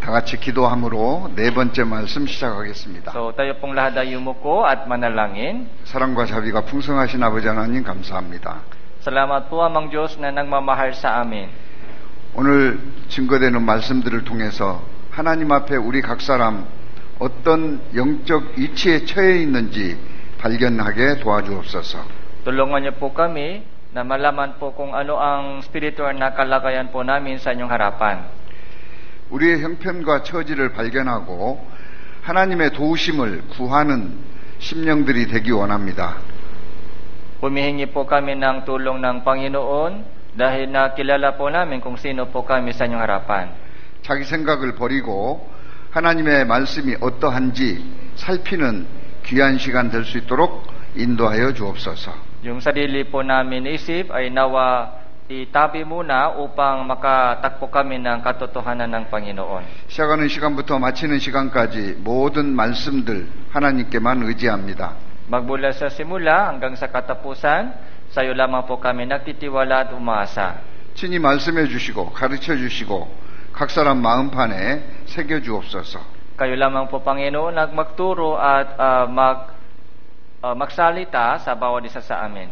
다 같이 기도함으로 네 번째 말씀 시작하겠습니다. So tayo pong lahat ay yumuko at manalangin. 사랑과 자비가 풍성하신 아버지 하나님 감사합니다. Salamat po amang Diyos na nagmamahal sa amin. 오늘 증거되는 말씀들을 통해서 하나님 앞에 우리 각 사람 어떤 영적 위치에 처해 있는지 발견하게 도와주옵소서. Tulungan niyo po kami na malaman po kung ano ang spiritual na kalagayan po namin sa inyong harapan. 우리의 형편과 처지를 발견하고 하나님의 도우심을 구하는 심령들이 되기 원합니다. Humihingi po kami ng tulong ng Panginoon dahil nakilala po namin kung sino po kami sa inyong harapan. 자기 생각을 버리고 하나님의 말씀이 어떠한지 살피는 귀한 시간 될 수 있도록 인도하여 주옵소서. Yung sarili po namin isip ay nawa itabi muna upang makatakbo kami ng katotohanan ng Panginoon. 시작하는 시간부터 마치는 시간까지 모든 말씀들 하나님께만 의지합니다. Magmula sa simula hanggang sa katapusan, sa iyo lamang po kami nagtitiwala at umaasa. 친히 말씀해 주시고 가르쳐 주시고 각 사람 마음판에 새겨 주옵소서. Kayo lamang po Panginoon ang magturo at magsalita sa bawat isa sa amin.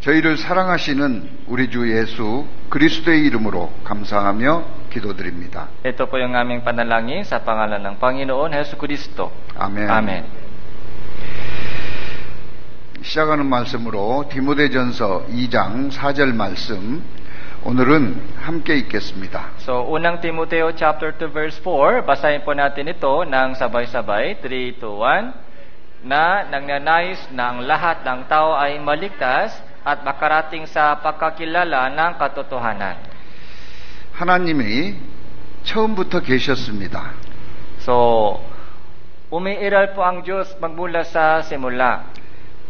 저희를 사랑하시는 우리 주 예수 그리스도의 이름으로 감사하며 기도드립니다. Ito po yung aming panalangin sa pangalan ng Panginoon Jesucristo. 아멘. Amen. 시작하는 말씀으로 디모데전서 2장 4절 말씀 오늘은 함께 읽겠습니다. So, unang Timoteo chapter 2 verse 4, basahin po natin ito ng sabay-sabay, 3, 2, 1, na nagnanais na ang lahat ng tao ay maligtas at makarating sa pagkakilala ng katotohanan. 하나님이 처음부터 계셨습니다. So, umiiral po ang Diyos magmula sa simula.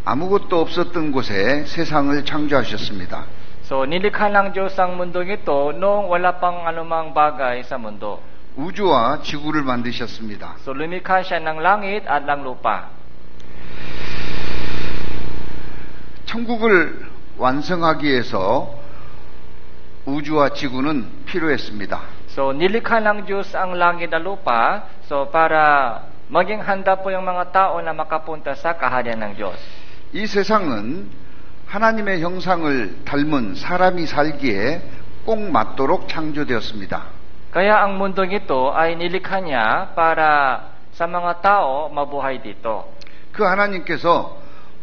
아무것도 없었던 곳에 세상을 창조하셨습니다. So, nilikha ng Diyos ang mundong ito noong wala pang anumang bagay sa mundo. 우주와 지구를 만드셨습니다. So, lumikha siya ng langit at ng lupa. 천국을 완성하기 위해서 우주와 지구는 필요했습니다. So, nilikha ng Diyos ang langit at lupa so para maging handa po yung mga tao na makapunta sa kaharian ng Diyos. 이 세상은 하나님의 형상을 닮은 사람이 살기에 꼭 맞도록 창조되었습니다. Kaya ang mundong ito ay nilikha niya para sa mga tao mabuhay dito. 그 하나님께서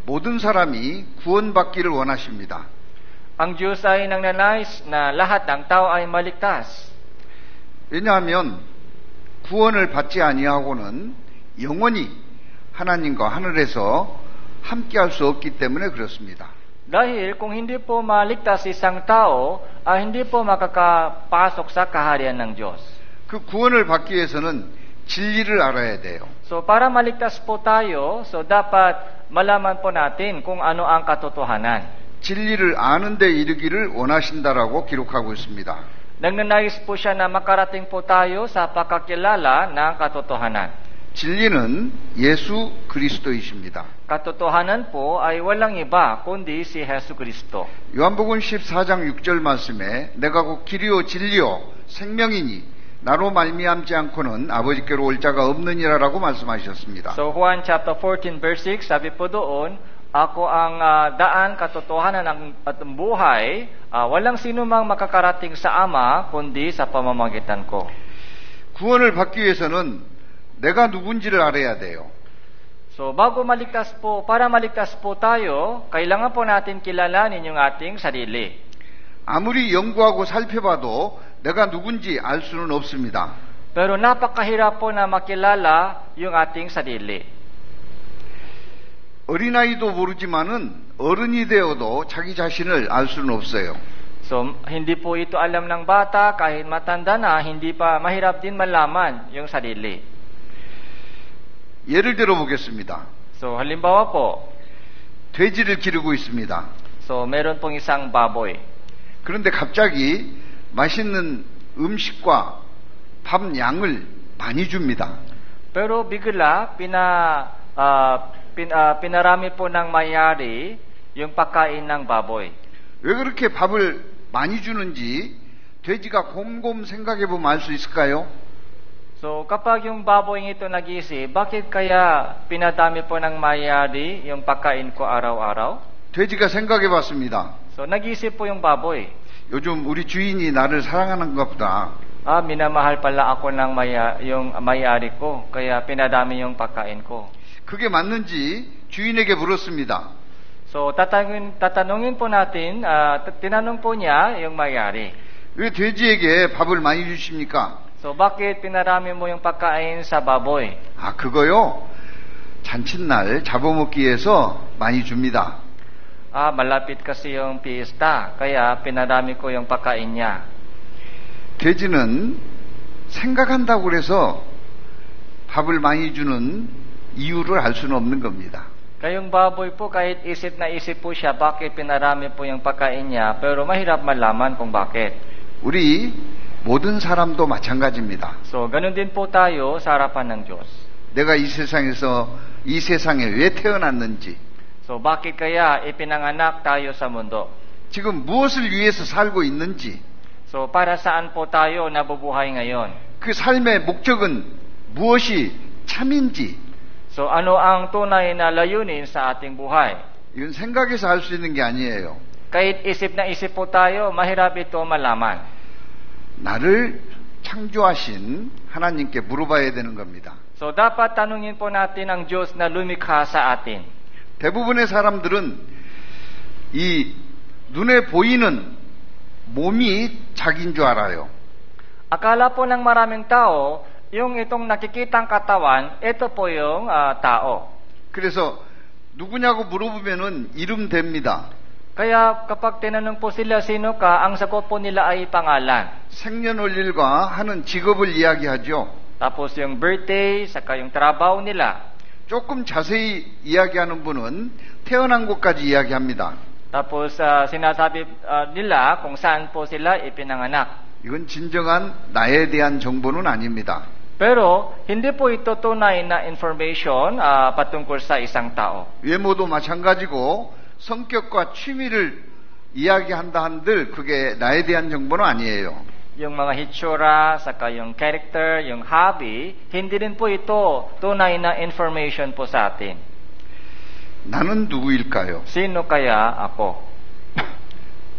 모든 사람이 구원받기를 원하십니다. Ang Diyos ay nagnanais na lahat ng tao ay maligtas. 왜냐하면 구원을 받지 아니하고는 영원히 하나님과 하늘에서 함께할 수 없기 때문에 그렇습니다. Dahil kung hindi po maligtas isang tao, ay hindi po makakapasok sa kaharian ng Diyos. 그 구원을 받기 위해서는 진리를 알아야 돼요. So para maligtas po tayo, so dapat malaman po natin kung ano ang katotohanan. 진리를 아는 데 이르기를 원하신다라고 기록하고 있습니다. Nagnanais po siya na makarating po tayo sa pagkakilala ng katotohanan. 진리는 예수 그리스도이십니다. Katotohanan po ay walang iba kundi si Jesucristo. 요한복음 14장 6절 말씀에 내가 곧 길이요 진리요 생명이니 나로 말미암지 않고는 아버지께로 올 자가 없느니라라고 말씀하셨습니다. So Juan chapter 14 verse 6, sabi po doon, ako ang daan, katotohanan at buhay, walang sino mang makakarating sa Ama kundi sa pamamagitan ko. 구원을 받기 위해서는 내가 누군지를 알아야 돼요. So bago maligtas po, para maligtas po tayo, kailangan po natin kilalanin yung ating sarili. 아무리 연구하고 살펴봐도 내가 누군지 알 수는 없습니다. Pero napakahirap po na makilala yung ating sarili. 어린아이도 모르지만은 어른이 되어도 자기 자신을 알 수는 없어요. So, hindi po ito alam ng bata, kahit matanda na, hindi pa mahirap din malaman yung sarili. 예를 들어 보겠습니다. So, halimbawa po, 돼지를 기르고 있습니다. so meron pong isang baboy. 그런데 갑자기 맛있는 음식과 밥 양을 많이 줍니다. Pero bigla, pinarami po ng mayari yung pagkain ng baboy. 왜 그렇게 밥을 많이 주는지 돼지가 곰곰 생각해 보면 알 수 있을까요? So kapag yung baboy ito nag-iisip, bakit kaya pinadami po ng mayari yung pagkain ko araw-araw? 돼지가 생각해 봤습니다. So nag-iisip po yung baboy. 요즘 우리 주인이 나를 사랑하는가 보다. Minamahal pala ako ng yung mayari ko, kaya pinadami yung pagkain ko. 그게 맞는지 주인에게 물었습니다. So tatanungin po natin, tinanong po niya yung mayari. 왜 돼지에게 밥을 많이 주십니까? So bakit pinarami mo yung pagkain sa baboy? 그거요. 잔칫날 잡아먹기 위해서 많이 줍니다. Malapit kasi yung pista, kaya pinarami ko yung pagkain niya. 돼지는 생각한다고 그래서 밥을 많이 주는 이유를 알 수는 없는 겁니다. Kayong baboy po, kahit isip na isip po siya, bakit pinarami po yung pagkain niya, pero mahirap malaman kung bakit. 우리 모든 사람도 마찬가지입니다. So, ganun din po tayo sa harapan ng Diyos. 내가 이 세상에 왜 태어났는지, So, bakit kaya ipinanganak tayo sa mundo? 지금 무엇을 위해서 살고 있는지, So, para saan po tayo nabubuhay ngayon? 그 삶의 목적은 무엇이 참인지, So, ano ang tunay na layunin sa ating buhay? 이건 생각해서 할 수 있는 게 아니에요. Kahit isip na isip po tayo, mahirap ito malaman. 나를 창조하신 하나님께 물어봐야 되는 겁니다. So, dapat tanungin po natin ang Diyos na lumikha sa atin. 대부분의 사람들은 이 눈에 보이는 몸이 자기인 줄 알아요. Akala po ng maraming tao, yung itong nakikitang katawan, ito po yung tao. 그래서 누구냐고 물어보면은 이름 댑니다. Kaya kapag tinanong po sila sino ka, ang sagot po nila ay pangalan. 생년월일과 하는 직업을 이야기하죠. Tapos yung birthday, saka yung trabaho nila. 조금 자세히 이야기하는 분은 태어난 곳까지 이야기합니다. Tapos sinasabi nila kung saan po sila ipinanganak. 이건 진정한 나에 대한 정보는 아닙니다. Pero hindi po ito tunay na information patungkol sa isang tao. 외모도 마찬가지고 성격과 취미를 이야기한다 한들 그게 나에 대한 정보는 아니에요. Yung mga hitsura, saka yung character, yung hobby, hindi rin po ito tunay na information po sa atin. 나는 누구일까요? Sino kaya ako?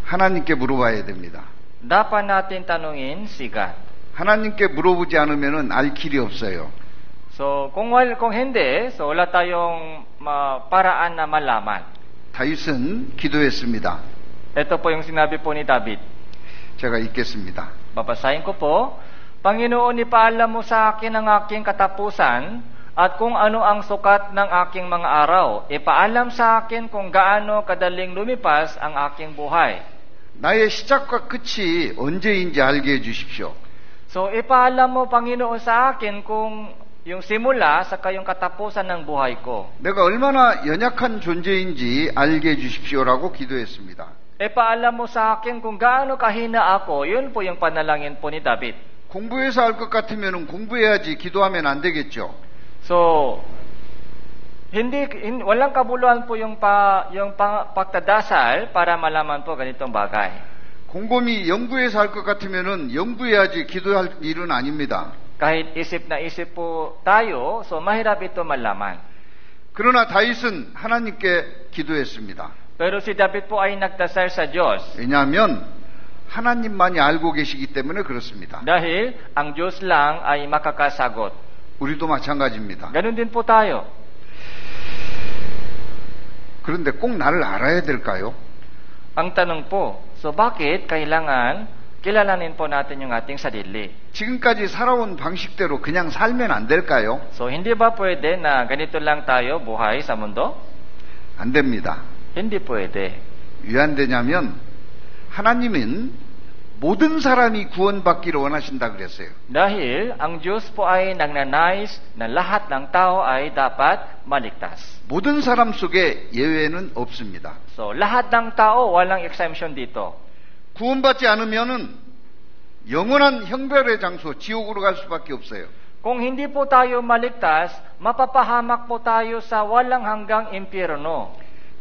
하나님께 물어봐야 됩니다. Dapat natin tanungin si God. 하나님께 물어보지 않으면은 알 길이 없어요. So, kung hindi, so wala tayong paraan na malaman. 다윗은 기도했습니다. Ito po yung sinabi po ni David. 제가 읽겠습니다. Babasahin ko po. Panginoon, ipaalam mo sa akin ang aking katapusan at kung ano ang sukat ng aking mga araw. Ipaalam sa akin kung gaano kadaling lumipas ang aking buhay. 나의 시작과 끝이 언제인지 알게 해주십시오. So, ipaalam mo, Panginoon, sa akin kung yung simula sa kayong katapusan ng buhay ko. 내가 얼마나 연약한 존재인지 알게 해주십시오라고 기도했습니다. Ipaalam mo sa akin kung gaano kahina ako. Yun po yung panalangin po ni David. 공부해서 알 것 같으면 공부해야지 기도하면 안 되겠죠. So, walang kabuluhan po yung pagdadasal para malaman po ganitong bagay. 곰곰이 연구해서 할 것 같으면은 연구해야지 기도할 일은 아닙니다. Kahit isip na isip po tayo, so mahirap ito malaman. 그러나 다윗은 하나님께 기도했습니다. Pero si David po ay nagdasal sa Diyos. 왜냐하면 하나님만이 알고 계시기 때문에 그렇습니다. Dahil ang Diyos lang ay makakasagot. 우리도 마찬가지입니다. Ganun din po tayo. 그런데 꼭 나를 알아야 될까요? Ang tanong po, so bakit kailangan kilalanin po natin yung ating sarili? 지금까지 살아온 방식대로 그냥 살면 안 될까요? So hindi ba pwede na ganito lang tayo buhay sa mundo? 안 됩니다. Hindi pwede. 왜 안 되냐면 하나님은 모든 사람이 구원받기를 원하신다 그랬어요. Dahil ang Diyos po ay nagnanais na lahat ng tao ay dapat maligtas. 모든 사람 속에 예외는 없습니다. So lahat ng tao walang exemption dito. 구원받지 않으면은 영원한 형벌의 장소 지옥으로 갈 수밖에 없어요. Kung hindi po tayo maligtas, mapapahamak po tayo sa walang hanggang impyerno.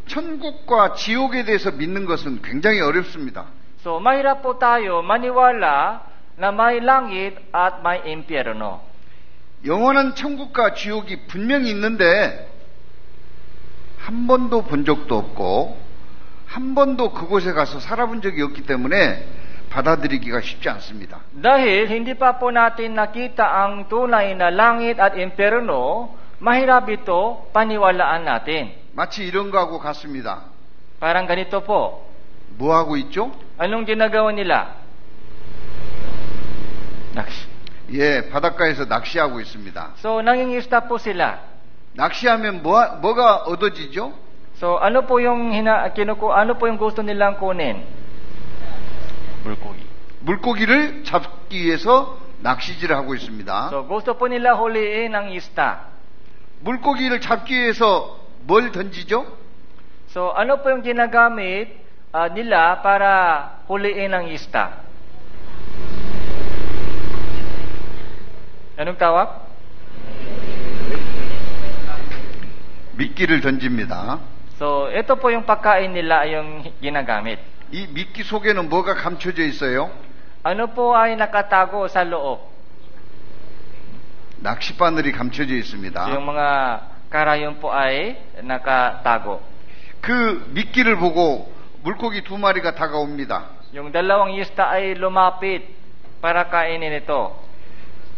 천국과 지옥에 대해서 믿는 것은 굉장히 어렵습니다. So mahirap po tayo maniwala na may langit at may impyerno. 영원한 천국과 지옥이 분명히 있는데 한 번도 본 적도 없고 한 번도 그곳에 가서 살아본 적이 없기 때문에 받아들이기가 쉽지 않습니다. Dahil hindi pa po natin nakita ang tunay na langit at impyerno, mahirap ito paniwalaan natin. 마치 이런 거하고 같습니다. Parang ganito po. 뭐 하고 있죠? Anong ginagawa nila? 예, 바닷가에서 낚시하고 있습니다. So, nangingista po sila. 낚시하면 뭐가 얻어지죠? So, ano po yung ano po yung gusto nilang kunin? 물고기. 물고기를 잡기 위해서 낚시질을 하고 있습니다. So, gusto po nila huliin ang isda. 물고기를 잡기 위해서 뭘 던지죠? So, ano po yung ginagamit nila para huliin ang isda? Anong tawag? 미끼를 던집니다. So, ito po yung pagkain nila yung ginagamit. 이 미끼 속에는 뭐가 감춰져 있어요? Ano po ay nakatago sa loob? 낚싯바늘이 감춰져 있습니다. Yung mga karayom po ay nakatago. 그 미끼를 보고 물고기 2마리가 다가옵니다. Yung dalawang isda ay lumapit para kainin ito.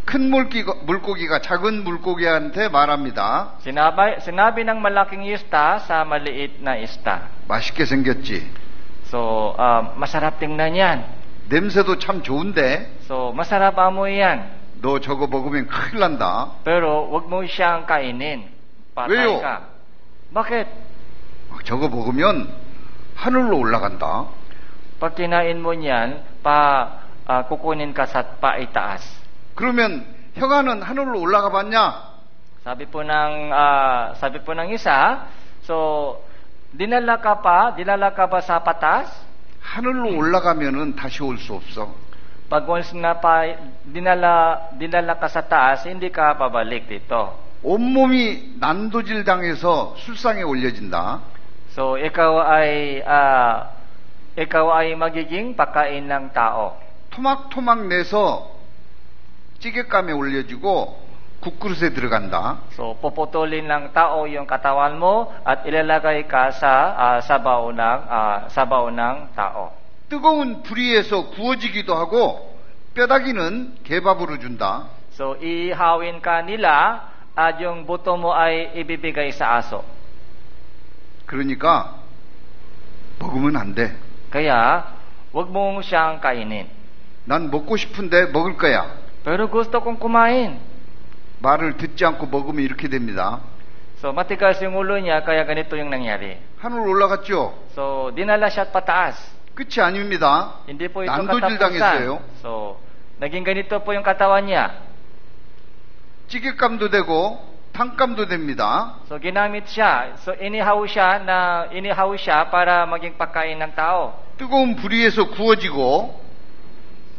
큰 물고기가 작은 물고기한테 말합니다. Sinabi ng malaking isda sa maliit na isda. 맛있게 생겼지. So, masarap tingnan yan. 냄새도 참 좋은데 So, masarap amoy yan. 너 저거 먹으면 큰일 난다. Pero, wag mo siyang kainin. Patay 왜요? ka. Bakit? 저거 먹으면 하늘로 올라간다. Pag kinain mo niyan, kukunin ka sa paitaas. 그러면 혀가는 하늘로 올라가 봤냐? Sabi po ng isa, so, dinala ka ba sa patas? 하늘로 올라가면은 다시 올 수 없어. Pag once na dinala ka sa taas, hindi ka pabalik dito. 온몸이 난도질 당해서 술상에 올려진다. So, ikaw ay magiging pagkain ng tao. 토막토막 내서 찌개감에 올려지고 국그릇에 들어간다. So, puputulin ng tao yung katawan mo at ilalagay ka sa sabaw ng tao. 뜨거운 불 위에서 구워지기도 하고 뼈다귀는 개밥으로 준다. So, ihawin ka nila at yung buto mo ay ibibigay sa aso. 그러니까 먹으면 안 돼. Kaya, wag mong siyang kainin. 난 먹고 싶은데 먹을 거야. Pero gusto kong kumain. 말을 듣지 않고 먹으면 이렇게 됩니다. So, matigas yung ulo niya, kaya ganito yung nangyari. 하늘 올라갔죠? So, dinala siya at pataas. 끝이 아닙니다. Hindi po ito 난도질 당했어요. katapusan. So, naging ganito po yung katawan niya. 찌개감도 되고 탕감도 됩니다. So, ginamit siya. So, inihaw siya para maging pagkain ng tao. 뜨거운 불 위에서 구워지고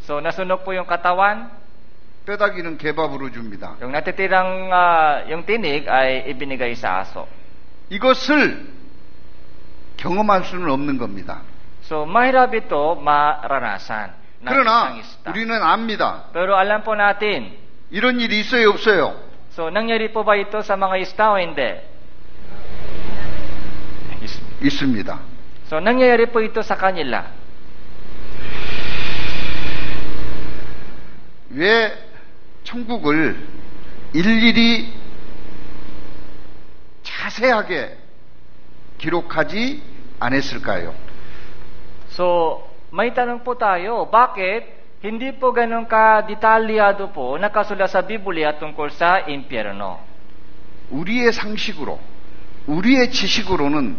So, nasunog po yung katawan. 뼈다귀는 개밥으로 줍니다. Yung natitirang yung tinig ay ibinigay sa aso. 이것을 경험할 수는 없는 겁니다. So, mahirap ito maranasan. ng 그러나 isang isda. 우리는 압니다. Pero alam po natin, 이런 일이 있어요, 없어요? so nangyari po ba ito sa mga isda o hindi? 있습니다. So, nangyayari po ito sa kanila. 왜 천국을 일일이 자세하게 기록하지 않았을까요? So, may tanong po tayo, bakit hindi po ganun ka-detalyado po nakasulat sa Biblia tungkol sa impyerno? 우리의 상식으로, 우리의 지식으로는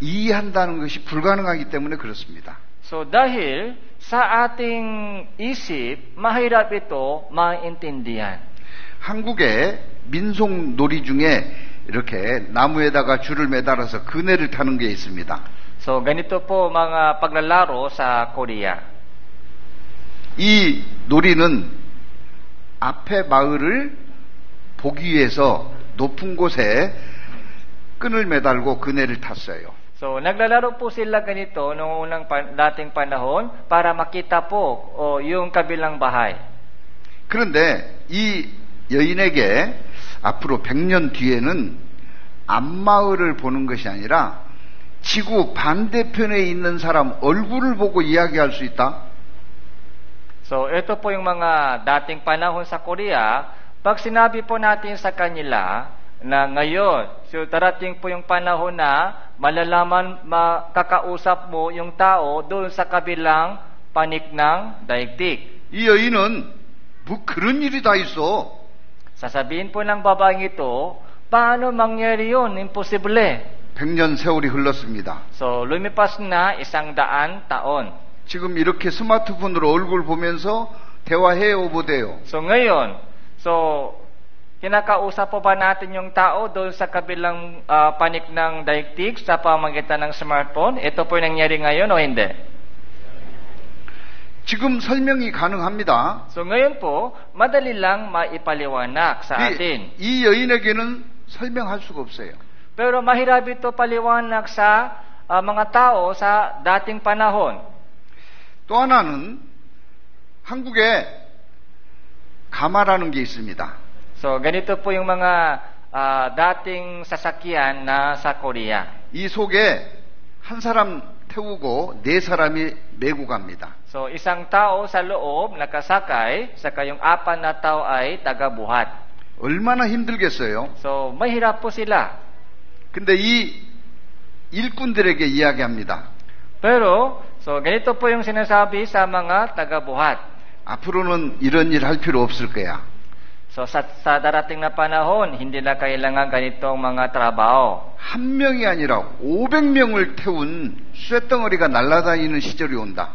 이해한다는 것이 불가능하기 때문에 그렇습니다. So, dahil sa ating isip, mahirap ito maintindihan. 한국의 민속 놀이 중에 이렇게 나무에다가 줄을 매달아서 그네를 타는 게 있습니다. So, ganito po mga paglalaro sa Korea. 이 놀이는 앞에 마을을 보기 위해서 높은 곳에 끈을 매달고 그네를 탔어요. So, naglalaro po sila ganito noong dating panahon para makita po yung kabilang bahay. 그런데 이 여인에게 앞으로 100년 뒤에는 앞마을을 보는 것이 아니라 지구 반대편에 있는 사람 얼굴을 보고 이야기할 수 있다? So, ito po yung mga dating panahon sa Korea. Pag sinabi po natin sa kanila na ngayon, so darating po yung panahon na malalaman, makakausap mo yung tao doon sa kabilang panig ng daigdig. 이 여인은 뭐 그런 일이 다 있어. Sasabihin po ng babaeng ito, paano mangyari yun? Imposible. 100년 세월이 흘렀습니다. So, lumipas na 100 taon. 지금 이렇게 스마트폰으로 얼굴 보면서 대화해요, 못해요? So, ngayon, kinakausap po ba natin yung tao doon sa kabilang panig ng daigdig sa pamamagitan ng smartphone? Ito po yung nangyari ngayon o hindi? 지금 설명이 가능합니다. So, ngayon po, madali lang maipaliwanag sa atin. 이 여인에게는 설명할 수가 없어요. Pero mahirap ito paliwanag sa mga tao sa dating panahon. 또 하나는 한국에 가마라는 게 있습니다. So, ganito po yung mga dating sasakyan na sa Korea. 이 속에 한 사람 태우고 4사람이 메고 갑니다. So, isang tao sa loob nakasakay, saka yung 4 na tao ay tagabuhat. 얼마나 힘들겠어요? So, mahirap po sila. 근데 이 일꾼들에게 이야기합니다. Pero, so ganito po yung sinasabi sa mga tagabuhat. 앞으로는 이런 일 할 필요 없을 거야. So sa darating na panahon, hindi na kailangan ganitong mga trabaho. 한 명이 아니라 500명을 태운 쇳덩어리가 날아다니는 시절이 온다.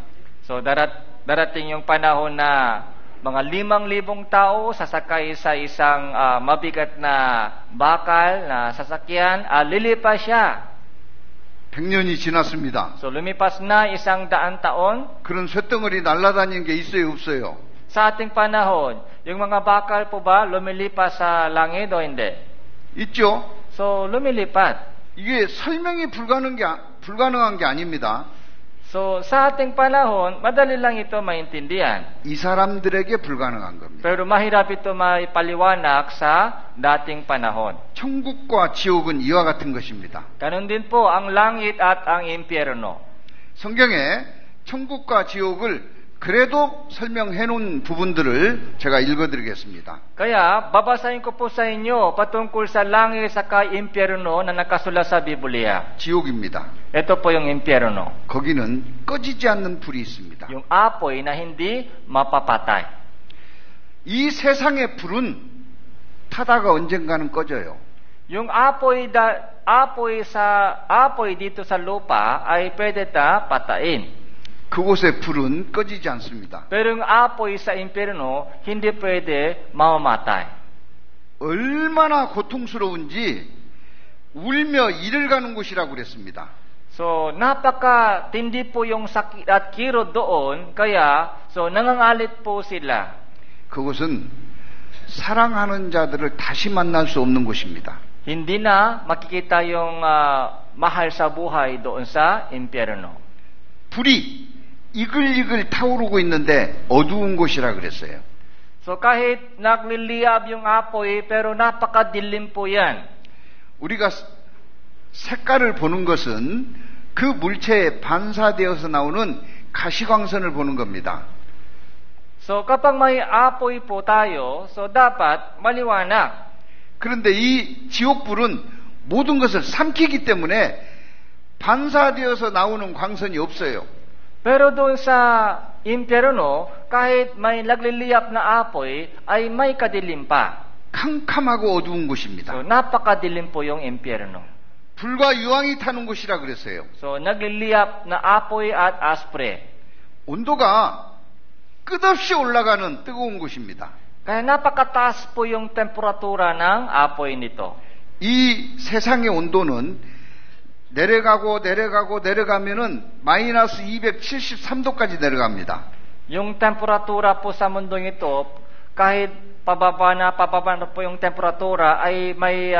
So darating yung panahon na mga 5,000 tao sasakay sa isang mabigat na bakal na sasakyan, lilipas siya. 100년이 지났습니다. So lumipas na 100 taon. 그런 쇳덩어리 날아다니는 게 있어요, 없어요? Sa ating panahon, yung mga bakal po ba lumilipas sa langit o hindi? 있죠? So lumilipat. 이게 설명이 불가능한 게 아닙니다. So sa ating panahon, madali lang ito maintindihan. 이 사람들에게 불가능한 겁니다. Pero mahirap ito maipaliwanag sa dating panahon. 천국과 지옥은 이와 같은 것입니다. Ganon din po ang langit at ang impyerno. 성경에 천국과 지옥을 그래도 설명해 놓은 부분들을 제가 읽어드리겠습니다. Kaya, babasahin ko po sa inyo patungkol sa langit sa impyerno na nakasulat sa Biblia. 지옥입니다. Ito po yung impyerno. 거기는 꺼지지 않는 불이 있습니다. Yung apoy na hindi mapapatay. 이 세상의 불은 타다가 언젠가는 꺼져요. Yung apoy dito sa lupa ay pwede ta patain. 그곳의 불은 꺼지지 않습니다. Pero yung apoy sa impyerno hindi pwede mamamatay. 얼마나 고통스러운지 울며 이를 가는 곳이라고 그랬습니다. So, napaka-tindi po yung sakit at kirot doon, kaya, so, nangangalit po sila. 그곳은 사랑하는 자들을 다시 만날 수 없는 곳입니다. Hindi na makikita yung mahal sa buhay doon sa impyerno. 불이 이글이글 타오르고 있는데 어두운 곳이라 그랬어요. So, kahit nagliliyab yung apoy, pero napakadilim po yan. 우리가 색깔을 보는 것은 그 물체에 반사되어서 나오는 가시광선을 보는 겁니다. So, kapag may apoy po tayo, so dapat maliwanag. 그런데 이 지옥불은 모든 것을 삼키기 때문에 반사되어서 나오는 광선이 없어요. Pero doon sa impyerno, kahit may nagliliyap na apoy, ay may kadilim pa. 캄캄하고 어두운 곳입니다. So, napakadilim po yung impyerno. 불과 유황이 타는 곳이라 그랬어요. So, nagliliyap na apoy at aspre. 온도가 끝없이 올라가는 뜨거운 곳입니다. Kaya napakataas po yung temperatura ng apoy nito. 이 세상의 온도는 내려가면은 마이너스 273도까지 내려갑니다. Yung temperatura po sa mundong ito, kahit pababa na po yung temperatura, ay may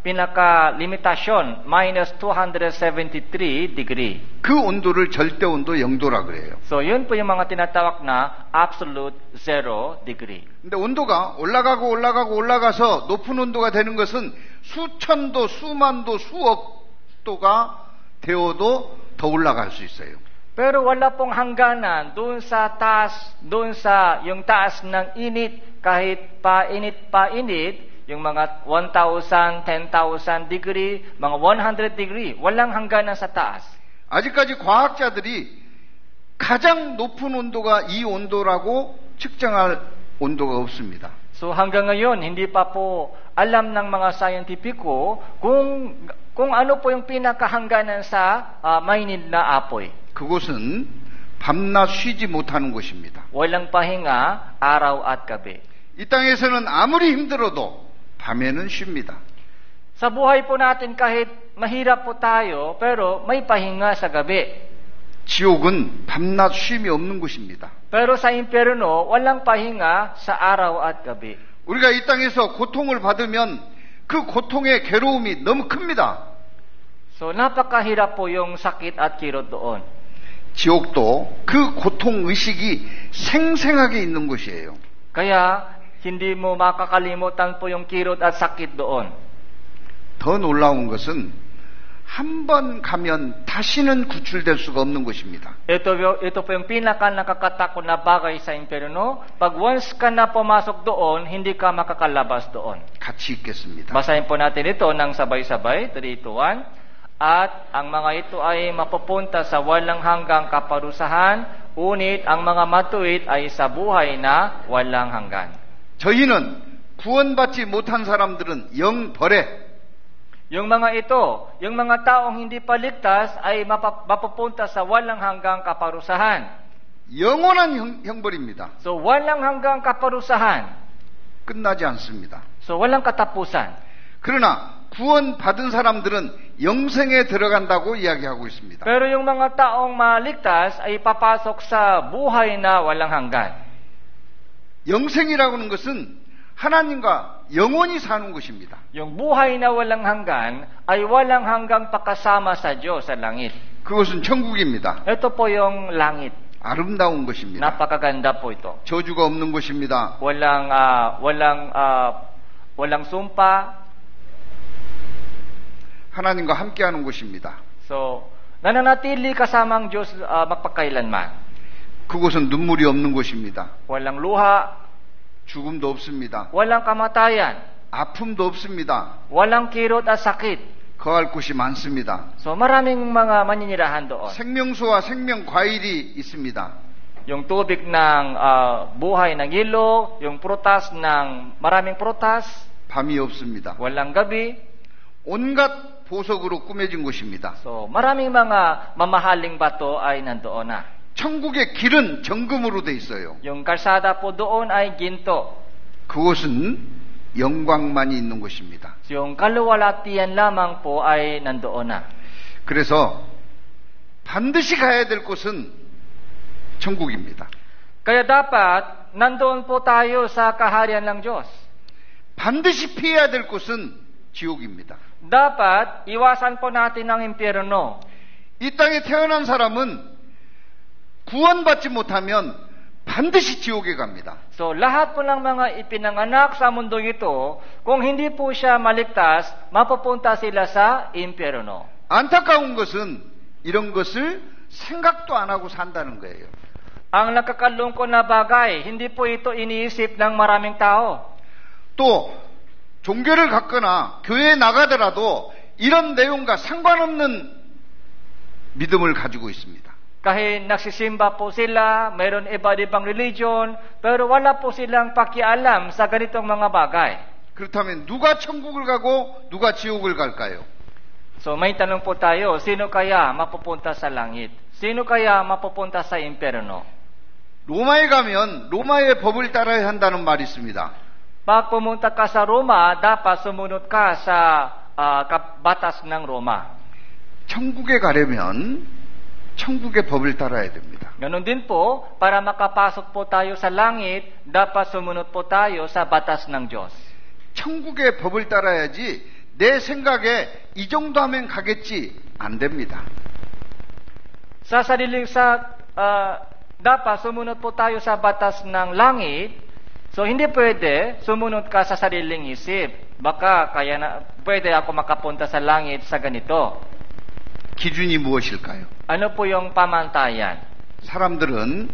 pinaka-limitasyon, minus 273 degree. 그 온도를 절대 온도 0도라 그래요. So, yun po yung mga tinatawag na absolute 0 degree. 근데 온도가 올라가서 높은 온도가 되는 것은 수천도, 수만도, 수억 도가 되어도 더 올라갈 수 있어요. Pero wala pong hangganan doon sa taas, doon sa yung taas ng init, kahit painit, yung mga 1,000, 10,000 degree, mga 100 degree, walang hangganan sa taas. 아직까지 과학자들이 가장 높은 온도가 이 온도라고 측정할 온도가 없습니다. So hanggang ngayon, hindi pa po alam ng mga scientifico kung ano po yung pinakahangganan sa mainit na apoy. 그곳은 밤낮 쉬지 못하는 곳입니다. Walang pahinga, araw at gabi. 이 땅에서는 아무리 힘들어도 밤에는 쉽니다. Sa buhay po natin, kahit mahirap po tayo, pero may pahinga sa gabi. 지옥은 밤낮 쉼이 없는 곳입니다. Pero sa impyerno, walang pahinga sa araw at gabi. 우리가 이 땅에서 고통을 받으면 그 고통의 괴로움이 너무 큽니다. So napakahirap po yung sakit at kirot doon. 지옥도 그 고통 의식이 생생하게 있는 곳이에요. Kaya hindi mo makakalimutan po yung kirot at sakit doon. 더 놀라운 것은 한 번 가면 다시는 구출될 수가 없는 곳입니다. Ito po yung pinaka-nakakatakot na bagay sa impyerno. Pag once ka na pumasok doon, hindi ka makakalabas doon. 같이 읽겠습니다. Basahin po natin ito ng sabay-sabay, 3, 2, 1. At ang mga ito ay mapupunta sa walang hanggang kaparusahan, ngunit ang mga matuwid ay sa buhay na walang hanggan. 저희는 구원받지 못한 사람들은 영벌에 Yung mga ito, yung mga taong hindi pa ligtas ay mapupunta sa walang hanggang kaparusahan. 영원한 형벌입니다. So walang hanggang kaparusahan. 끝나지 않습니다. So walang katapusan. 그러나 구원받은 사람들은 영생에 들어간다고 이야기하고 있습니다. Pero yung mga taong maligtas ay papasok sa buhay na walang hanggan. 영생이라고 하는 것은 하나님과 영원히 사는 것입니다. Yung buhay na walang hanggan ay walang hanggang pakasama sa Diyos sa langit. 그것은 천국입니다. Ito po yung langit. 아름다운 것입니다. Napakaganda po ito. 저주가 없는 곳입니다. Walang sumpa. 하나님과 함께하는 곳입니다. So, nananatili kasama ang Diyos magpakailanman. 그곳은 눈물이 없는 곳입니다. Walang luha, 죽음도 없습니다. walang kamatayan, 아픔도 없습니다. walang kirot at sakit. 거할 곳이 많습니다. So, maraming mga maninirahan doon. 생명수와 생명 과일이 있습니다. Yung tubig ng buhay ng ilog, yung prutas ng maraming prutas, 밤이 없습니다. walang gabi. 온갖 보석으로 꾸며진 곳입니다. So, maraming mga mamahaling bato ay nandoon na. 천국의 길은 정금으로 돼 있어요. Yung kalsada po doon ay ginto. 그곳은 영광만이 있는 곳입니다. So, yung kaluwalhatian lamang po ay nandoon na. 그래서 반드시 가야 될 곳은 천국입니다. Kaya dapat nandoon po tayo sa kaharian ng Diyos. 반드시 피해야 될 곳은 지옥입니다. Dapat iwasan po natin ang impyerno. 이 땅에 태어난 사람은 구원받지 못하면 반드시 지옥에 갑니다. So, lahat po ng mga ipinanganak sa mundong ito, kung hindi po siya maligtas, mapupunta sila sa impyerno. 안타까운 것은 이런 것을 생각도 안 하고 산다는 거예요. Ang nakakalungkot na bagay, hindi po ito iniisip ng maraming tao. 또 종교를 갖거나 교회에 나가더라도 이런 내용과 상관없는 믿음을 가지고 있습니다. Kahit nagsisimba po sila, mayroon iba-ibang religion, pero wala po silang pakialam sa ganitong mga bagay. 그렇다면 누가 천국을 가고 누가 지옥을 갈까요? So may tanong po tayo, sino kaya mapupunta sa langit? Sino kaya mapupunta sa impyerno? 로마에 가면 로마의 법을 따라야 한다는 말이 있습니다. Pag pumunta ka sa Roma, dapat sumunod ka sa batas ng Roma. 천국에 가려면 천국의 법을 따라야 됩니다. Ganon din po, para makapasok po tayo sa langit, dapat sumunod po tayo sa batas ng Diyos. 천국의 법을 따라야지 내 생각에 이 정도 하면 가겠지 안 됩니다. Sa sariling dapat sumunod po tayo sa batas ng langit. So hindi pwede sumunod ka sa sariling isip. Baka pwede ako makapunta sa langit sa ganito. 기준이 무엇일까요? Ano po yung pamantayan? 사람들은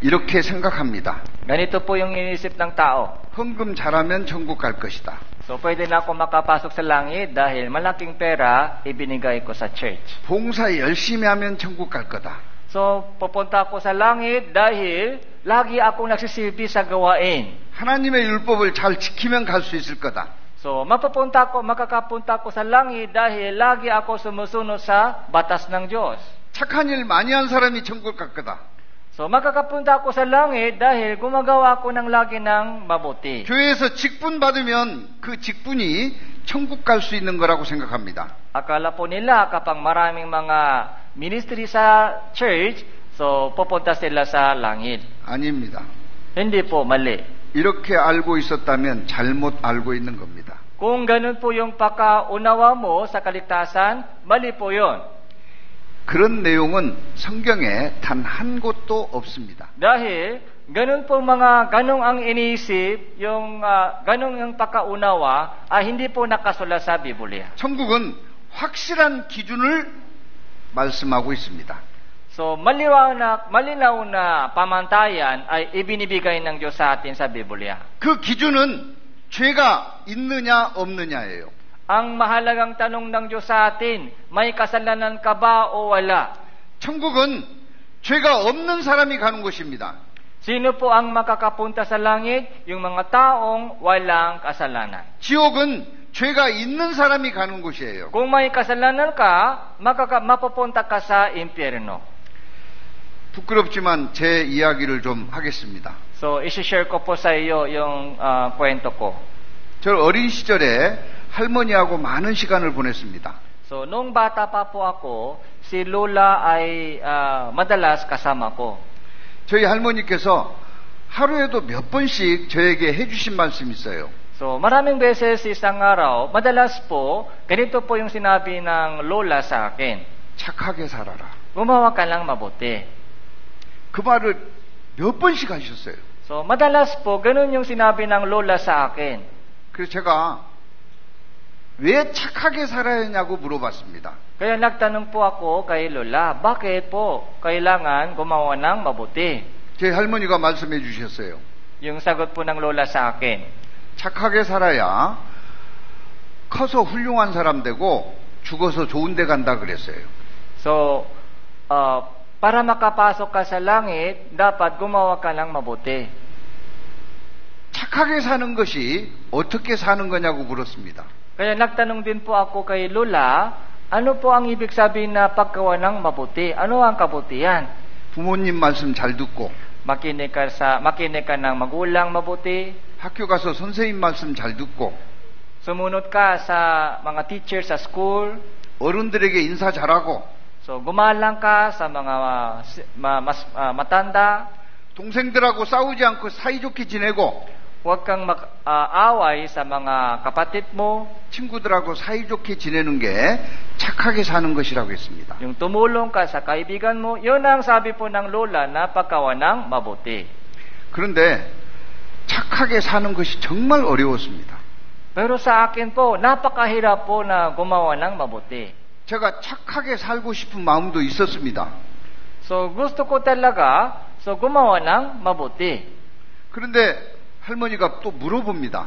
이렇게 생각합니다. Ganito po yung iniisip ng tao. 헌금 잘하면 천국 갈 것이다. So pwede na ako makapasok sa langit dahil malaking pera ibinigay ko sa church. 봉사 열심히 하면 천국 갈 거다. So pupunta ako sa langit dahil lagi akong nagsisilbi sa gawain. 하나님의 율법을 잘 지키면 갈 수 있을 거다. So makakapunta ako sa langit dahil lagi ako sumusunod sa batas ng Diyos. 착한 일 많이 한 사람이 천국 갈 거다. So makakapunta ako sa langit dahil gumagawa ako ng lagi ng mabuti. 교회에서 직분 받으면 그 직분이 천국 갈 수 있는 거라고 생각합니다. Akala po nila kapag maraming mga ministry sa church, so pupunta sila sa langit. 아닙니다. Hindi po, mali. 이렇게 알고 있었다면 잘못 알고 있는 겁니다. Kung ganun po yung pakaunawa mo sa kaligtasan, mali po yun. 그런 내용은 성경에 단 한 곳도 없습니다. Dahil ganun po ganong ang iniisip, yung ganong yung pakaunawa, hindi po nakasulat sa Biblia. 천국은 확실한 기준을 말씀하고 있습니다. So malinaw na pamantayan ay ibinibigay ng Diyos sa atin sa Biblia. 그 기준은 죄가 있느냐 없느냐예요. Ang mahalagang tanong ng Diyos sa atin, may kasalanan ka ba o wala? 천국은 죄가 없는 사람이 가는 곳입니다. Sino po ang makakapunta sa langit? Yung mga taong walang kasalanan. 지옥은 죄가 있는 사람이 가는 곳이에요. Kung may kasalanan ka, mapupunta ka sa impyerno. 부끄럽지만 제 이야기를 좀 하겠습니다. So, isi-share ko po sa iyo yung kwento ko. 저 어린 시절에 할머니하고 많은 시간을 보냈습니다. So, nung bata pa po ako, si Lola ay madalas kasama ko. 저희 할머니께서 하루에도 몇 번씩 저에게 해주신 말씀이 있어요. So, maraming beses isang araw, madalas po, ganito po yung sinabi ng Lola sa akin. 착하게 살아라. Gumawa ka lang mabuti. 그 말을 몇 번씩 하셨어요. So, madalas po, ganun yung sinabi ng Lola sa akin. 그래서 제가 왜 착하게 살아야 하냐고 물어봤습니다. Kaya nagtanong po ako kay Lola, bakit po kailangan gumawa ng mabuti? 제 할머니가 말씀해 주셨어요. Yung sagot po ng Lola sa akin. 착하게 살아야 커서 훌륭한 사람 되고 죽어서 좋은 데 간다 그랬어요. So, para makapasok ka sa langit, dapat gumawa ka ng mabuti. 착하게 사는 것이 어떻게 사는 거냐고 물었습니다. Kaya nagtanong din po ako kay Lola, ano po ang ibig sabihin na paggawa ng mabuti? Ano ang kabutihan? 부모님 말씀 잘 듣고 Makinig ka ng magulang mabuti. 학교 가서 선생님 말씀 잘 듣고 Sumunod ka sa mga teacher sa school. 어른들에게 인사 잘하고 So gumalang ka sa mga matanda. 동생들하고 싸우지 않고 사이좋게 지내고 Huwag kang away sa mga kapatid mo. 친구들하고 사이좋게 지내는 게 착하게 사는 것이라고 했습니다. Yung tumulong ka sa kaibigan mo, yun ang sabi po ng Lola na paggawa ng mabuti. 그런데 착하게 사는 것이 정말 어려웠습니다. Pero sa akin po, napakahirap po na gumawa ng mabuti. 제가 착하게 살고 싶은 마음도 있었습니다. So gusto ko talaga, gumawa ng mabuti. 그런데 할머니가 또 물어봅니다.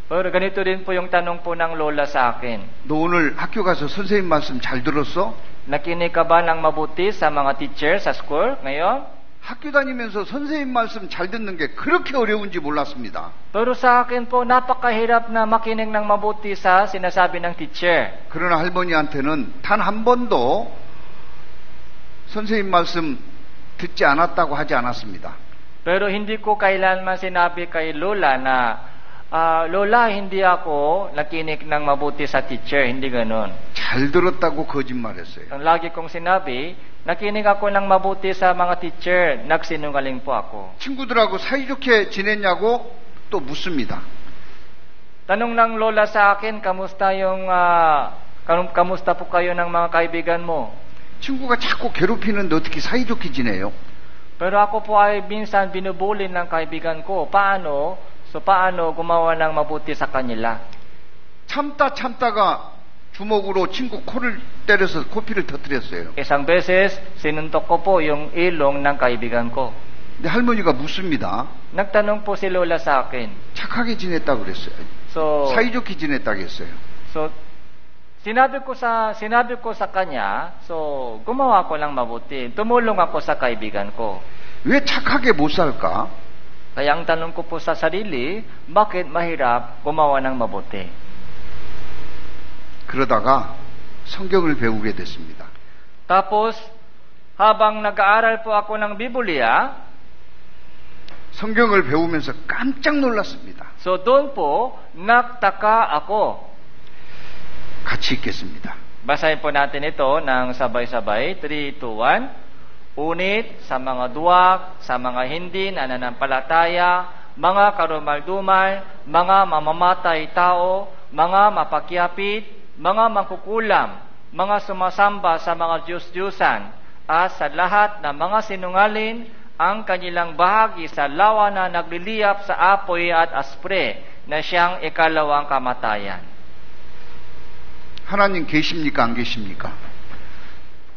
Pero ganito rin po yung tanong po ng Lola sa akin. 너 오늘 학교 가서 선생님 말씀 잘 들었어? Nakinig ka ba ng mabuti sa mga teacher sa school ngayon? 학교 다니면서 선생님 말씀 잘 듣는 게 그렇게 어려운지 몰랐습니다. Pero sa akin po, napakahirap na makinig ng mabuti sa sinasabi ng teacher. 그러나 할머니한테는 단 한 번도 선생님 말씀 듣지 않았다고 하지 않았습니다. Pero hindi ko kailanman sinabi kay Lola na, Lola, hindi ako nakinig ng mabuti sa teacher. Hindi ganun. 잘 들었다고 거짓말했어요. Ang lagi kong sinabi, nakinig ako ng mabuti sa mga teacher. Nagsinungaling po ako. 친구들하고 사이좋게 지냈냐고 또 묻습니다. Tanong ng lola sa akin, kamusta po kayo ng mga kaibigan mo? 친구가 자꾸 괴롭히는데 어떻게 사이좋게 지내요? Pero ako po ay minsan binubulin ng kaibigan ko. Paano gumawa ng mabuti sa kanila? 참다가 주먹으로 친구 코를 때려서 코피를 터뜨렸어요. Isang beses, sinuntok ko po yung ilong ng kaibigan ko. 근데 할머니가 묻습니다. Nagtanong po si lola sa akin. 착하게 지냈다고 그랬어요. So, 사이좋게 지냈다고 했어요. So, sinabi ko sa kanya, so gumawa ko lang mabuti. Tumulong ako sa kaibigan ko. 왜 착하게 못 살까? Kaya ang tanong ko po sa sarili, bakit mahirap gumawa ng mabuti? 그러다가 성경을 배우게 됐습니다. Tapos, habang nag-aaral po ako ng Biblia, 성경을 배우면서 깜짝 놀랐습니다. so doon po, nagtaka ako. 같이 읽겠습니다. Basahin po natin ito ng sabay-sabay. 3, 2, 1. Unit sa mga duwag, sa mga hindi nananampalataya, mga karumal-dumal, mga mamamatay tao, mga mapakyapit, mga mangkukulam, mga sumasamba sa mga Diyos-Diyusan, at sa lahat ng mga sinungaling, ang kanilang bahagi sa lawa na nagliliyap sa apoy at aspre, na siyang ikalawang kamatayan. 하나님 계십니까? 안 계십니까?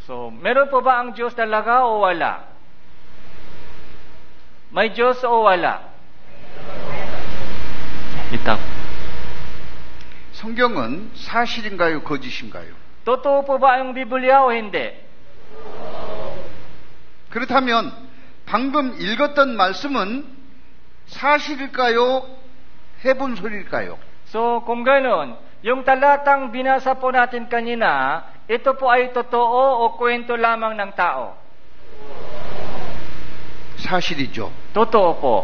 So, meron po ba ang Diyos talaga o wala? May Diyos o wala? Ito. 성경은 사실인가요? 거짓인가요? Totoo po ba ang Biblia o hindi? 그렇다면 방금 읽었던 말씀은 사실일까요? 해본 소리일까요? So, kung gano'n, yung talatang binasa po natin kanina, ito po ay totoo o kwento lamang ng tao? 사실이죠. Totoo po.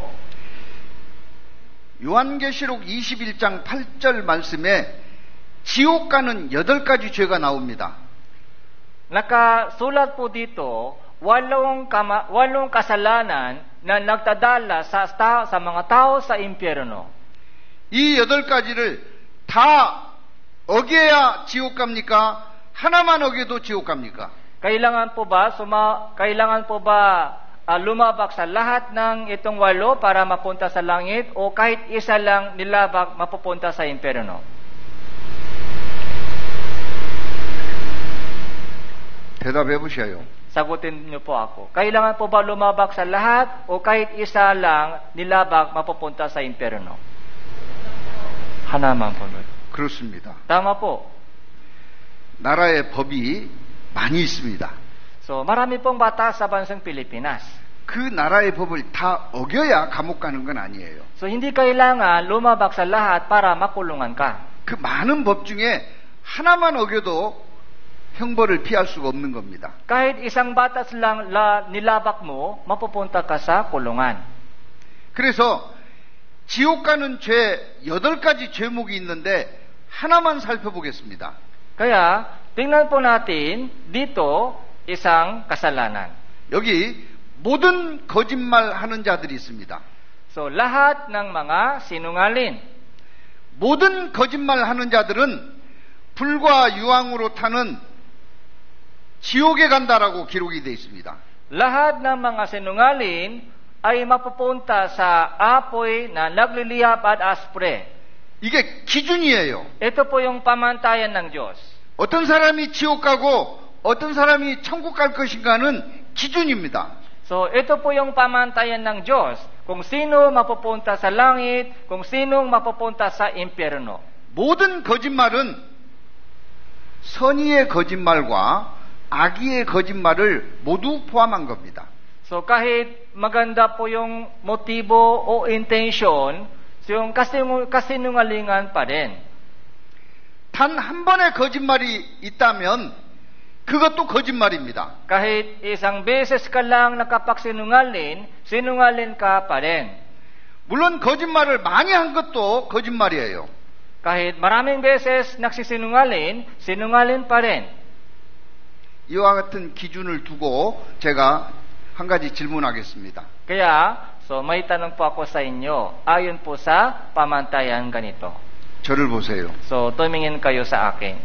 요한계시록 21장 8절 말씀에 지옥 가는 8가지 죄가 나옵니다. Nakasulat po dito, walong kasalanan na nagtadala sa mga tao sa impyerno. 이 8가지를 다 어겨야 지옥 갑니까? 하나만 어겨도 지옥 갑니까? Kailangan po ba lumabak sa lahat ng itong 8 para mapunta sa langit o kahit isa lang nilabak mapupunta sa impyerno? 대답해 보셔요. Sagutin niyo po ako. Kailangan po ba lumabak sa lahat o kahit isa lang nilabak mapupunta sa impyerno? 하나만 po. 그렇습니다. Tama po. 나라의 법이 많이 있습니다. So, marami pong batas sa bansang Pilipinas. 그 나라의 법을 다 어겨야 감옥 가는 건 아니에요. So, hindi kailangan lumabak sa lahat para makulungan ka. 그 많은 법 중에 하나만 어겨도 형벌을 피할 수가 없는 겁니다. Kahit isang batas lang nilabak mo, mapupunta ka sa kulungan. 그래서 지옥 가는 죄 8가지 죄목이 있는데 하나만 살펴보겠습니다. Kaya, tingnan po natin dito isang kasalanan. 여기 모든 거짓말 하는 자들이 있습니다. So, lahat ng mga sinungaling. 모든 거짓말 하는 자들은 불과 유황으로 타는 지옥에 간다라고 기록이 되어 있습니다. Lahat ng mga sinungaling ay mapupunta sa apoy na nagliliyap at aspre. 이게 기준이에요. Ito po yung pamantayan ng Diyos. 어떤 사람이 지옥 가고 어떤 사람이 천국 갈 것인가는 기준입니다. So, ito po yung pamantayan ng Diyos. Kung sino mapupunta sa langit, kung sinong mapupunta sa impyerno. 모든 거짓말은 선의의 거짓말과 악의의 거짓말을 모두 포함한 겁니다. So, kahit maganda po yung motibo o intention, so yung kasinungalingan pa rin. 단 한 번의 거짓말이 있다면 그것도 거짓말입니다. Kahit isang beses ka lang nakapagsinungaling, sinungaling ka pa rin. 물론 거짓말을 많이 한 것도 거짓말이에요. Kahit maraming beses nagsisinungaling, sinungaling pa rin. 이와 같은 기준을 두고 제가 한 가지 질문하겠습니다. Kaya, so may tanong po ako sa inyo, ayon po sa pamantayan ganito. 저를 보세요. So, tumingin kayo sa akin.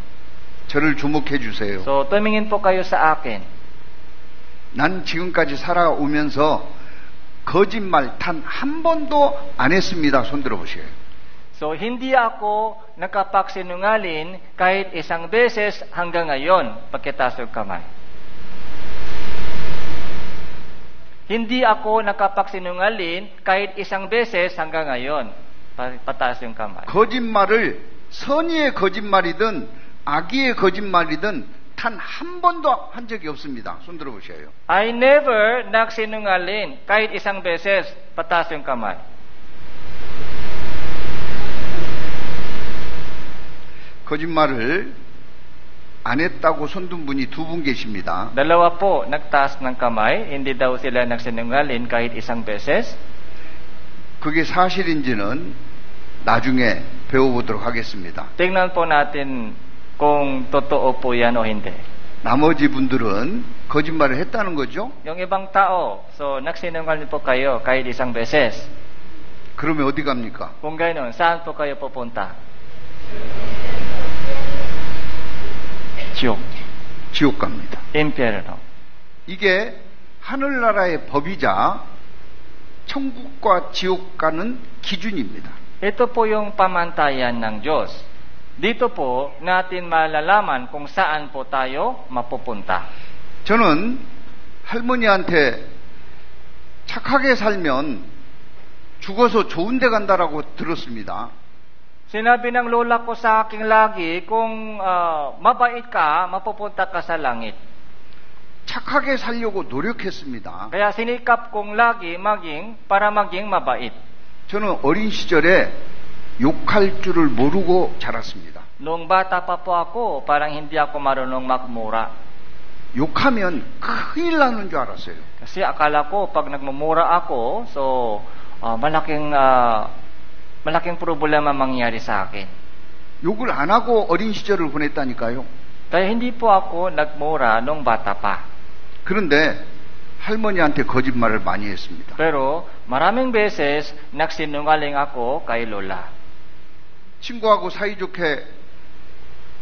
저를 주목해 주세요. So, tumingin po kayo sa akin. 난 지금까지 살아오면서 거짓말 단 한 번도 안 했습니다. 손 들어보세요. So, hindi ako nakapagsinungaling kahit isang beses hanggang ngayon. Pagkitaas yung kamay. Hindi ako nakapagsinungaling kahit isang beses hanggang ngayon. Pataas yung kamay. 거짓말을 선의의 거짓말이든 악의의 거짓말이든 단 한 번도 한 적이 없습니다. 손 들어보셔요. I never nagsinungaling kahit isang beses. Pataas yung kamay. 거짓말을 안 했다고 손든 분이 두 분 계십니다. Dalawa po nagtaas ng kamay. Hindi daw sila nagsinungaling kahit isang beses. 그게 사실인지는 나중에 배워보도록 하겠습니다. Tingnan po natin kung totoo po yan o hindi. 나머지 분들은 거짓말을 했다는 거죠? Yung ibang tao, so nagsinungaling po kayo kahit isang beses. 그러면 어디 갑니까? Kung gano'n, saan po kayo pupunta? 지옥. 지옥 갑니다. Impyerno. 이게 하늘나라의 법이자 천국과 지옥 가는 기준입니다. Ito po yung pamantayan ng Diyos. Dito po natin malalaman kung saan po tayo mapupunta. 저는 할머니한테 착하게 살면 죽어서 좋은 데 간다라고 들었습니다. Sinabi ng lola ko sa akin lagi, kung mabait ka, mapupunta ka sa langit. 착하게 살려고 노력했습니다. Kaya sinikap kong lagi para maging mabait. 저는 어린 시절에 욕할 줄을 모르고 자랐습니다. Noong bata pa po ako, parang hindi ako marunong magmura. 욕하면 큰일 나는 줄 알았어요. Kasi akala ko, pag nagmumura ako, so malaking problema mangyari sa akin. 욕을 안 하고 어린 시절을 보냈다니까요. Kaya hindi po ako nagmura nung bata pa. 그런데 할머니한테 거짓말을 많이 했습니다. Pero maraming beses nagsinungaling ako kay lola. 친구하고 사이좋게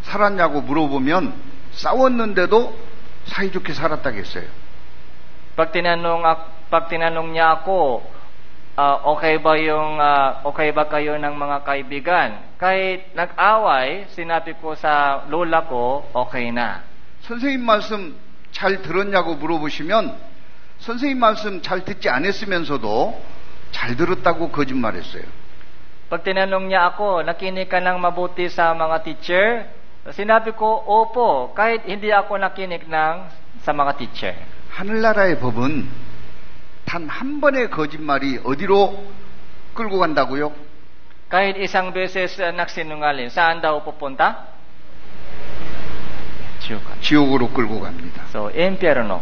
살았냐고 물어보면 싸웠는데도 사이좋게 살았다겠어요. Pag tinanong niya ako, okay ba kayo ng mga kaibigan? Kahit nag-away, sinabi ko sa lola ko, okay na. 선생님 말씀 잘 들었냐고 물어보시면 선생님 말씀 잘 듣지 않았으면서도 잘 들었다고 거짓말했어요. Pag tinanong niya ako, nakinig ka ng mabuti sa mga teacher? Sinabi ko, opo, kahit hindi ako nakinig sa mga teacher. 하늘나라의 법은 단 한 번의 거짓말이 어디로 끌고 간다고요? Kahit isang beses nagsinungaling, saan daw pupunta? 지옥으로 끌고 갑니다. So, impyerno.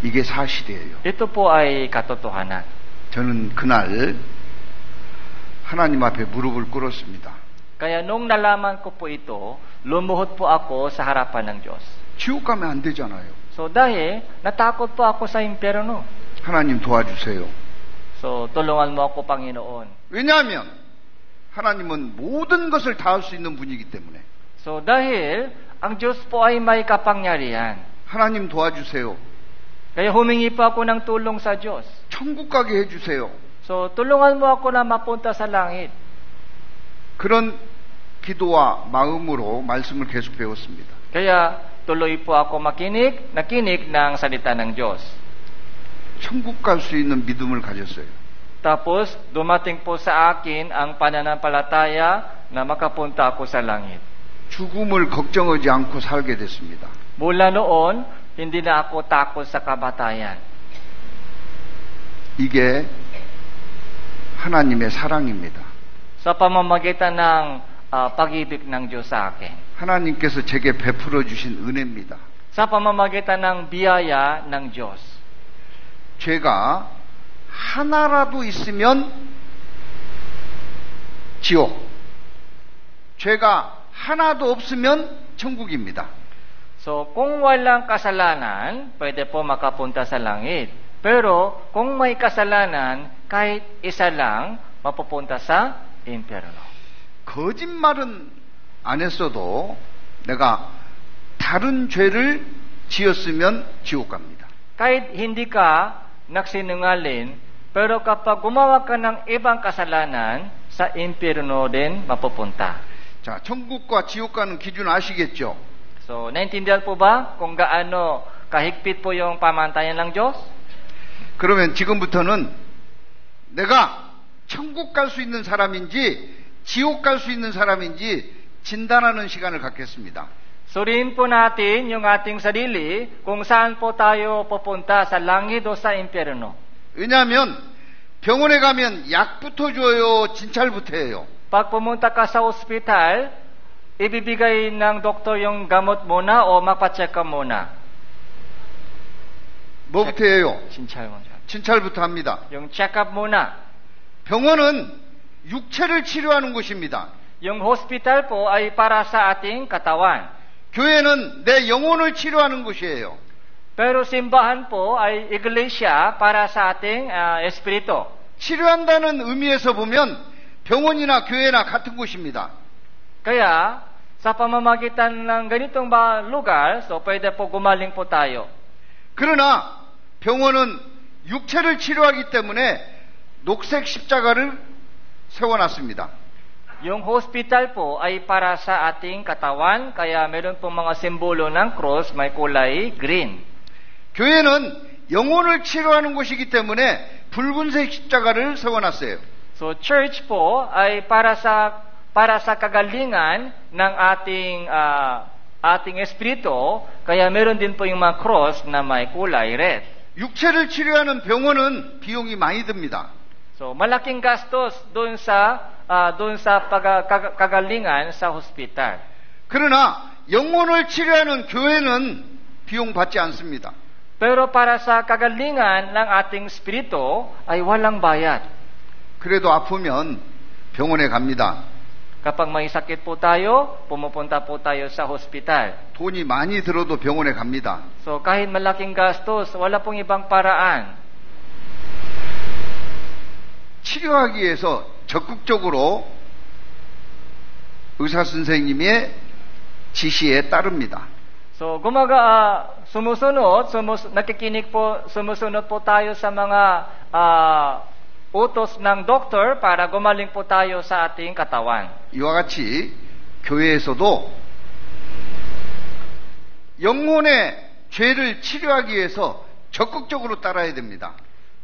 이게 사실이에요. Ito po ay katotohanan. 저는 그날 하나님 앞에 무릎을 꿇었습니다. Kaya nung nalaman ko po ito, lumuhod po ako sa harapan ng Diyos. 지옥 가면 안 되잖아요. So dahil natakot po ako sa impyerno. 하나님 도와주세요. So tulungan mo ako, Panginoon. 왜냐하면 하나님은 모든 것을 다 할 수 있는 분이기 때문에. So dahil ang Diyos po ay may kapangyarihan. 하나님 도와주세요. Kaya humingi po ako ng tulong sa Diyos. 천국 가게 해주세요. So tulungan mo ako na mapunta sa langit. 그런 기도와 마음으로 말씀을 계속 배웠습니다. Kaya tuloy po ako nakinig ng salita ng Diyos. 천국 갈 수 있는 믿음을 가졌어요. Tapos dumating po sa akin ang pananampalataya na makapunta ako sa langit. 죽음을 걱정하지 않고 살게 됐습니다. Mula noon, hindi na ako takot sa kamatayan. 이게 하나님의 사랑입니다. Sa pamamagitan ng pag-ibig ng Diyos sa akin. 하나님께서 제게 베풀어 주신 은혜입니다. Sa pamamagitan ng biyaya ng Diyos. 죄가 하나라도 있으면 지옥. 죄가 하나도 없으면 천국입니다. So, kung walang kasalanan, pwede po makapunta sa langit. Pero, kung may kasalanan, kahit isa lang, mapupunta sa impyerno. 거짓말은 안 했어도 내가 다른 죄를 지었으면 지옥 갑니다. Kahit hindi ka nagsinungaling, pero kapag gumawa ka ng ibang kasalanan, sa impyerno din mapupunta. 자, 천국과 지옥 가는 기준 아시겠죠? So, naintindihan po ba kung gaano kahigpit po yung pamantayan ng Diyos? 그러면 지금부터는 내가 천국 갈 수 있는 사람인지 지옥 갈 수 있는 사람인지 진단하는 시간을 갖겠습니다. Suriin po natin yung ating sarili kung saan po tayo pupunta, sa langit o sa impyerno. 왜냐하면 병원에 가면 약부터 줘요, 진찰부터 해요. Pag pumunta ka sa ospital, ibibigay ng doktor yung gamot muna o mapacheck ka muna? 뭐부터 해요? 진찰 먼저. 진찰부터 합니다. Yung check-up muna. 병원은 육체를 치료하는 곳입니다. Yung hospital po ay para sa ating katawan. 교회는 내 영혼을 치료하는 곳이에요. Pero simbahan po ay iglesia para sa ating espiritu. 치료한다는 의미에서 보면 병원이나 교회나 같은 곳입니다. Kaya, sa pamamagitan ng ganitong lugar, so pwede po gumaling po tayo. 그러나 병원은 육체를 치료하기 때문에 녹색 십자가를 세워놨습니다. Yung hospital po ay para sa ating katawan, kaya meron pong mga simbolo ng cross, may kulay green. 교회는 영혼을 치료하는 곳이기 때문에 붉은색 십자가를 세워놨어요. So church po ay para sa kagalingan ng ating espiritu, kaya meron din po yung mga cross na may kulay red. 육체를 치료하는 병원은 비용이 많이 듭니다. So malaking gastos doon sa kagalingan sa hospital. 그러나 영혼을 치료하는 교회는 비용 받지 않습니다. Pero para sa kagalingan ng ating espiritu ay walang bayad. 그래도 아프면 병원에 갑니다. Kapag may sakit po tayo, pumupunta po tayo sa hospital. 돈이 많이 들어도 병원에 갑니다. So kahit malaking gastos, wala pong ibang paraan. 치료하기 위해서 적극적으로 의사 선생님의 지시에 따릅니다. So nakikinig po, sumusunod po tayo sa mga utos ng doktor para gumaling po tayo sa ating katawan. 이와 같이 교회에서도 영혼의 죄를 치료하기 위해서 적극적으로 따라야 됩니다.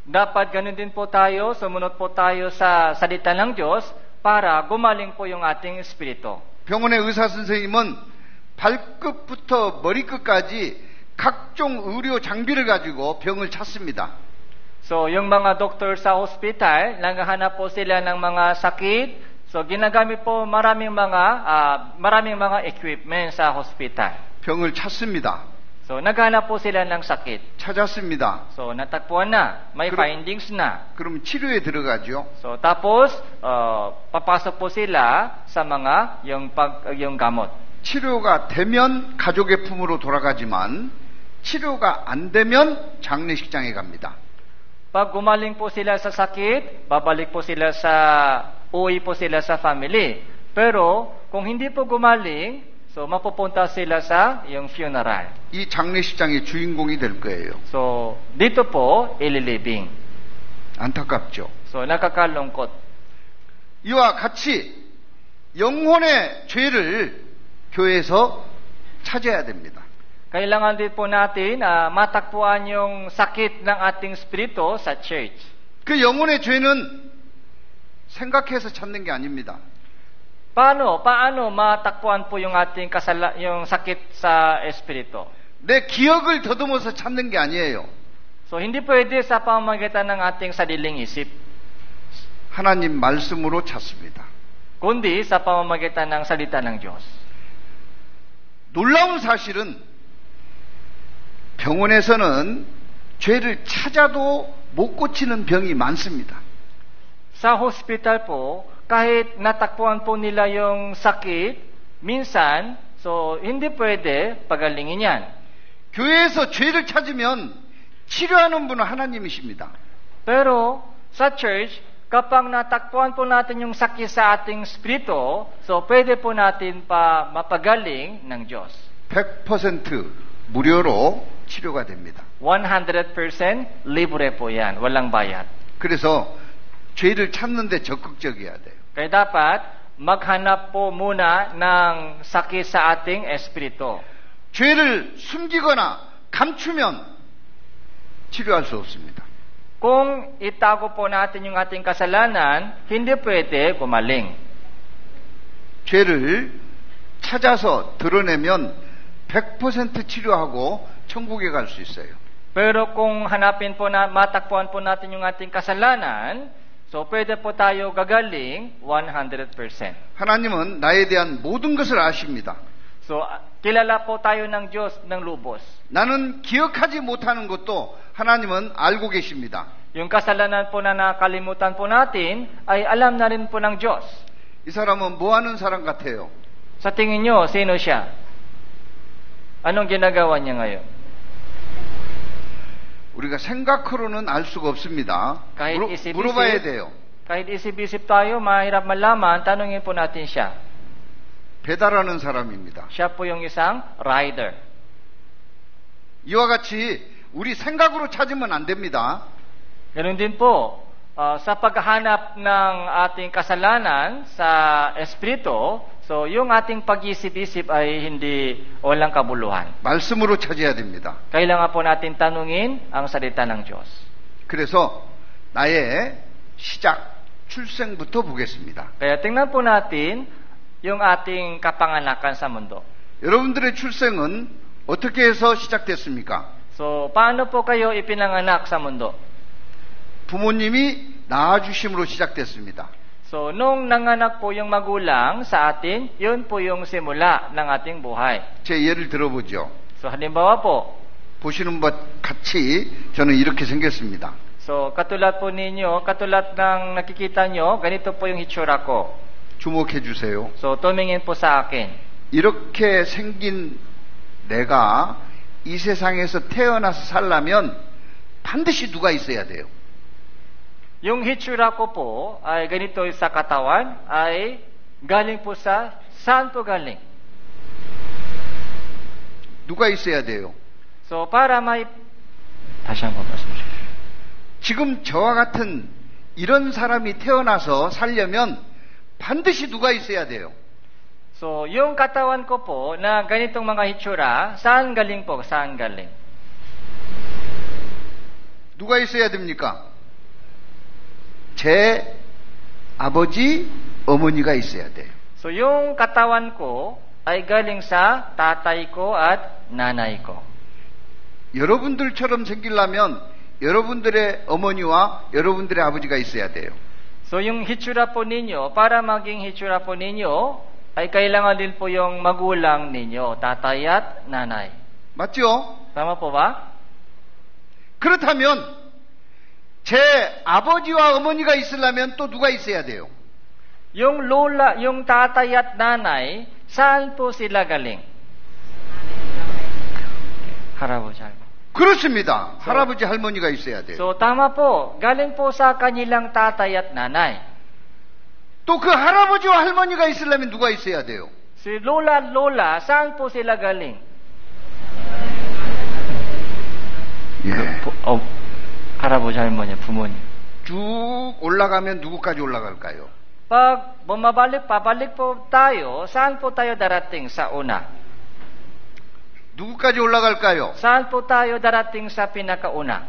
Dapat ganun din po tayo, sumunod po tayo sa salita ng Diyos para gumaling po yung ating espiritu. 병원의 의사 선생님은 발끝부터 머리끝까지 각종 의료 장비를 가지고 병을 찾습니다. So, yung mga doktor sa hospital, naghahanap po sila ng mga sakit. So, ginagamit po maraming mga equipment sa hospital. 병을 찾습니다. So, naghahanap po sila ng sakit. 찾았습니다. So, natagpuan na. May findings na. 그럼 치료에 들어가죠. So, tapos, papasok po sila sa mga yung gamot. 치료가 되면 가족의 품으로 돌아가지만 치료가 안 되면 장례식장에 갑니다. Pag gumaling po sila sa sakit, babalik po sila uwi po sila sa family. Pero, kung hindi po gumaling, so mapupunta sila sa yung funeral. 이 장례식장의 주인공이 될 거예요. So, dito po, ililibing. 안타깝죠. So, nakakalungkot. 이와 같이 영혼의 죄를 교회에서 찾아야 됩니다. Kailangan din po natin matakpuan yung sakit ng ating spirito sa church. 그 영혼의 죄는 생각해서 찾는 게 아닙니다. Paano matakpuan po yung ating yung sakit sa espiritu? 내 기억을 더듬어서 찾는 게 아니에요. So hindi pwede sa pamamagitan ng ating sariling isip. 하나님 말씀으로 찾습니다. Kundi sa pamamagitan ng salita ng Diyos. 놀라운 사실은 병원에서는 죄를 찾아도 못 고치는 병이 많습니다. Sa hospital po, kahit natakpuan po nila yung sakit, minsan, so hindi pwede pagalingin yan. 교회에서 죄를 찾으면 치료하는 분은 하나님이십니다. Pero sa church, kapag natakpuan po natin yung sakit sa ating spirito, so pwede po natin pa mapagaling ng Diyos. 100% 무료로 치료가 됩니다. 100% libre po yan, walang bayad. 그래서 죄를 찾는데 적극적이어야 돼요. Kaya dapat maghanap po muna ng sakit sa ating espiritu. 죄를 숨기거나 감추면 치료할 수 없습니다. Kung itago po natin yung ating kasalanan, hindi pwede gumaling. 죄를 찾아서 드러내면 100% 치료하고 천국에 갈 수 있어요. Pero kung hanapin po na matakpuan po natin yung ating kasalanan, so pwede po tayo gagaling 100%. 하나님은 나에 대한 모든 것을 아십니다. So kilala po tayo ng Diyos ng lubos. 나는 기억하지 못하는 것도 하나님은 알고 계십니다. Yung kasalanan po na nakalimutan po natin ay alam na rin po ng Diyos. 이 사람은 뭐 하는 사람 같아요? Sa tingin nyo, sino siya? Anong ginagawa niya ngayon? 우리가 생각으로는 알 수가 없습니다. kahit 물어봐야 돼요. kahit isip-isip tayo, mahirap malaman, tanungin po natin siya. 배달하는 사람입니다. Siya po yung isang rider. 이와 같이 우리 생각으로 찾으면 안 됩니다. Ganun din po, sa paghahanap ng ating kasalanan sa espiritu, so yung ating pag-isip-isip ay hindi walang kabuluhan. 말씀으로 찾아야 됩니다. Kailangan po natin tanungin ang salita ng Diyos. 그래서 나의 시작, 출생부터 보겠습니다. Kaya tingnan po natin yung ating kapanganakan sa mundo. 여러분들의 출생은 어떻게 해서 시작됐습니까? So, paano po kayo ipinanganak sa mundo? 부모님이 낳아주심으로 시작됐습니다. So, nung nanganak po yung magulang sa atin, yun po yung simula ng ating buhay. 제 예를 들어보죠. So, halimbawa po, 보시는 것 같이 저는 이렇게 생겼습니다. so katulad po ninyo, katulad ng nakikita nyo, ganito po yung hitsura ko. 주목해 주세요. So, tumingin po sa akin. 이렇게 생긴 내가 이 세상에서 태어나서 살려면 반드시 누가 있어야 돼요. Yung hitsura ko po ay ganito sa katawan ay galing po sa saan po galing? 누가 있어야 돼요? So para may 다시 한번 말씀해 주십시오. 지금 저와 같은 이런 사람이 태어나서 살려면 반드시 누가 있어야 돼요. So yung katawan ko po na ganitong mga hitsura, saan galing po? Saan galing? 누가 있어야 됩니까? 제 아버지, 어머니가 있어야 돼요. So yung katawan ko ay galing sa tatay ko at nanay ko. 여러분들처럼 생기려면 여러분들의 어머니와 여러분들의 아버지가 있어야 돼요. So yung hitsura po ninyo, para maging hitsura po ninyo, ay kailangan din po yung magulang ninyo, tatay at nanay. 맞죠? Tama po ba? 그렇다면 제 아버지와 어머니가 있으려면 또 누가 있어야 돼요? Yung lola, yung tatay at nanay, saan po sila galing? 할아버지, 할머니. 그렇습니다. 할아버지, 할머니가 있어야 돼요. So, tama po. Galing po sa kanilang tatay at nanay. 또 그 할아버지와 할머니가 있으려면 누가 있어야 돼요? Si lola at lola, saan po sila galing? 예. 할아버지, 할머니, 부모님. 쭉 올라가면 누구까지 올라갈까요? Pag pabalik po tayo, saan po tayo darating sa una? 누구까지 올라갈까요? Saan po tayo darating sa pinakauna?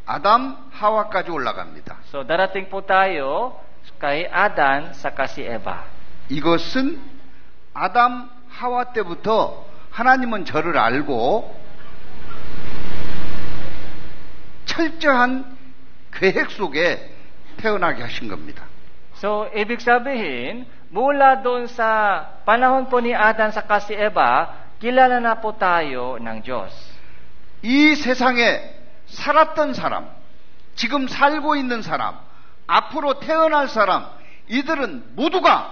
아담, 하와까지 올라갑니다. So, darating po tayo kay Adan saka si Eva. 이것은 아담, 하와 때부터 하나님은 저를 알고 철저한 계획 속에 태어나게 하신 겁니다. So, ibig sabihin, mula doon sa panahon po ni Adan saka si Eva, kilala na po tayo ng Diyos. 이 세상에 살았던 사람, 지금 살고 있는 사람, 앞으로 태어날 사람, 이들은 모두가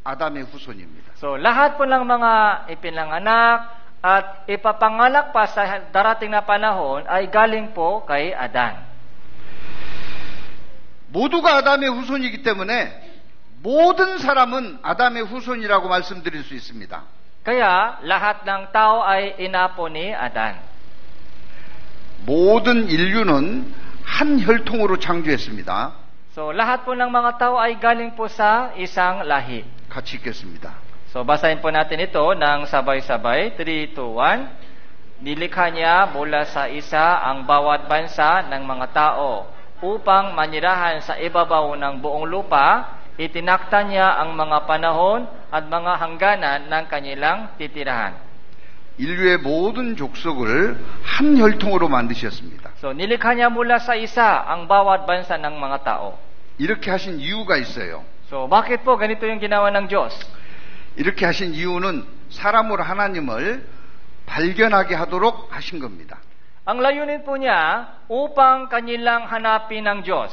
아담의 후손입니다. So, lahat po ng mga ipinanganak at ipapanganak pa sa darating na panahon ay galing po kay Adan. 모두가 아담의 후손이기 때문에 모든 사람은 아담의 후손이라고 말씀드릴 수 있습니다. Kaya lahat ng tao ay inapo ni Adan. 모든 인류는 한 혈통으로 창조했습니다. So lahat po ng mga tao ay galing po sa isang lahi. 같이 읽겠습니다. So basahin po natin ito ng sabay-sabay. 3, 2, 1. Nilikha niya mula sa isa ang bawat bansa ng mga tao upang manirahan sa ibabaw ng buong lupa. Itinakda niya ang mga panahon at mga hangganan ng kanilang titirahan. 인류의 모든 족속을 한 혈통으로 만드셨습니다. So nilikha niya mula sa isa ang bawat bansa ng mga tao. 이렇게 하신 이유가 있어요. So bakit po ganito yung ginawa ng Diyos? 이렇게 하신 이유는 사람으로 하나님을 발견하게 하도록 하신 겁니다. Ang layunin po niya upang kanilang hanapin ng Diyos.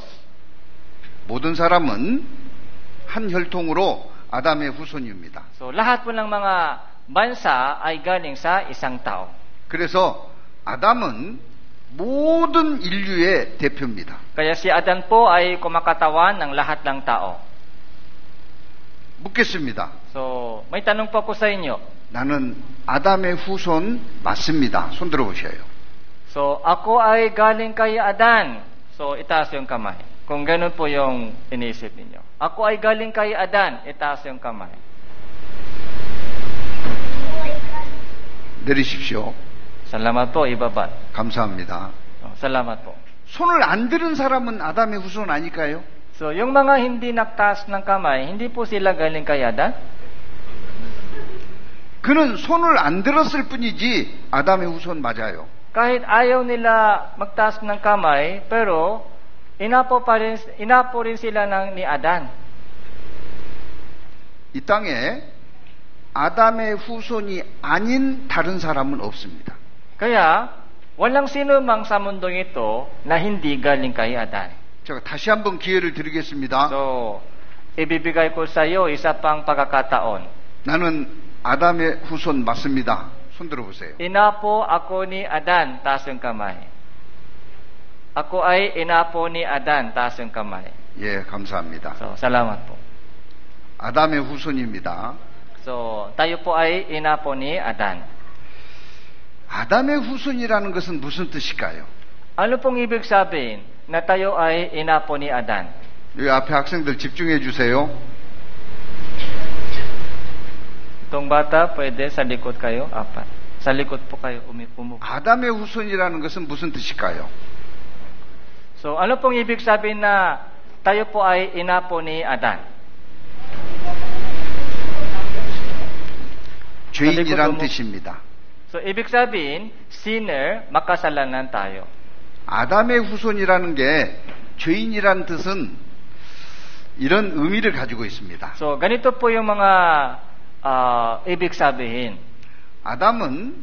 모든 사람은 한 혈통으로 아담의 후손입니다. So lahat po ng mga bansa ay galing sa isang tao. 그래서 아담은 모든 인류의 대표입니다. Kaya si Adan po ay kumakatawan ng lahat ng tao. 묻겠습니다. So may tanong po ako sa inyo. 나는 아담의 후손 맞습니다. 손 들어보셔요. So ako ay galing kay Adan. So itaas yung kamay. Kung ganun po yung iniisip ninyo. Ako ay galing kay Adan. Itaas yung kamay. 내리십시오. Salamat po, ibaba. 감사합니다. Salamat po. 손을 안 들은 사람은 아담의 후손 아닐까요? So yung mga hindi nagtaas ng kamay, hindi po sila galing kay Adan? 그는 손을 안 들었을 뿐이지 아담의 후손 맞아요. Kahit ayaw nila magtaas ng kamay, pero inapo rin sila ni Adan. 이 땅에 아담의 후손이 아닌 다른 사람은 없습니다. Kaya walang sino mang sa mundong ito na hindi galing kay Adan. 제가 다시 한번 기회를 드리겠습니다. So, ibibigay ko sa iyo isa pang pagkakataon. 나는 아담의 후손 맞습니다. 손 들어보세요. Inapo ako ni Adan, taas yung kamay. Ako ay inapo ni Adan, taas yung kamay. 예, 감사합니다. So, salamat po. 아담의 후손입니다. So, tayo po ay inapo ni Adan. 아담의 후손이라는 것은 무슨 뜻일까요? Ano pong ibig sabihin na tayo ay inapo ni Adan? 여기 앞에 학생들 집중해 주세요. Itong bata, pwede sa likod kayo, apat. Sa likod po kayo umupo. 아담의 후손이라는 것은 무슨 뜻일까요? So, ano pong ibig sabihin na tayo po ay inapo ni Adan? 죄인이란 뜻입니다. So, ibig sabihin, sinner, makasalanan tayo. 아담의 후손이라는 게 죄인이란 뜻은 이런 의미를 가지고 있습니다. So, ganito po yung mga ibig sabihin. 아담은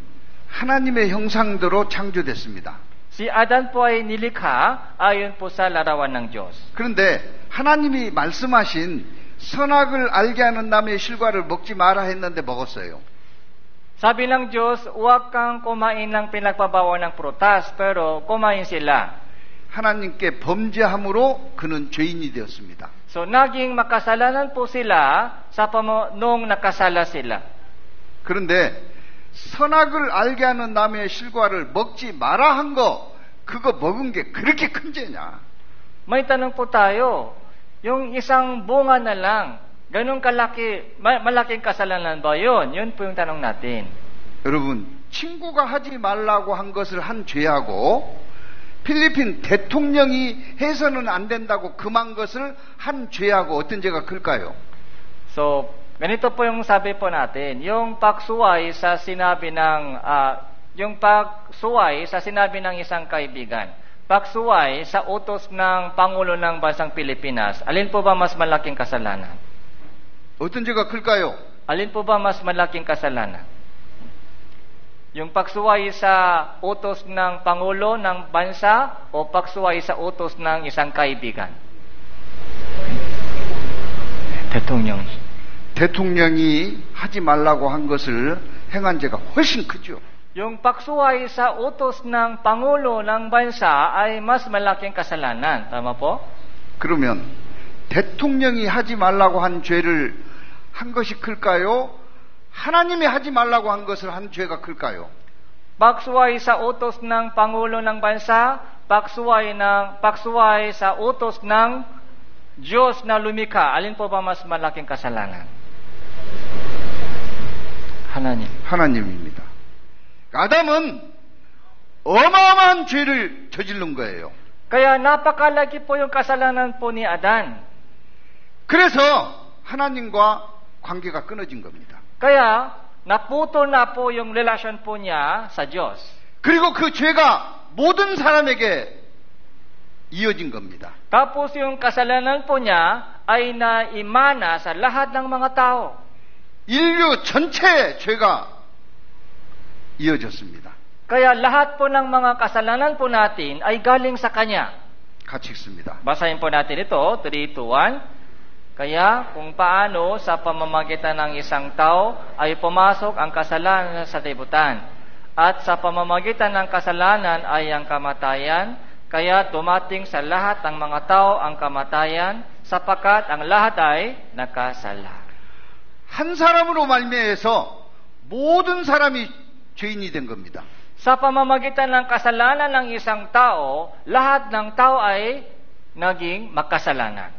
하나님의 형상대로 창조됐습니다. Si Adan po ay nilikha ayon po sa larawan ng Diyos. 그런데 하나님이 말씀하신 선악을 알게 하는 나무의 실과를 먹지 마라 했는데 먹었어요. Sabi ng Diyos, huwag kang kumain ng pinagpabawa ng prutas, pero kumain sila. 하나님께 범죄함으로 그는 죄인이 되었습니다. So, naging makasalanan po sila nung nakasala sila. 그런데 선악을 알게 하는 나무의 실과를 먹지 마라 한 거, 그거 먹은 게 그렇게 큰 죄냐? May tanong po tayo, yung isang bunga na lang, ganun kalaki, malaking kasalanan ba yun? Yun po yung tanong natin. 여러분, 친구가 하지 말라고 한 것을 한 죄하고 필리핀 대통령이 해서는 안 된다고 금한 것을 한 죄하고 어떤 죄가 클까요? So, ganito po yung sabi po natin, yung pagsuway sa sinabi ng isang kaibigan, pagsuway sa utos ng Pangulo ng Bansang Pilipinas, alin po ba mas malaking kasalanan? 어떤 죄가 클까요? Alin po ba mas malaking kasalanan? Yung pagsuway sa utos ng Pangulo ng Bansa o pagsuway sa utos ng isang kaibigan? 대통령이 하지 말라고 한 것을 행한 죄가 훨씬 크죠. Yung pagsuway sa utos ng Pangulo ng Bansa ay mas malaking kasalanan. Tama po? 그러면 대통령이 하지 말라고 한 죄를 한 것이 클까요? 하나님이 하지 말라고 한 것을 한 죄가 클까요? Pagsuway sa utos ng Pangulo ng Bansa, pagsuway sa utos ng Diyos na lumikha, alin po ba mas malaking kasalanan? 하나님. 하나님입니다. 아담은 어마어마한 죄를 저지른 거예요. Kaya napakalaki po yung kasalanan po ni Adan. 그래서 하나님과 관계가 끊어진 겁니다. Kaya naputol na po yung relasyon po niya sa Diyos. 그리고 그 죄가 모든 사람에게 이어진 겁니다. Tapos yung kasalanan po niya ay naimana sa lahat ng mga tao. 인류 전체의 죄가 이어졌습니다. Kaya lahat po ng mga kasalanan po natin ay galing sa Kanya. 같이 읽습니다. Basahin po natin ito, 3:1. Kaya kung paano sa pamamagitan ng isang tao ay pumasok ang kasalanan sa libutan, at sa pamamagitan ng kasalanan ay ang kamatayan, kaya dumating sa lahat ng mga tao ang kamatayan, sapagkat ang lahat ay nakasala. 한 사람으로 말미암아서 모든 사람이 죄인이 된 겁니다. Sa pamamagitan ng kasalanan ng isang tao, lahat ng tao ay naging makasalanan.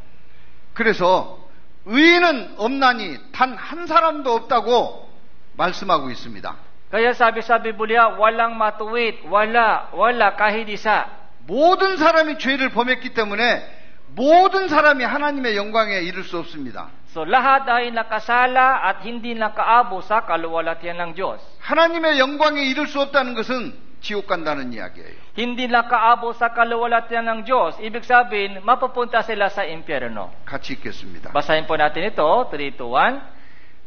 그래서 의인은 없나니 단 한 사람도 없다고 말씀하고 있습니다. Kaya sabi sa Biblia, walang matuwid, wala kahit isa. 모든 사람이 죄를 범했기 때문에 모든 사람이 하나님의 영광에 이를 수 없습니다. So lahat ay nakasala at hindi nakaabo sa kaluwalhatian ng Diyos. 하나님의 영광에 이를 수 없다는 것은 지옥 간다는 이야기예요. Hindi nakaabo sa kaluwalhatian ng Diyos, ibig sabihin, mapupunta sila sa impyerno. 같이 읽겠습니다. Basahin po natin ito, 3:1.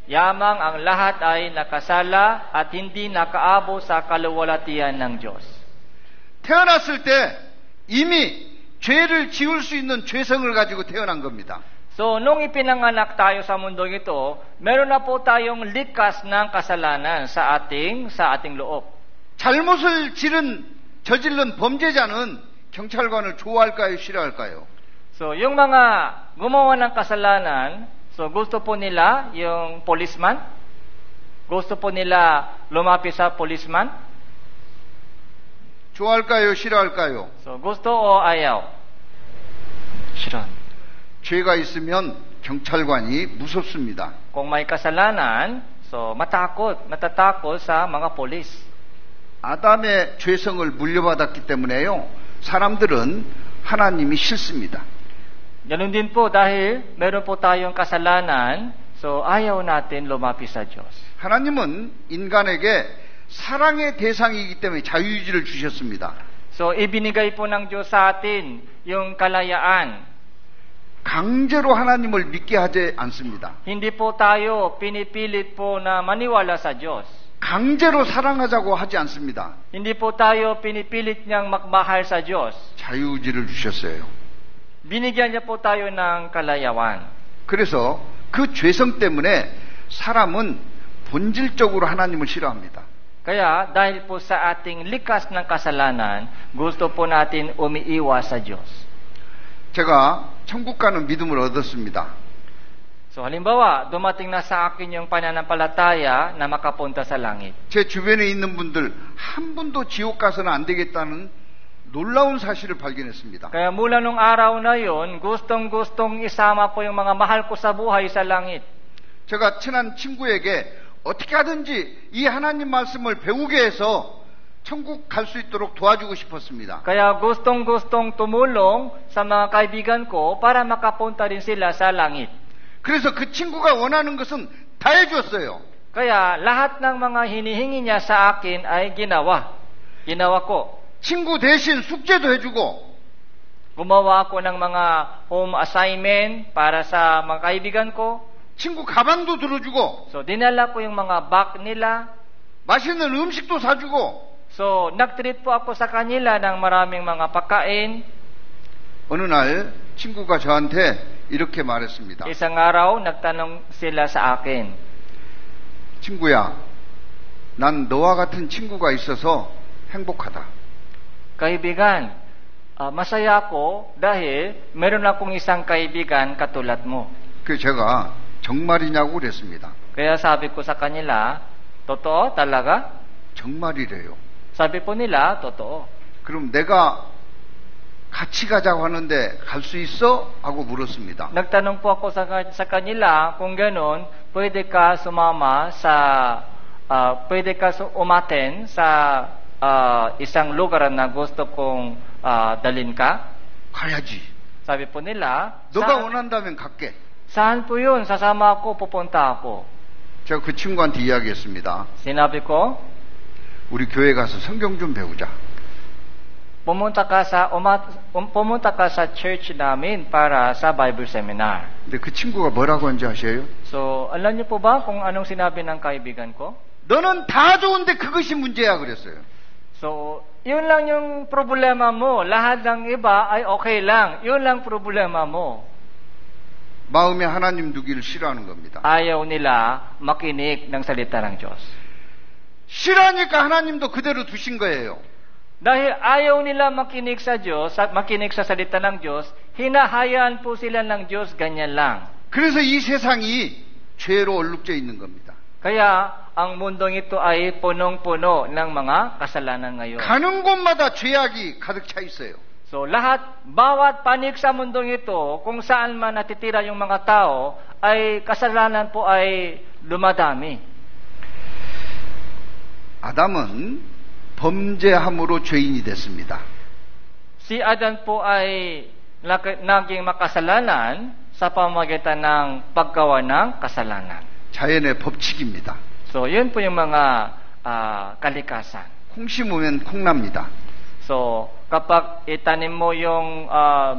Yamang ang lahat ay nakasala at hindi nakaabo sa kaluwalhatian ng Diyos. 태어났을 때 이미 죄를 지을 수 있는 죄성을 가지고 태어난 겁니다. So, nung ipinanganak tayo sa mundong ito, meron na po tayong likas ng kasalanan sa ating loob. 잘못을 저질른 범죄자는 경찰관을 좋아할까요, 싫어할까요? So, yung mga gumawa ng kasalanan, so gusto po nila yung policeman? Gusto po nila lumapit sa policeman? 좋아할까요, 싫어할까요? So, gusto o ayaw? 싫어. 죄가 있으면 경찰관이 무섭습니다. Kung may kasalanan, so natatakot sa mga polis. 아담의 죄성을 물려받았기 때문에요. 사람들은 하나님이 싫습니다. Ganun din po dahil meron po tayong kasalanan, so ayaw natin lumapit sa Diyos. 하나님은 인간에게 사랑의 대상이기 때문에 자유의지를 주셨습니다. So ibinigay po ng Diyos sa atin yung kalayaan. 강제로 하나님을 믿게 하지 않습니다. Hindi po tayo pinipilit po na maniwala sa Diyos. 강제로 사랑하자고 하지 않습니다. Hindi po tayo pinipilit niyang magmahal sa Diyos. 자유의지를 주셨어요. Binigyan niya po tayo ng kalayaan. 그래서 그 죄성 때문에 사람은 본질적으로 하나님을 싫어합니다. Kaya dahil po sa ating likas ng kasalanan, gusto po natin umiiwas sa Diyos. 제가 천국 가는 믿음을 얻었습니다. So halimbawa, dumating na sa akin yung pananampalataya na makapunta sa langit. 제 주변에 있는 분들 한 분도 지옥 가서는 안 되겠다는 놀라운 사실을 발견했습니다. Kaya mula nung araw na yon, gustong-gustong isama po yung mga mahal ko sa buhay sa langit. 제가 친한 친구에게 어떻게 하든지 이 하나님 말씀을 배우게 해서 천국 갈 수 있도록 도와주고 싶었습니다. Kaya gustong-gustong tumulong sa mga kaibigan ko para makapunta rin sila sa langit. 그래서 그 친구가 원하는 것은 다 해주었어요. Kaya lahat ng mga hinihingi niya sa akin ay ginawa ko. 친구 대신 숙제도 해주고 Gumawa ako ng mga home assignment para sa mga kaibigan ko. 친구 가방도 들어주고 So dinala ko yung mga bag nila. 맛있는 음식도 사주고 So nag-treat po ako sa kanila ng maraming mga pagkain. 어느 날 친구가 저한테 이렇게 말했습니다. Isang araw, nagtanong sila sa akin, 친구야, 난 너와 같은 친구가 있어서 행복하다. Kaibigan, masaya ako dahil meron akong isang kaibigan katulad mo. 그 제가 정말이냐고 그랬습니다. Kaya sabi ko sa kanila, totoo talaga? 정말이래요. Sabi po nila, totoo. 그럼 내가 같이 가자고 하는데 갈 수 있어? 하고 물었습니다. Nagtanong po ako sa kanila kung gano'n, pwede ka sumama pwede ka umaten sa isang lugar na gusto kong dalhin ka? 가야지. Sabi po nila, 너가 원한다면 갈게. saan po yun? Sasama ako, pupunta ako. 제가 그 친구한테 이야기했습니다. Sinabi ko, 우리 교회 가서 성경 좀 배우자. pumunta ka sa church namin para sa Bible seminar. 근데 그 친구가 뭐라고 한지 아세요? So, alam niyo po ba kung anong sinabi ng kaibigan ko? 너는 다 좋은데 그것이 문제야 그랬어요. So, yun lang yung problema mo. Lahat ng iba ay okay lang. Yun lang problema mo. 마음에 하나님 두기를 싫어하는 겁니다. Ayaw nila makinig ng salita ng Diyos. 싫어하니까 하나님도 그대로 두신 거예요. Dahil ayaw nila makinig sa Diyos, makinig sa salita ng Diyos, hinahayaan po sila ng Diyos ganyan lang. 그래서 이 세상이 죄로 얼룩져 있는 겁니다. Kaya ang mundong ito ay punong-puno ng mga kasalanan ngayon. 가는 곳마다 죄악이 가득 차 있어요. So bawat panig sa mundong ito, kung saan man natitira yung mga tao, ay kasalanan po ay dumadami. 아담은 범죄함으로 죄인이 됐습니다. Si Adan po ay naging makasalanan sa pamamagitan ng paggawa ng kasalanan. 자연의 법칙입니다. So, yun po yung mga kalikasan. 콩 심으면 콩 납니다. So, kapag itanim mo yung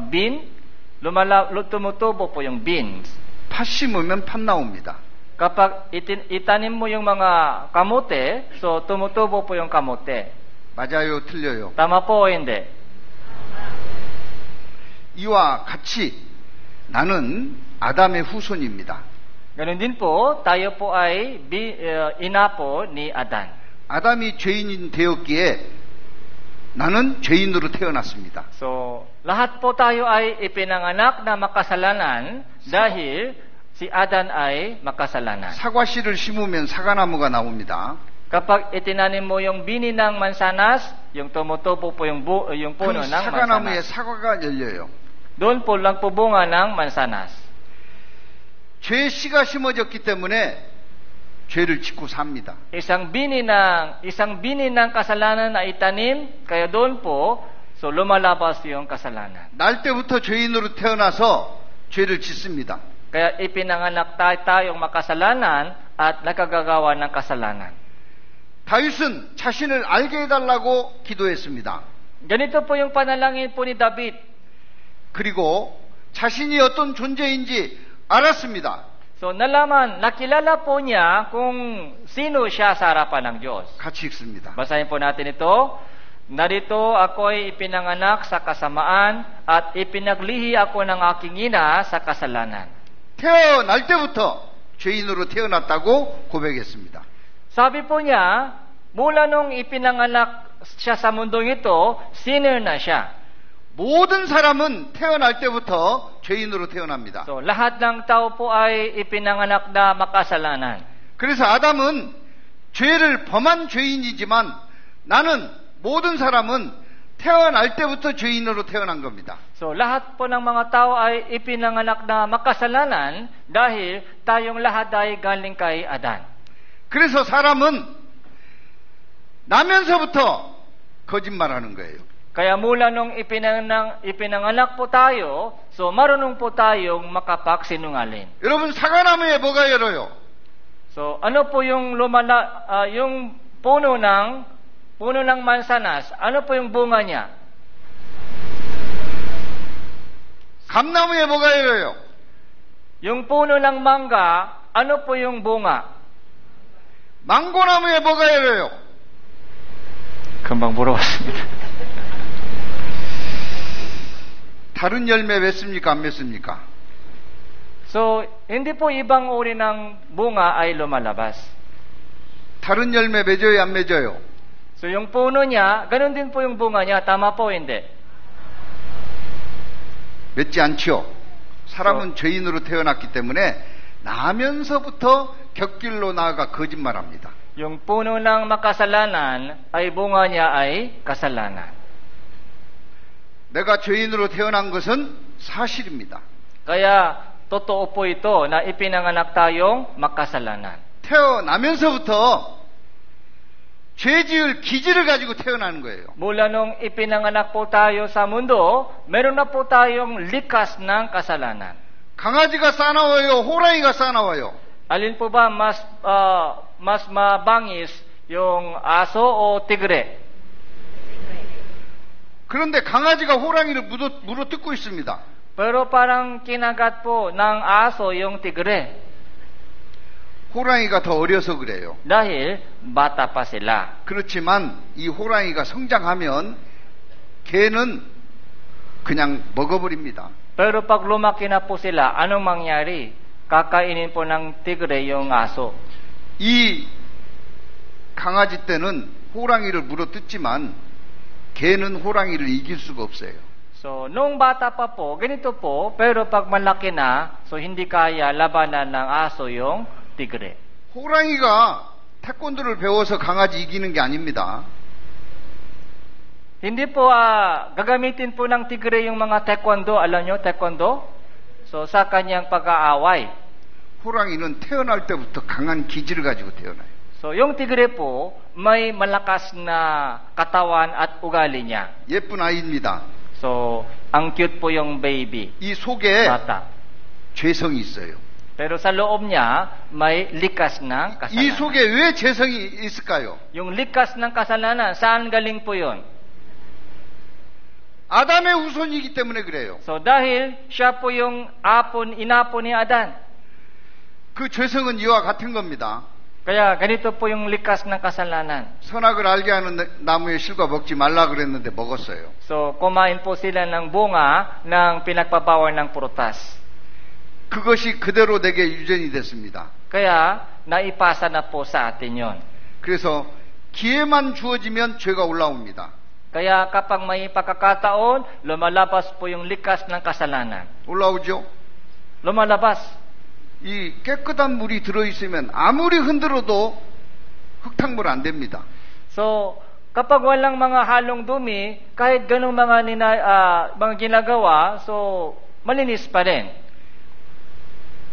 bean, tumutubo po yung beans. 팥 심으면 팥 나옵니다. Kapag itanim mo yung mga kamote, so tumutubo po yung kamote. 맞아요, 틀려요. Tama po o hindi? 이와 같이 나는 아담의 후손입니다. Ganun din po, tayo po ay ina po ni Adan. 아담이 죄인이 되었기에 나는 죄인으로 태어났습니다. So, lahat po tayo ay ipinanganak na makasalanan dahil si Adan ay makasalanan. 사과 씨를 심으면 사과나무가 나옵니다. Kapag itinanim mo yung bini ng mansanas, yung tumutubo po yung puno 그 ng 사과나무에 mansanas. 사과가 열려요. Doon po lang po bunga ng mansanas. 죄의 씨가 심어졌기 때문에 죄를 짓고 삽니다. Isang bini ng kasalanan na itanim, kaya doon po, so lumalabas yung kasalanan. 날 때부터 죄인으로 태어나서 죄를 짓습니다. Kaya ipinanganak tayong makasalanan at nakagagawa ng kasalanan. 다윗은 자신을 알게 해달라고 기도했습니다. Ganito po yung panalangin po ni David. 그리고 자신이 어떤 존재인지 알았습니다. So nakilala po niya kung sino siya sa harapan ng Diyos. 같이 읽습니다. Basahin po natin ito. Narito ako'y ipinanganak sa kasamaan at ipinaglihi ako ng aking ina sa kasalanan. 태어날 때부터 죄인으로 태어났다고 고백했습니다. Sabi po niya, mula nung ipinanganak siya sa mundong ito, sinner na siya. 모든 사람은 태어날 때부터 죄인으로 태어납니다. So, lahat ng tao po ay ipinanganak na makasalanan. 그래서 아담은 죄를 범한 죄인이지만 나는 모든 사람은 태어날 때부터 죄인으로 태어난 겁니다. So, lahat po ng mga tao ay ipinanganak na makasalanan dahil tayong lahat ay galing kay Adan. 그래서 사람은 나면서부터 거짓말하는 거예요. Kaya mula nung ipinanganak po tayo, so marunong po tayong makapagsinungaling. 여러분 사과나무에 뭐가 열어요? So ano po yung yung puno ng mansanas, ano po yung bunga niya? 감나무에 뭐가 열어요? Yung puno ng mangga, ano po yung bunga? 망고나무에 뭐가 열어요? 금방 물어봤습니다. 다른 열매 맺습니까? 안 맺습니까? So, hindi po ibang uri ng bunga ay lumalabas. 다른 열매 맺어요? 안 맺어요? So, yung puno niya, ganun din po yung bunga niya. Tama po, hindi? 맺지 않지요. 사람은 죄인으로 태어났기 때문에 나면서부터 곁길로 나아가 거짓말합니다. Yung puno ng makasalanan ay bunga niya ay kasalanan. 내가 죄인으로 태어난 것은 사실입니다. Kaya totoo po ito na ipinanganak tayong makasalanan. 태어나면서부터 죄지을 기질을 가지고 태어나는 거예요. Mula nung ipinanganak po tayo sa mundo, meron na po tayong likas ng kasalanan. 강아지가 싸나워요? 호랑이가 싸나워요? Alin po ba mas mabangis yung aso o tigre? 그런데 강아지가 호랑이를 물어뜯고 있습니다. Pero parang kinagat po ng aso yung tigre. 호랑이가 더 어려서 그래요. Dahil bata pa sila. 그렇지만 이 호랑이가 성장하면 개는 그냥 먹어버립니다. Pero pag lumaki na po sila, anong mangyari? Kakainin po ng tigre yung aso. 이 강아지 때는 호랑이를 물어뜯지만 개는 호랑이를 이길 수가 없어요. So, nung bata pa po, ganito po, pero pag malaki na, so hindi kaya labanan ng aso yung tigre. 호랑이가 태권도를 배워서 강아지 이기는 게 아닙니다. Hindi po gagamitin po ng tigre yung mga taekwondo. Alam nyo, taekwondo? So, sa kanyang pag-aaway. 호랑이는 태어날 때부터 강한 기질을 가지고 태어나요. So, yung tigre po, may malakas na katawan at ugali niya. 예쁜 아이입니다. So, ang cute po yung baby. 이 속에 Bata. 죄성이 있어요. Pero sa loob niya, may likas ng kasalanan. 이 속에 왜 죄성이 있을까요? Yung likas ng kasalanan, saan galing po yun? 아담의 후손이기 때문에 그래요. So, dahil siya po yung inapo ni Adan. 그 죄성은 이와 같은 겁니다. Kaya ganito po yung likas ng kasalanan. 선악을 알게 하는 나무의 실과 먹지 말라 그랬는데 먹었어요. So, kumain po sila ng bunga ng pinagpabawal ng prutas. 그것이 그대로 내게 유전이 됐습니다. Kaya, naipasa na po sa atin yon. 그래서 기회만 주어지면 죄가 올라옵니다. Kaya kapag may pagkakataon, lumalabas po yung likas ng kasalanan. 올라오죠? Lumalabas. 이 깨끗한 물이 들어있으면 아무리 흔들어도 흙탕물 안 됩니다. So, kapag walang mga halong dumi, kahit ganong mga ginagawa, so, malinis pa rin.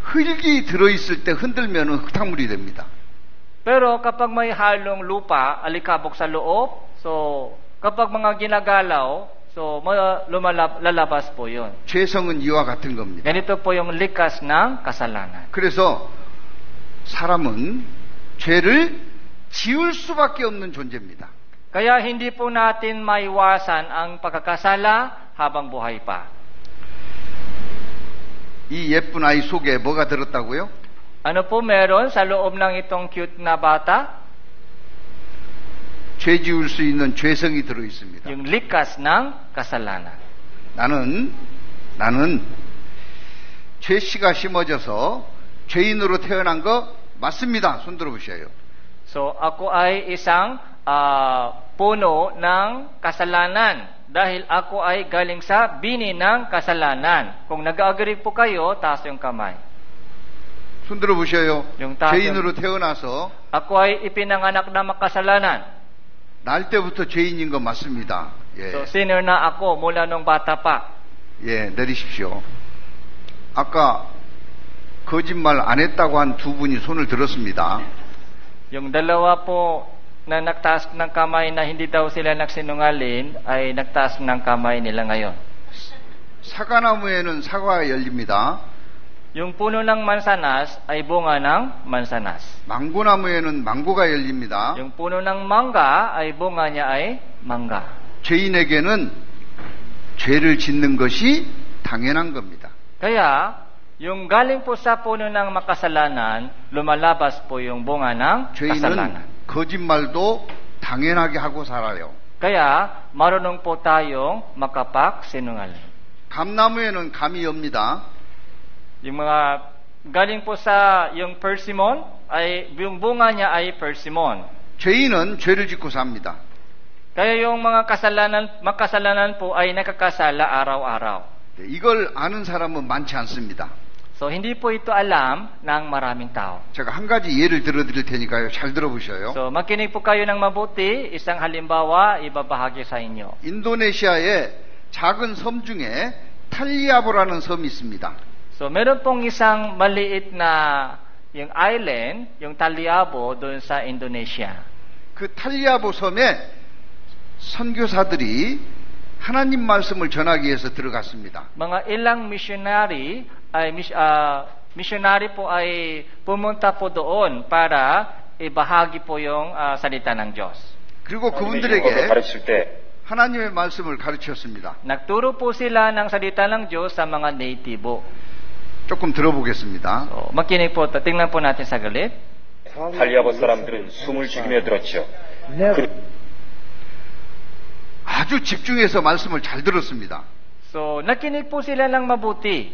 흙이 들어있을 때 흔들면 흙탕물이 됩니다. Pero kapag may halong lupa, alikabok sa loob, so, kapag mga ginagalaw, so, lalabas po yun. 죄성은 이와 같은 겁니다. Ganito po yung likas ng kasalanan. 그래서 사람은 죄를 지을 수밖에 없는 존재입니다. Kaya hindi po natin maiwasan ang pagkakasala habang buhay pa. 이 예쁜 아이 속에 뭐가 들었다고요? Ano po meron sa loob ng itong cute na bata? 죄 지을 수 있는 죄성이 들어 있습니다. Yung likas ng kasalanan. 나는 죄씨가 심어져서 죄인으로 태어난 거 맞습니다. 손 들어보셔요. So, ako ay isang puno ng kasalanan dahil ako ay galing sa bini ng kasalanan. Kung nag-agree po kayo, taas yung kamay. 손 들어보셔요. yung taas 죄인으로 태어나서 ako ay ipinanganak na makasalanan. 날 때부터 죄인인 거 맞습니다. 예. So, sinner na ako mula nung bata pa. 예, 내리십시오. 아까 거짓말 안 했다고 한 두 분이 손을 들었습니다. Yung dalawa po na nagtaas ng kamay na hindi daw sila nagsinungaling ay nagtaas ng kamay nila ngayon. 사과나무에는 사과가 열립니다. Yung puno ng mansanas ay bunga ng mansanas. 망고나무에는 망고가 열립니다. Yung puno ng mangga ay bunga niya ay mangga. 죄인에게는 죄를 짓는 것이 당연한 겁니다. Kaya, yung galing po sa puno ng makasalanan, lumalabas po yung bunga ng kasalanan. 죄인은 거짓말도 당연하게 하고 살아요. Kaya, marunong po tayong makapagsinungaling. 감나무에는 감이 엽니다. Yung mga galing po sa yung persimmon, ay yung bunga niya ay persimmon. 죄인은 죄를 짓고 삽니다. Kaya yung mga makasalanan po ay nakakasala araw-araw. 이걸 아는 사람은 많지 않습니다. So hindi po ito alam ng maraming tao. 제가 한 가지 예를 들어드릴 테니까요. 잘 들어보셔요. So makinig po kayo ng mabuti, isang halimbawa ibabahagi sa inyo. 인도네시아의 작은 섬 중에 탈리아보라는 섬이 있습니다. So meron pong isang maliit na yung island, yung Taliabo doon sa Indonesia. 그 탈리아보 섬에 선교사들이 하나님 말씀을 전하기 위해서 들어갔습니다. Mga ilang missionary po ay pumunta po doon para ibahagi po yung salita ng Diyos. 그리고 그분들에게 하나님의 말씀을 가르쳤습니다. Nagturo po sila ng salita ng Diyos sa mga natibo. 조금 들어보겠습니다. So, makinig po, tingnan po natin saglit. 탈리아보 사람들은 숨을 죽이며 들었죠. 아주 집중해서 말씀을 잘 들었습니다. So, nakinig po sila ng mabuti.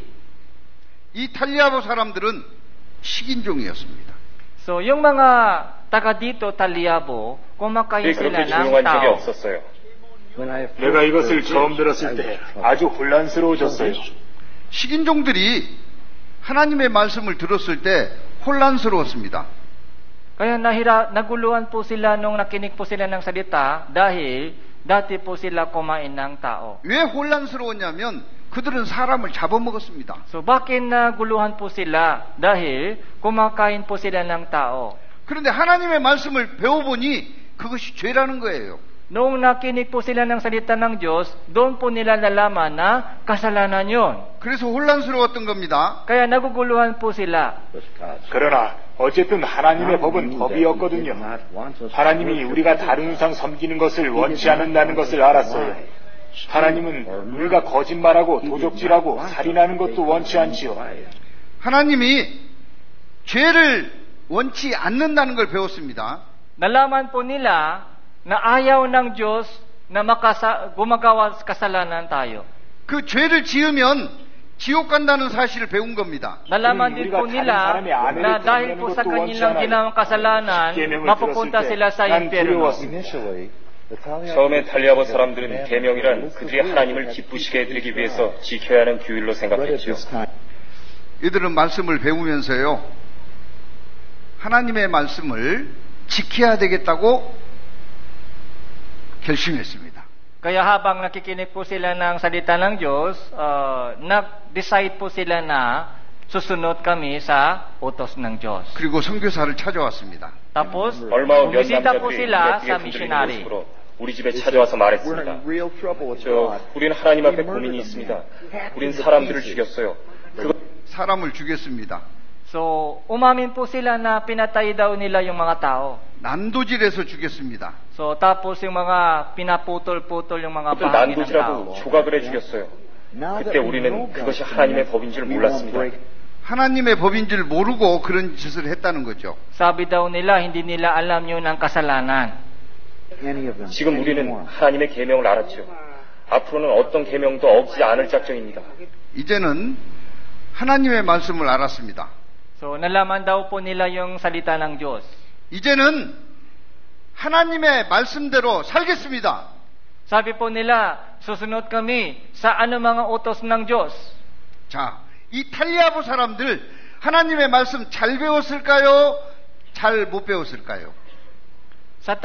이 탈리아보 사람들은 식인종이었습니다. So, yung mga taga dito, Taliabo, kumakain sila 그렇게 ng 조용한 적이 tao. 없었어요. 내가 이것을 처음 들었을 때 아주 혼란스러워졌어요. 식인종들이 하나님의 말씀을 들었을 때 혼란스러웠습니다. Kaya naguluhan po sila nung nakinig po sila ng salita dahil dati po sila kumain ng tao. 왜 혼란스러웠냐면 그들은 사람을 잡아먹었습니다. So bakit naguluhan po sila? Dahil kumakain po sila ng tao. 그런데 하나님의 말씀을 배워보니 그것이 죄라는 거예요. Noong nakinig po sila ng salita ng Diyos, doon po nila nalaman na kasalanan yun. 그래서 혼란스러웠던 겁니다. Kaya naguguluhan po sila. 그러나 어쨌든 하나님의 법은 법이었거든요. 하나님이 우리가 다른 우상 섬기는 것을 원치 않는다는 것을 알았어요. 하나님은 우리가 거짓말하고 도적질하고 살인하는 것도 원치 않지요. 하나님이 죄를 원치 않는다는 걸 배웠습니다. Nalaman po nila na ayaw ng Diyos na gumagawa kasalanan tayo. 그 죄를 지으면 지옥 간다는 사실을 배운 겁니다. Nalaman din po nila na dahil po sa kanilang ginawang kasalanan, mapupunta sila sa impyerno. 처음에 탈리아보 사람들은 계명이란 그들이 하나님을 기쁘시게 해드리기 위해서 지켜야 하는 규율로 생각했죠. 이들은 말씀을 배우면서요, 하나님의 말씀을 지켜야 되겠다고 결심했습니다. Kaya habang nakikinig po sila ng salita ng Diyos, nag-decide po sila na susunod kami sa utos ng Diyos. 그리고 선교사를 찾아왔습니다. Tapos, 얼마 후 몇 bumisita po 남자들이 sila 눈에 sa 흔들리는 missionary. 모습으로 우리 집에 찾아와서 말했습니다. 우리는 하나님 앞에 고민이 있습니다. 우린 사람들을 죽였어요. 사람을 죽였습니다. So, umamin po sila na pinatay daw nila yung mga tao. 난도질해서 죽였습니다. So, tapos yung mga pinaputol-putol yung mga bahagi ng tao. 난도질하고 조각을 해 죽였어요. 그때 우리는 그것이 하나님의 법인 줄 몰랐습니다. 하나님의 법인 줄 모르고 그런 짓을 했다는 거죠. Sabi daw nila, hindi nila alam yun ang kasalanan. 지금 우리는 하나님의 계명을 알았죠. 앞으로는 어떤 계명도 어기지 않을 작정입니다. 이제는 하나님의 말씀을 알았습니다. So, nalaman daw po nila yung salita ng Diyos. 이제는 하나님의 말씀대로 살겠습니다. Sabi po nila, susunod kami sa anumang utos ng Diyos. 자, 이 탈리아보 사람들 하나님의 말씀 잘 배웠을까요? 잘 못 배웠을까요? Sa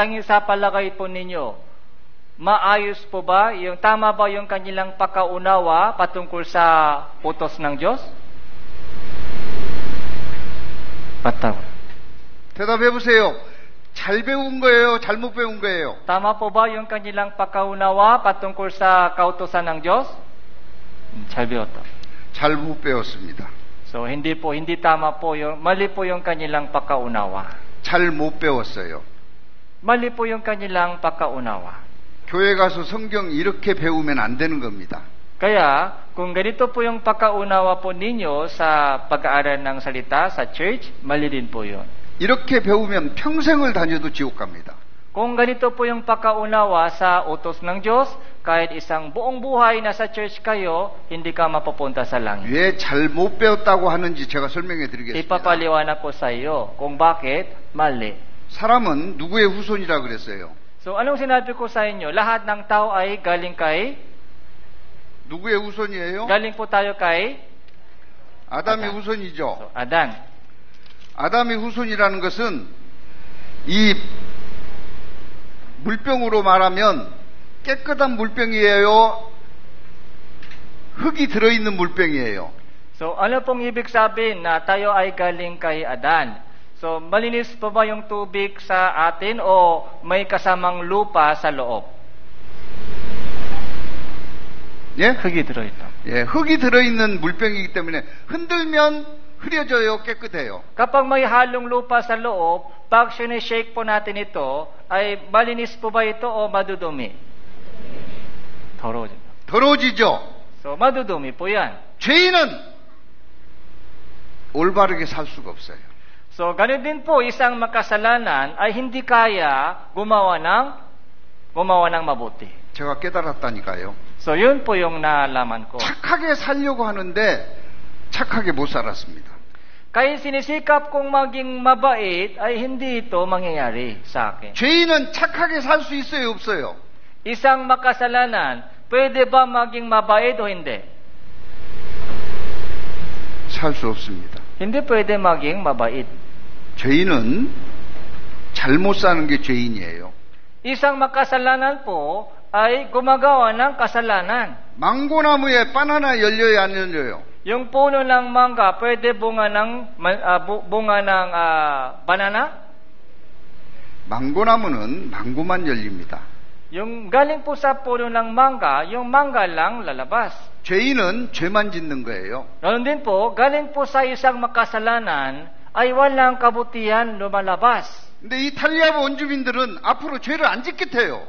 palagay po ninyo, maayos po ba? Tama ba yung kanilang pagkaunawa patungkol sa utos ng Diyos? 대답해 보세요. 잘 배운 거예요? 잘못 배운 거예요? Tama po ba yung kanilang pagkaunawa patungkol sa kautosan ng Diyos? 잘 배웠다. 잘못 배웠습니다. So hindi tama po yung mali po yung kanilang pagkaunawa. 잘 못 배웠어요. Mali po yung kanilang pagkaunawa. 교회 가서 성경 이렇게 배우면 안 되는 겁니다. Kaya, kung ganito po yung pagkaunawa po ninyo sa pag-aaral ng salita sa church, mali din po yun. 이렇게 배우면 평생을 다녀도 지옥 갑니다. Kung ganito po yung pagkaunawa sa utos ng Diyos, kahit isang buong buhay na sa church kayo, hindi ka mapupunta sa langit. 왜 잘못 배웠다고 하는지 제가 설명해 드리겠습니다. Ipapaliwanag ko sa iyo kung bakit mali. 사람은 누구의 후손이라 그랬어요? So, anong sinabi ko sa inyo? Lahat ng tao ay galing kay 누구의 후손이에요? Galing po tayo kay 아담의 아담. 후손이죠. so, Adan. 아담의 후손이라는 것은 이 물병으로 말하면 깨끗한 물병이에요? 흙이 들어있는 물병이에요? So, ano pong ibig sabihin na tayo ay galing kay Adan? So, malinis po ba yung tubig sa atin o may kasamang lupa sa loob? 예? 흙이 들어있다. 예, 흙이 들어있는 물병이기 때문에 흔들면 흐려져요, 깨끗해요. Kapag may halong lupa sa loob, pag sinishake po natin ito, ay malinis po ba ito o madudumi? 더러워지죠. So, madudumi po yan. 죄인은 올바르게 살 수가 없어요. So, ganun din po, isang makasalanan ay hindi kaya gumawa ng mabuti. 제가 깨달았다니까요. So, yun po yung naalaman ko. 착하게 살려고 하는데 착하게 못 살았습니다. Kaya sinisikap kong maging mabait ay hindi ito mangyayari sa akin. 죄인은 착하게 살 수 있어요, 없어요? Isang makasalanan, pwede ba maging mabait o hindi? 살 수 없습니다. Hindi pwede maging mabait. 죄인은 잘못 사는 게 죄인이에요. Isang makasalanan po ay gumagawa ng kasalanan. 망고나무에 바나나 열려요, 안 열려요? Yung puno ng mangga, pwede bunga ng banana? 망고나무는 망고만 열립니다. Yung galing po sa puno ng mangga, yung mangga lang lalabas. 죄인은 죄만 짓는 거예요. Ganon din po, galing po sa isang makasalanan, ay walang kabutihan lumalabas. 근데 이 탈리아보 원주민들은 앞으로 죄를 안 짓겠대요.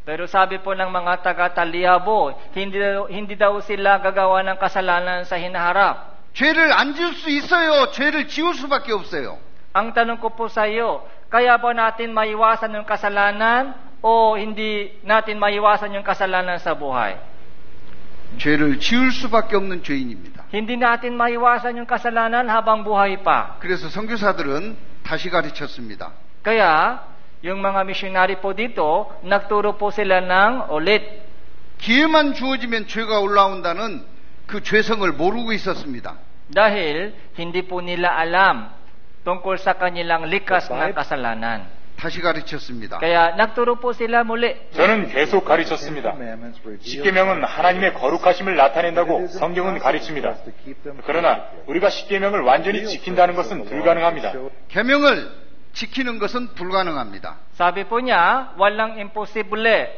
Pero sabi po ng mga taga-Taliabo, hindi daw sila gagawa ng kasalanan sa hinaharap. 죄를 안 지을 수 있어요? 죄를 지울 수밖에 없어요. Ang tanong ko po sa iyo, kaya ba natin maiwasan yung kasalanan o hindi natin maiwasan yung kasalanan sa buhay? 죄를 지을 수밖에 없는 죄인입니다. Hindi natin maiwasan yung kasalanan habang buhay pa. 그래서 선교사들은 다시 가르쳤습니다. Kaya, yung mga missionary po dito, nagturo po sila ng ulit. 기회만 주어지면 죄가 올라온다는 그 죄성을 모르고 있었습니다. Dahil hindi po nila alam tungkol sa kanilang likas na kasalanan. 다시 가르쳤습니다. Kaya nagturo po sila muli. 저는 계속 가르쳤습니다. 십계명은 하나님의 거룩하심을 나타낸다고 성경은 가르칩니다. 그러나 우리가 십계명을 완전히 지킨다는 것은 불가능합니다. 계명을 지키는 것은 불가능합니다. Sabi po niya, walang imposible.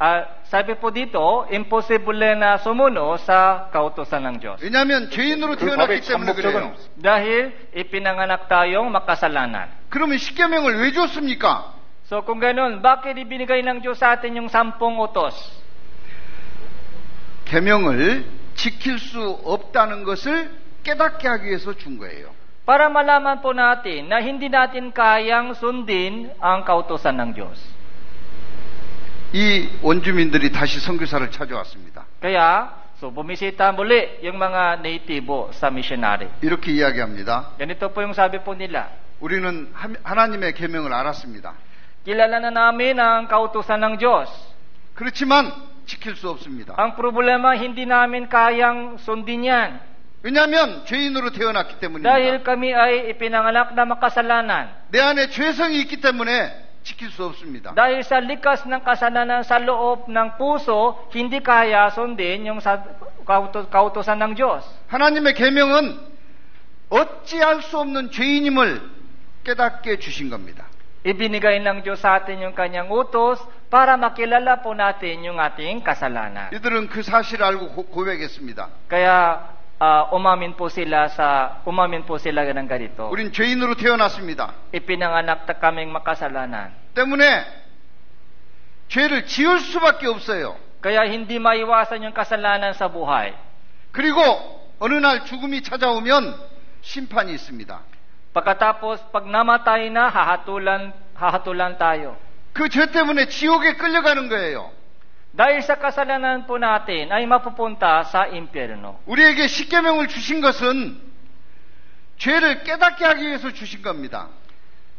Sabi po dito, imposible na sumunod sa kautusan ng Diyos. 왜냐하면 죄인으로 태어났기 때문에 그래요. Dahil ipinanganak tayong makasalanan. 그러면 십계명을 왜 줬습니까? So kung ganun, bakit ibinigay ng Diyos sa atin yung 10 utos? 계명을 지킬 수 없다는 것을 깨닫게 하기 위해서 준 거예요. Para malaman po natin na hindi natin kayang sundin ang kautusan ng Diyos. 이 원주민들이 다시 선교사를 찾아왔습니다. Kaya, bumisita muli yung mga natibo sa missionary. 이렇게 이야기합니다. Ganito po yung sabi po nila. 우리는 하나님의 계명을 알았습니다. Kilala na namin ang kautusan ng Diyos. 그렇지만 지킬 수 없습니다. Ang problema, hindi namin kayang sundin yan. 왜냐하면 죄인으로 태어났기 때문입니다. Dahil kami ay ipinanganak na makasalanan. 내 안에 죄성이 있기 때문에 지킬 수 없습니다. Dahil sa likas ng kasalanan sa loob ng puso, hindi kaya sundin yung kautusan ng Diyos. 하나님의 계명은 어찌할 수 없는 죄인임을 깨닫게 주신 겁니다. Ibinigay ng Diyos sa atin yung kanyang utos para makilala po natin yung ating kasalanan. 이들은 그 사실을 알고 고백했습니다. Kaya umamin po sila ng ganito. 우린 죄인으로 태어났습니다. Ipinanganak na kaming makasalanan. 때문에 죄를 지을 수밖에 없어요. Kaya hindi maiwasan yung kasalanan sa buhay. 그리고 어느 날 죽음이 찾아오면 심판이 있습니다. Pagkatapos, pag namatay na, hahatulan tayo. 그 죄 때문에 지옥에 끌려가는 거예요. Dahil sa kasalanan po natin, ay mapupunta sa impyerno. 우리에게 십계명을 주신 것은 죄를 깨닫게 하기 위해서 주신 겁니다.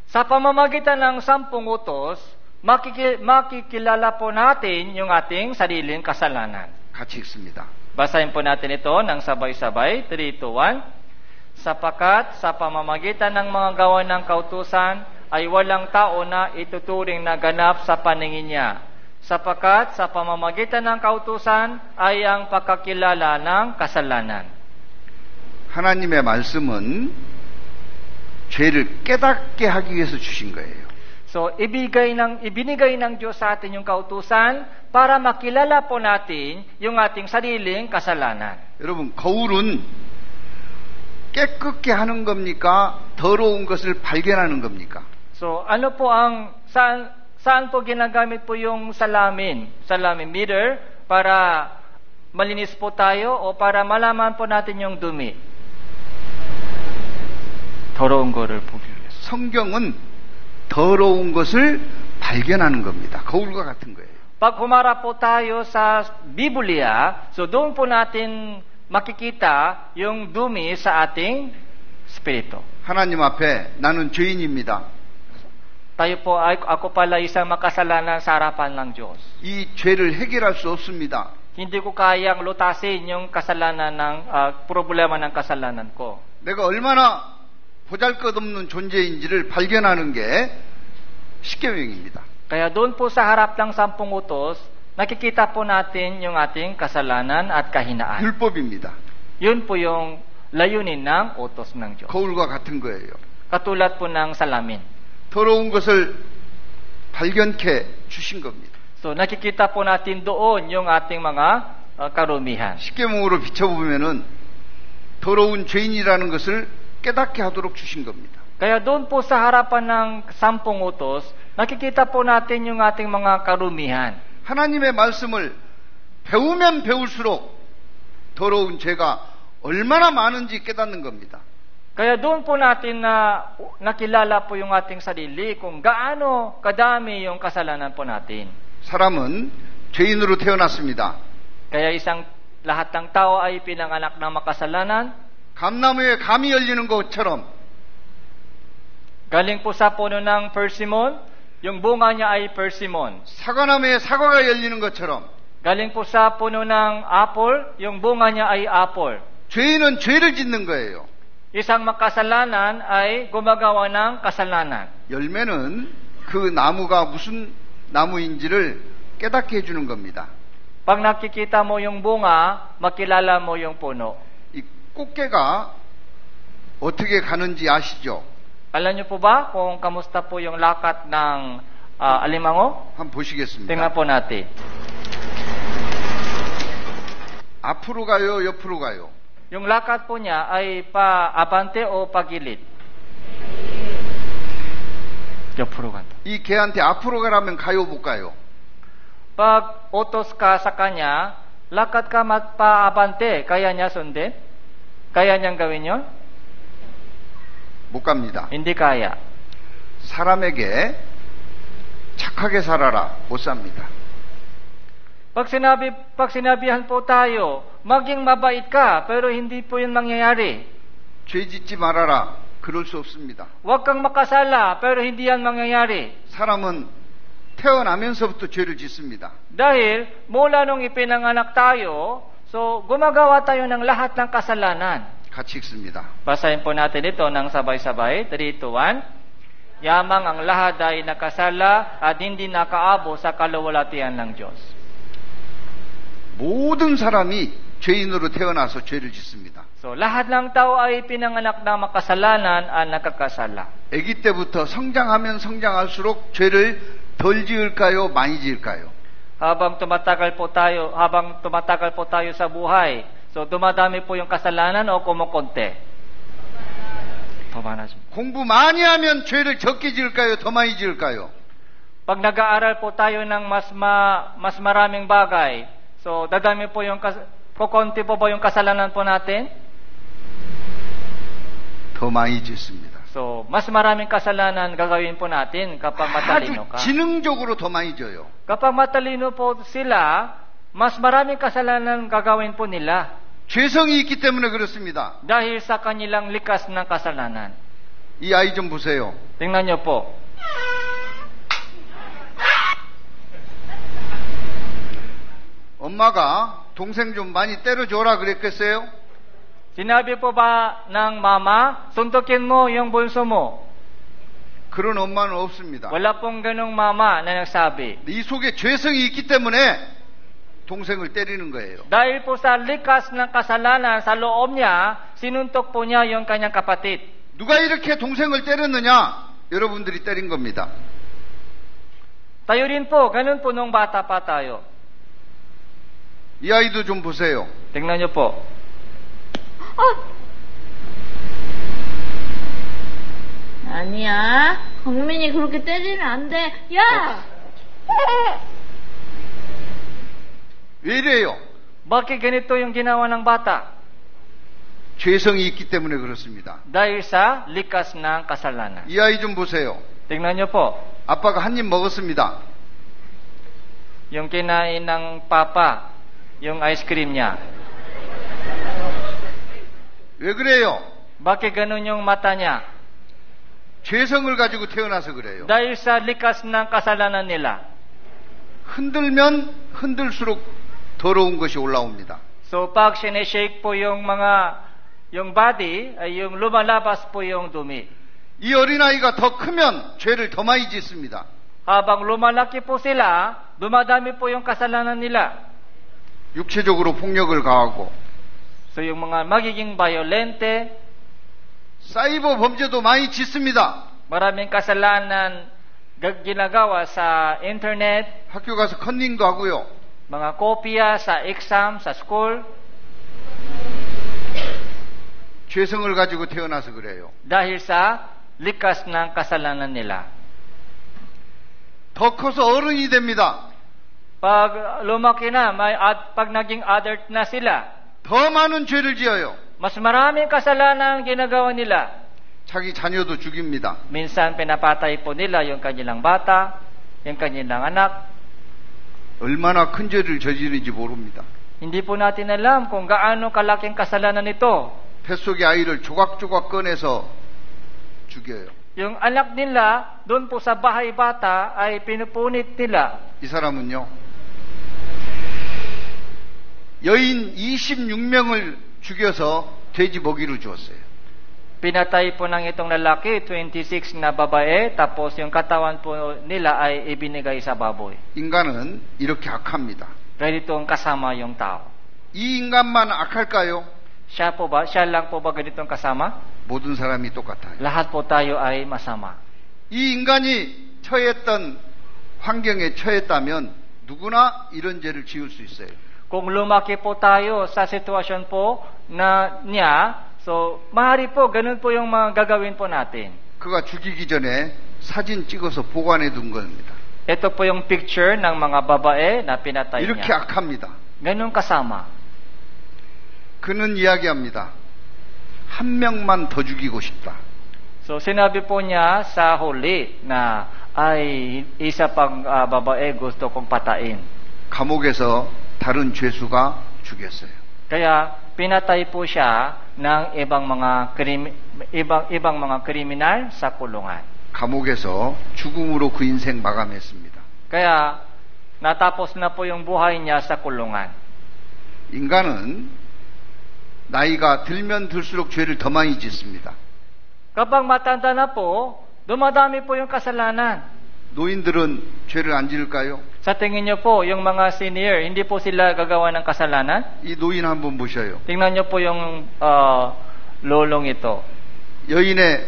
Sa pamamagitan ng 10 utos, makikilala po natin yung ating sariling kasalanan. 같이 읽습니다. Basahin po natin ito ng sabay-sabay. 3, 2, 1. Sapagkat sa pamamagitan ng mga gawa ng kautusan ay walang tao na ituturing na ganap sa paningin niya. Sapagkat sa pamamagitan ng kautusan ay ang pagkakilala ng kasalanan. 하나님의 말씀은 죄를 깨닫게 하기 위해서 주신 거예요. So, ibinigay ng Diyos sa atin yung kautusan para makilala po natin yung ating sariling kasalanan. 여러분, 거울은 깨끗게 하는 겁니까? 더러운 것을 발견하는 겁니까? So, ano po saan po ginagamit po yung salamin mirror, para malinis po tayo o para malaman po natin yung dumi? 더러운 거를 보기 위해서. 성경은 더러운 것을 발견하는 겁니다. 거울과 같은 거예요. Pag humarap po tayo sa Biblia, so doon po natin makikita yung dumi sa ating spirito. 하나님 앞에 나는 죄인입니다. Ako pala isang makasalanan sa harapan ng Diyos. 이 죄를 해결할 수 없습니다. Hindi ko kayang lutasin yung kasalanan problema ng kasalanan ko. 내가 얼마나 보잘것없는 존재인지를 발견하는 게 십계명입니다. Kaya doon po sa harap ng 10 utos, nakikita po natin yung ating kasalanan at kahinaan. 율법입니다. Yun po yung layunin ng utos ng Diyos. 거울과 같은 거예요. Katulad po ng salamin. 더러운 것을 발견케 주신 겁니다. So nakikita po natin doon yung ating mga karumihan. 십계명으로 비춰보면은 더러운 죄인이라는 것을 깨닫게 하도록 주신 겁니다. Kaya doon po sa harapan ng 10 utos, nakikita po natin yung ating mga karumihan. 하나님의 말씀을 배우면 배울수록 더러운 죄가 얼마나 많은지 깨닫는 겁니다. Kaya doon po natin nakilala po yung ating sarili kung gaano kadami yung kasalanan po natin. 사람은 죄인으로 태어났습니다. Kaya lahat ng tao ay pinanganak ng makasalanan. 감나무에 감이 열리는 것처럼 Galing po sa puno ng persimmon, yung bunga niya ay persimmon. 사과나무에 사과가 열리는 것처럼 Galing po sa puno ng apple, yung bunga niya ay apple. 죄인은 죄를 짓는 거예요. Isang makasalanan ay gumagawa ng kasalanan. 열매는 그 나무가 무슨 나무인지를 깨닫게 해주는 겁니다. Pag nakikita mo yung bunga, makilala mo yung puno. 이 꽃게가 어떻게 가는지 아시죠? Alam niyo po ba kung kamusta po yung lakat ng alimango? 한번 보시겠습니다. Tingnan po natin. 앞으로 가요, 옆으로 가요? Yung lakat po niya ay pa-abante o pagilid? 옆으로 간다. 이 개한테 앞으로 가라면 가요, 못 가요? Pag utos ka sa kanya, lakad ka pa-abante, kaya niya sundin? Kaya niyang gawin yon? 못 갑니다. Hindi kaya. 사람에게 착하게 살아라, 못 삽니다. Pag sinabihan po tayo, maging mabait ka, pero hindi po yun mangyayari. 죄 짓지 말아라, 그럴 수 없습니다. Huwag kang makasala, pero hindi yan mangyayari. 사람은 태어나면서부터 죄를 짓습니다. Dahil mula nung ipinanganak tayo, so gumagawa tayo ng lahat ng kasalanan. 같이 읽습니다. Basahin po natin ito ng sabay-sabay. 3, 2, 1. Yamang ang lahat ay nakasala at hindi nakaabo sa kaluwalhatian ng Diyos. 모든 사람이 죄인으로 태어나서 죄를 짓습니다. So lahat ng tao ay pinanganak na makasalanan at nakakasala. 아기 때부터 성장하면 성장할수록 죄를 덜 지을까요, 많이 지을까요? Habang tumatagal po tayo sa buhay, so dumadami po yung kasalanan o kumukonti? 공부 많이 하면 죄를 적게 지을까요, 더 많이 지을까요? Pag nag-aaral po tayo ng mas maraming bagay, so dadami po yung kukonti po ba yung kasalanan po natin? 더 많이 짓습니다. So, mas maraming kasalanan gagawin po natin kapag matalino 아주 ka. 지능적으로 더 많이 져요. Kapag matalino po sila, mas maraming kasalanan gagawin po nila. 죄성이 있기 때문에 그렇습니다. Dahil sa kanilang likas ng kasalanan. 이 아이 좀 보세요. Tingnan niyo po. 엄마가 동생 좀 많이 때려줘라 그랬겠어요? Sinabi po ba ng mama, suntukin mo yung bunso mo? 그런 엄마는 없습니다. Wala pong ganong mama na nagsabi. 이 속에 죄성이 있기 때문에 동생을 때리는 거예요. Dahil po sa likas ng kasalanan sa loob niya, sinuntok po niya yung kanyang kapatid. 누가 이렇게 동생을 때렸느냐? 여러분들이 때린 겁니다. Tayo rin po, ganun po nung bata pa tayo. 이 아이도 좀 보세요. Tingnan niyo po. 아니야. 강민이 그렇게 때리면 안 돼. 야! 왜 이래요? Bakit ganito yung ginawa ng bata? 죄성이 있기 때문에 그렇습니다. Dahil sa likas ng kasalanan. 이 아이 좀 보세요. Tingnan niyo po. 아빠가 한 입 먹었습니다. Yung kinain ng papa, yung ice cream niya. 왜 그래요? Bakit ganun yung mata niya? 죄성을 가지고 태어나서 그래요. Dahil sa likas ng kasalanan nila. 흔들면 흔들수록 더러운 것이 올라옵니다. So pag sineshake po yung body, ay yung lumalabas po yung dumi. 이 어린아이가 더 크면 죄를 더 많이 짓습니다. Habang lumalaki po sila, dumadami po yung kasalanan nila. 육체적으로 폭력을 가하고 So yung mga magiging violente, 사이버 범죄도 많이 짓습니다. maraming kasalanan ginagawa sa internet, 학교 가서 컨닝도 하고요. mga kopya sa exam, sa school, 죄성을 가지고 태어나서 그래요. dahil sa likas ng kasalanan nila. 더 커서 어른이 됩니다. Pag lumaki na, pag naging adult na sila, 더 많은 죄를 지어요. mas maraming kasalanan ang ginagawa nila. 자기 자녀도 죽입니다. Minsan pinapatay po nila yung kanilang bata, yung kanilang anak. 얼마나 큰 죄를 저지르는지 모릅니다. Hindi po natin alam kung gaano kalaking kasalanan ito. 뱃속의 아이를 조각조각 꺼내서 죽여요. Yung anak nila, doon po sa bahay bata, ay pinupunit nila. 이 사람은요, 여인 26명을 죽여서 돼지 먹이로 주었어요. Pinatay po ng itong lalaki, 26 na babae, tapos yung katawan po nila ay ibinigay sa baboy. 인간은 이렇게 악합니다. Ganitong kasama yung tao. 이 인간만 악할까요? Siya lang po ba ganitong kasama? 모든 사람이 똑같아요. Lahat po tayo ay masama. 이 인간이 처했던 환경에 처했다면 누구나 이런 죄를 지을 수 있어요. Kung lumaki po tayo sa sitwasyon po na niya, so maaari po, ganun po yung mga gagawin po natin. 그가 죽이기 전에 사진 찍어서 보관해 둔 겁니다. Ito po yung picture ng mga babae na pinatay 이렇게 niya. 악합니다. Ganun kasama. 그는 이야기합니다. 한 명만 더 죽이고 싶다. So sinabi po niya sa huli na ay isa pang babae gusto kong patain. 감옥에서 다른 죄수가 죽였어요. Kaya pinatay po siya ng ibang mga kriminal sa kulungan. 감옥에서 죽음으로 그 인생 마감했습니다. Kaya natapos na po yung buhay niya sa kulungan. 인간은 나이가 들면 들수록 죄를 더 많이 짓습니다. Kapag matanda na po, dumadami po yung kasalanan. 노인들은 죄를 안 지을까요? Sa tingin niyo po, yung mga senior, hindi po sila gagawa ng kasalanan? 이 노인 한번 보셔요. Tingnan niyo po yung lolong ito. 여인의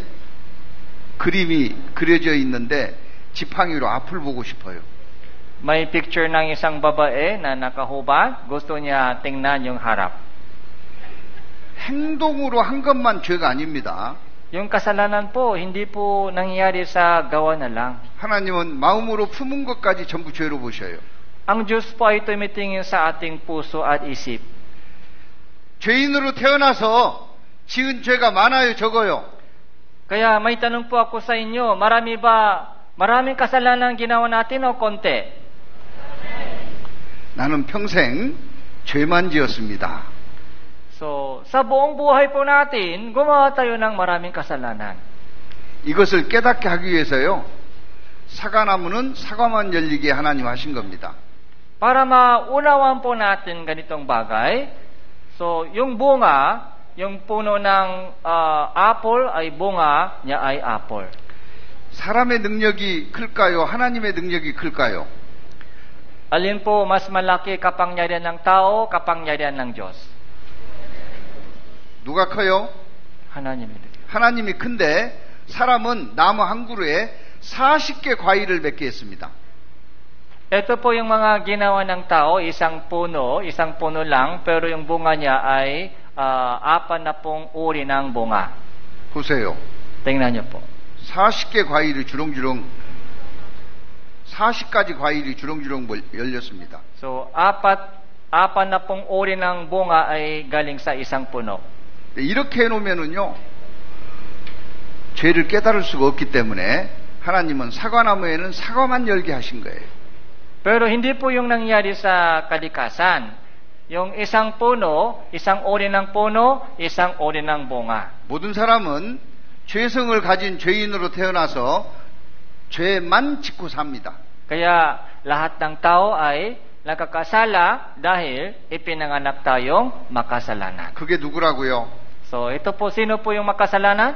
그림이 그려져 있는데 지팡이로 앞을 보고 싶어요. May picture ng isang babae na nakahubad. Gusto niya tingnan yung harap. 행동으로 한 것만 죄가 아닙니다. Yung kasalanan po, hindi po nangyayari sa gawa na lang. 하나님은 마음으로 품은 것까지 전부 죄로 보셔요. Ang Diyos po ay tumitingin sa ating puso at isip. 죄인으로 태어나서 지은 죄가 많아요, 적어요? Kaya may tanong po ako sa inyo, maraming kasalanan ginawa natin o konti? 나는 평생 죄만 지었습니다. So, sa buong buhay po natin, gumawa tayo ng maraming kasalanan. 이것을 깨닫게 하기 위해서요. 사과나무는 사과만 열리게 하나님 하신 겁니다. Para maunawaan po natin ganitong bagay, so yung bunga, yung puno ng apple ay bunga niya ay apple. 사람의 능력이 클까요? 하나님의 능력이 클까요? Alin po mas malaki kapangyarihan ng tao, kapangyarihan ng Diyos? 누가 커요? 하나님입니다. 하나님이 큰데 사람은 나무 한 그루에 40개 과일을 맺게 했습니다. Ito po yung mga ginawa ng tao, isang puno lang, pero yung bunga niya ay 40 uri ng bunga. 보세요. Tingnan niyo po. 40개 과일이 주렁주렁 40가지 과일이 주렁주렁 열렸습니다. So, 40 uri ng bunga ay galing sa isang puno. 이렇게 해놓으면은요, 죄를 깨달을 수가 없기 때문에 하나님은 사과나무에는 사과만 열게 하신 거예요. Pero hindi po yung nangyari sa kalikasan. Yung isang puno, isang uri ng puno, isang uri ng bunga. 모든 사람은 죄성을 가진 죄인으로 태어나서 죄만 짓고 삽니다. Kaya lahat ng tao ay nagkakasala dahil ipinanganak tayong makasalanan. 그게 누구라고요? So, ito po, sino po yung makasalanan?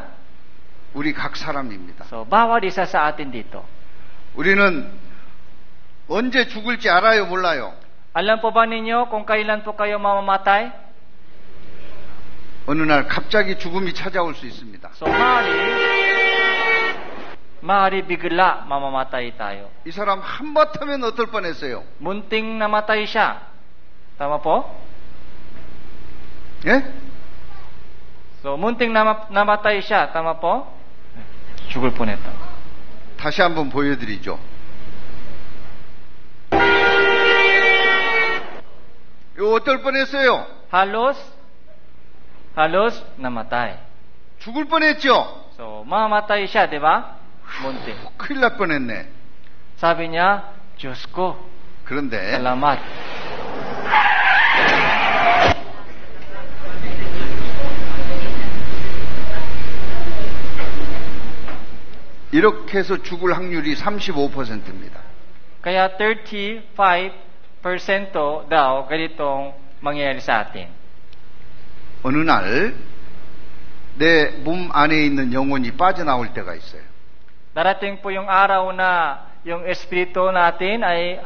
우리 각 사람입니다. So, bawat isa sa atin dito. 우리는 언제 죽을지 알아요, 몰라요? Alam po ba ninyo kung kailan po kayo mamamatay? 어느 날 갑자기 죽음이 찾아올 수 있습니다. So, maaari bigla mamamatay tayo. 이 사람 한바탕면 어떨 뻔했어요? Munting namatay siya. Tama po? 예? So, munting namatay siya. Tama po? 죽을 뻔했다. 다시 한번 보여드리죠. 이거 어떨 뻔했어요? Halos namatay. 죽을 뻔했죠? So, mamamatay siya, di ba? Munting. 큰일 날 뻔했네. Sabi niya, Diyos ko, 그런데 salamat. 이렇게 해서 죽을 확률이 35%입니다. Kaya 35% daw ganitong mangyayari sa atin. 어느 날 내 몸 안에 있는 영혼이 빠져나올 때가 있어요. Darating po yung araw na yung espiritu natin ay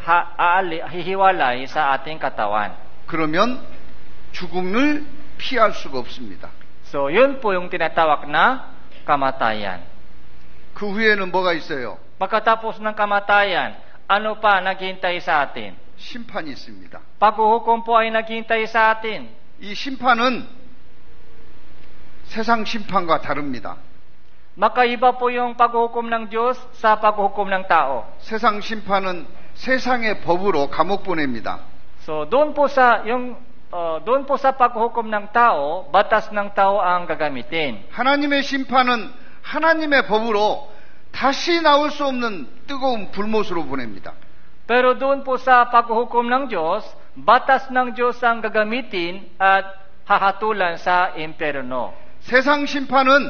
hihiwalay sa ating katawan. 그러면 죽음을 피할 수가 없습니다. So, yun po yung tinatawag na kamatayan. 그 후에는 뭐가 있어요? Pagkatapos ng kamatayan, ano pa naghihintay sa atin? 심판이 있습니다. Paghuhukom po ay naghihintay sa atin. 이 심판은 세상 심판과 다릅니다. Makaiba po yung paghuhukom ng Diyos sa paghuhukom ng tao. 세상 심판은 세상의 법으로 감옥 보냅니다. So, doon po sa paghuhukom ng tao, batas ng tao ang gagamitin. 하나님의 심판은 하나님의 법으로 다시 나올 수 없는 뜨거운 불못으로 보냅니다. Pero doon po sa paghuhukom ng Diyos, batas ng Diyos ang gagamitin at hahatulan sa impyerno. 세상 심판은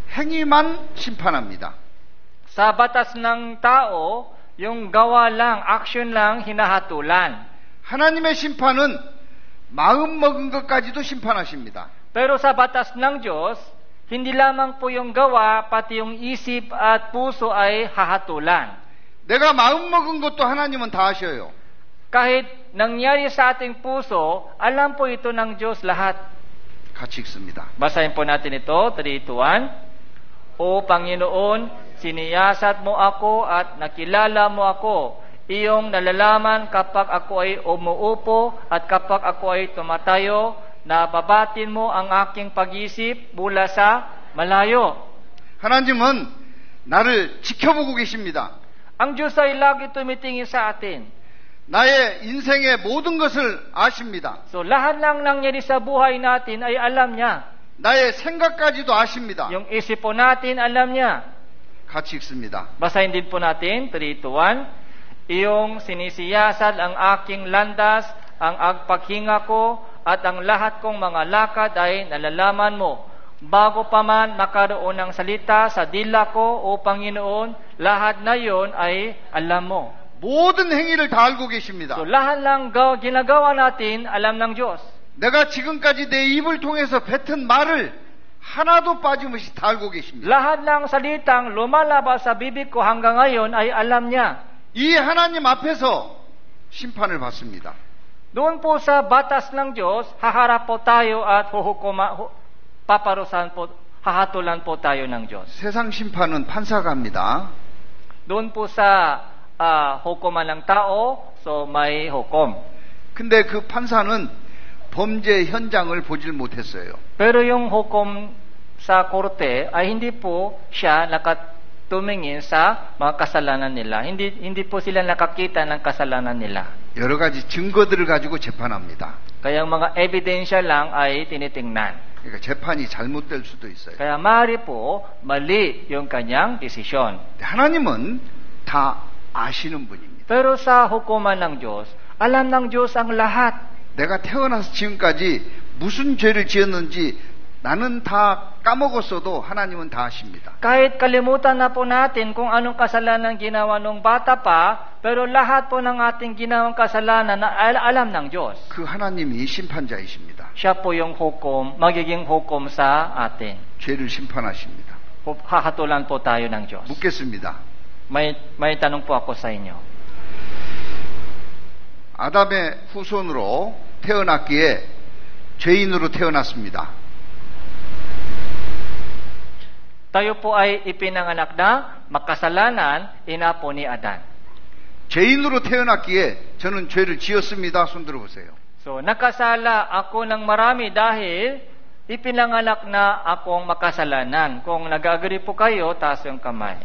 행위만 심판합니다. Sa batas ng tao, yung gawa lang, action lang, hinahatulan. 하나님의 심판은 마음 먹은 것까지도 심판하십니다. Pero sa batas ng Diyos, hindi lamang po yung gawa, pati yung isip at puso ay hahatulan. 내가 마음 먹은 것도 하나님은 다 아셔요. Kahit nangyari sa ating puso, alam po ito ng Diyos lahat. 같이 읽습니다. Basahin po natin ito, 3:1. O Panginoon, siniyasat mo ako at nakilala mo ako. Iyong nalalaman kapag ako ay umuupo at kapag ako ay tumatayo, nababatin mo ang aking pag-isip mula sa malayo. 하나님은 나를 지켜보고 계십니다. Ang Diyos ay lagi tumitingin sa atin. 나의 인생의 모든 것을 아십니다. So, lahat ng nangyari sa buhay natin ay alam niya. 나의 생각까지도 아십니다. Yung isip po natin, alam niya. 같이 읽습니다. Basahin din po natin, 3:1. Iyong sinisiyasat ang aking landas, ang agpaghinga ko, at ang lahat kong mga lakad ay nalalaman mo. Bago pa man makaroon ng salita sa dila ko, O Panginoon, lahat na yon ay alam mo. 모든 행위를 다 알고 계십니다. So lahat lang ginagawa natin, alam ng Diyos. 내가 지금까지 내 입을 통해서 뱉은 말을 하나도 빠짐없이 다 알고 계십니다. Lahat ng salitang lumalabas sa bibig ko hanggang ngayon ay alam niya. 이 하나님 앞에서 심판을 받습니다. Doon po sa batas ng Diyos, haharap po tayo at paparusahan po, hahatulan po tayo ng Diyos. 세상 심판은 판사가 합니다. Doon po sa hukuman ng tao, so may hukom. 근데 그 판사는 범죄 현장을 보질 못했어요. Pero yung hukom sa korte ay hindi po siya nakatumingin sa mga kasalanan nila. Hindi po sila nakakita ng kasalanan nila. 여러 가지 증거들을 가지고 재판합니다. Kaya ang mga ebidensya lang ay tinitingnan. 그러니까 재판이 잘못될 수도 있어요. Kaya maaari po mali yung kanyang desisyon. 하나님은 다 아시는 분입니다. Pero sa hukuman ng Diyos, alam ng Diyos ang lahat. 내가 태어나서 지금까지 무슨 죄를 지었는지 나는 다 까먹었어도 하나님은 다 아십니다. Kahit kalimutan na po natin kung anong kasalanan ginawa nung bata pa, pero lahat po ng ating ginawang kasalanan na alam ng Diyos. 그 하나님이 심판자이십니다. Siya po yung hukom, magiging hukom sa atin. 죄를 심판하십니다. Hahatulan po tayo ng Diyos. 묻겠습니다. May tanong po ako sa inyo. 아담의 후손으로 태어났기에 죄인으로 태어났습니다. Tayo po ay ipinanganak na makasalanan, ina po ni Adan. 죄인으로 태어났기에 저는 죄를 지었습니다. 손 들어보세요. So, nakasala ako ng marami dahil ipinanganak na akong makasalanan. Kung nag-agree po kayo, taas yung kamay.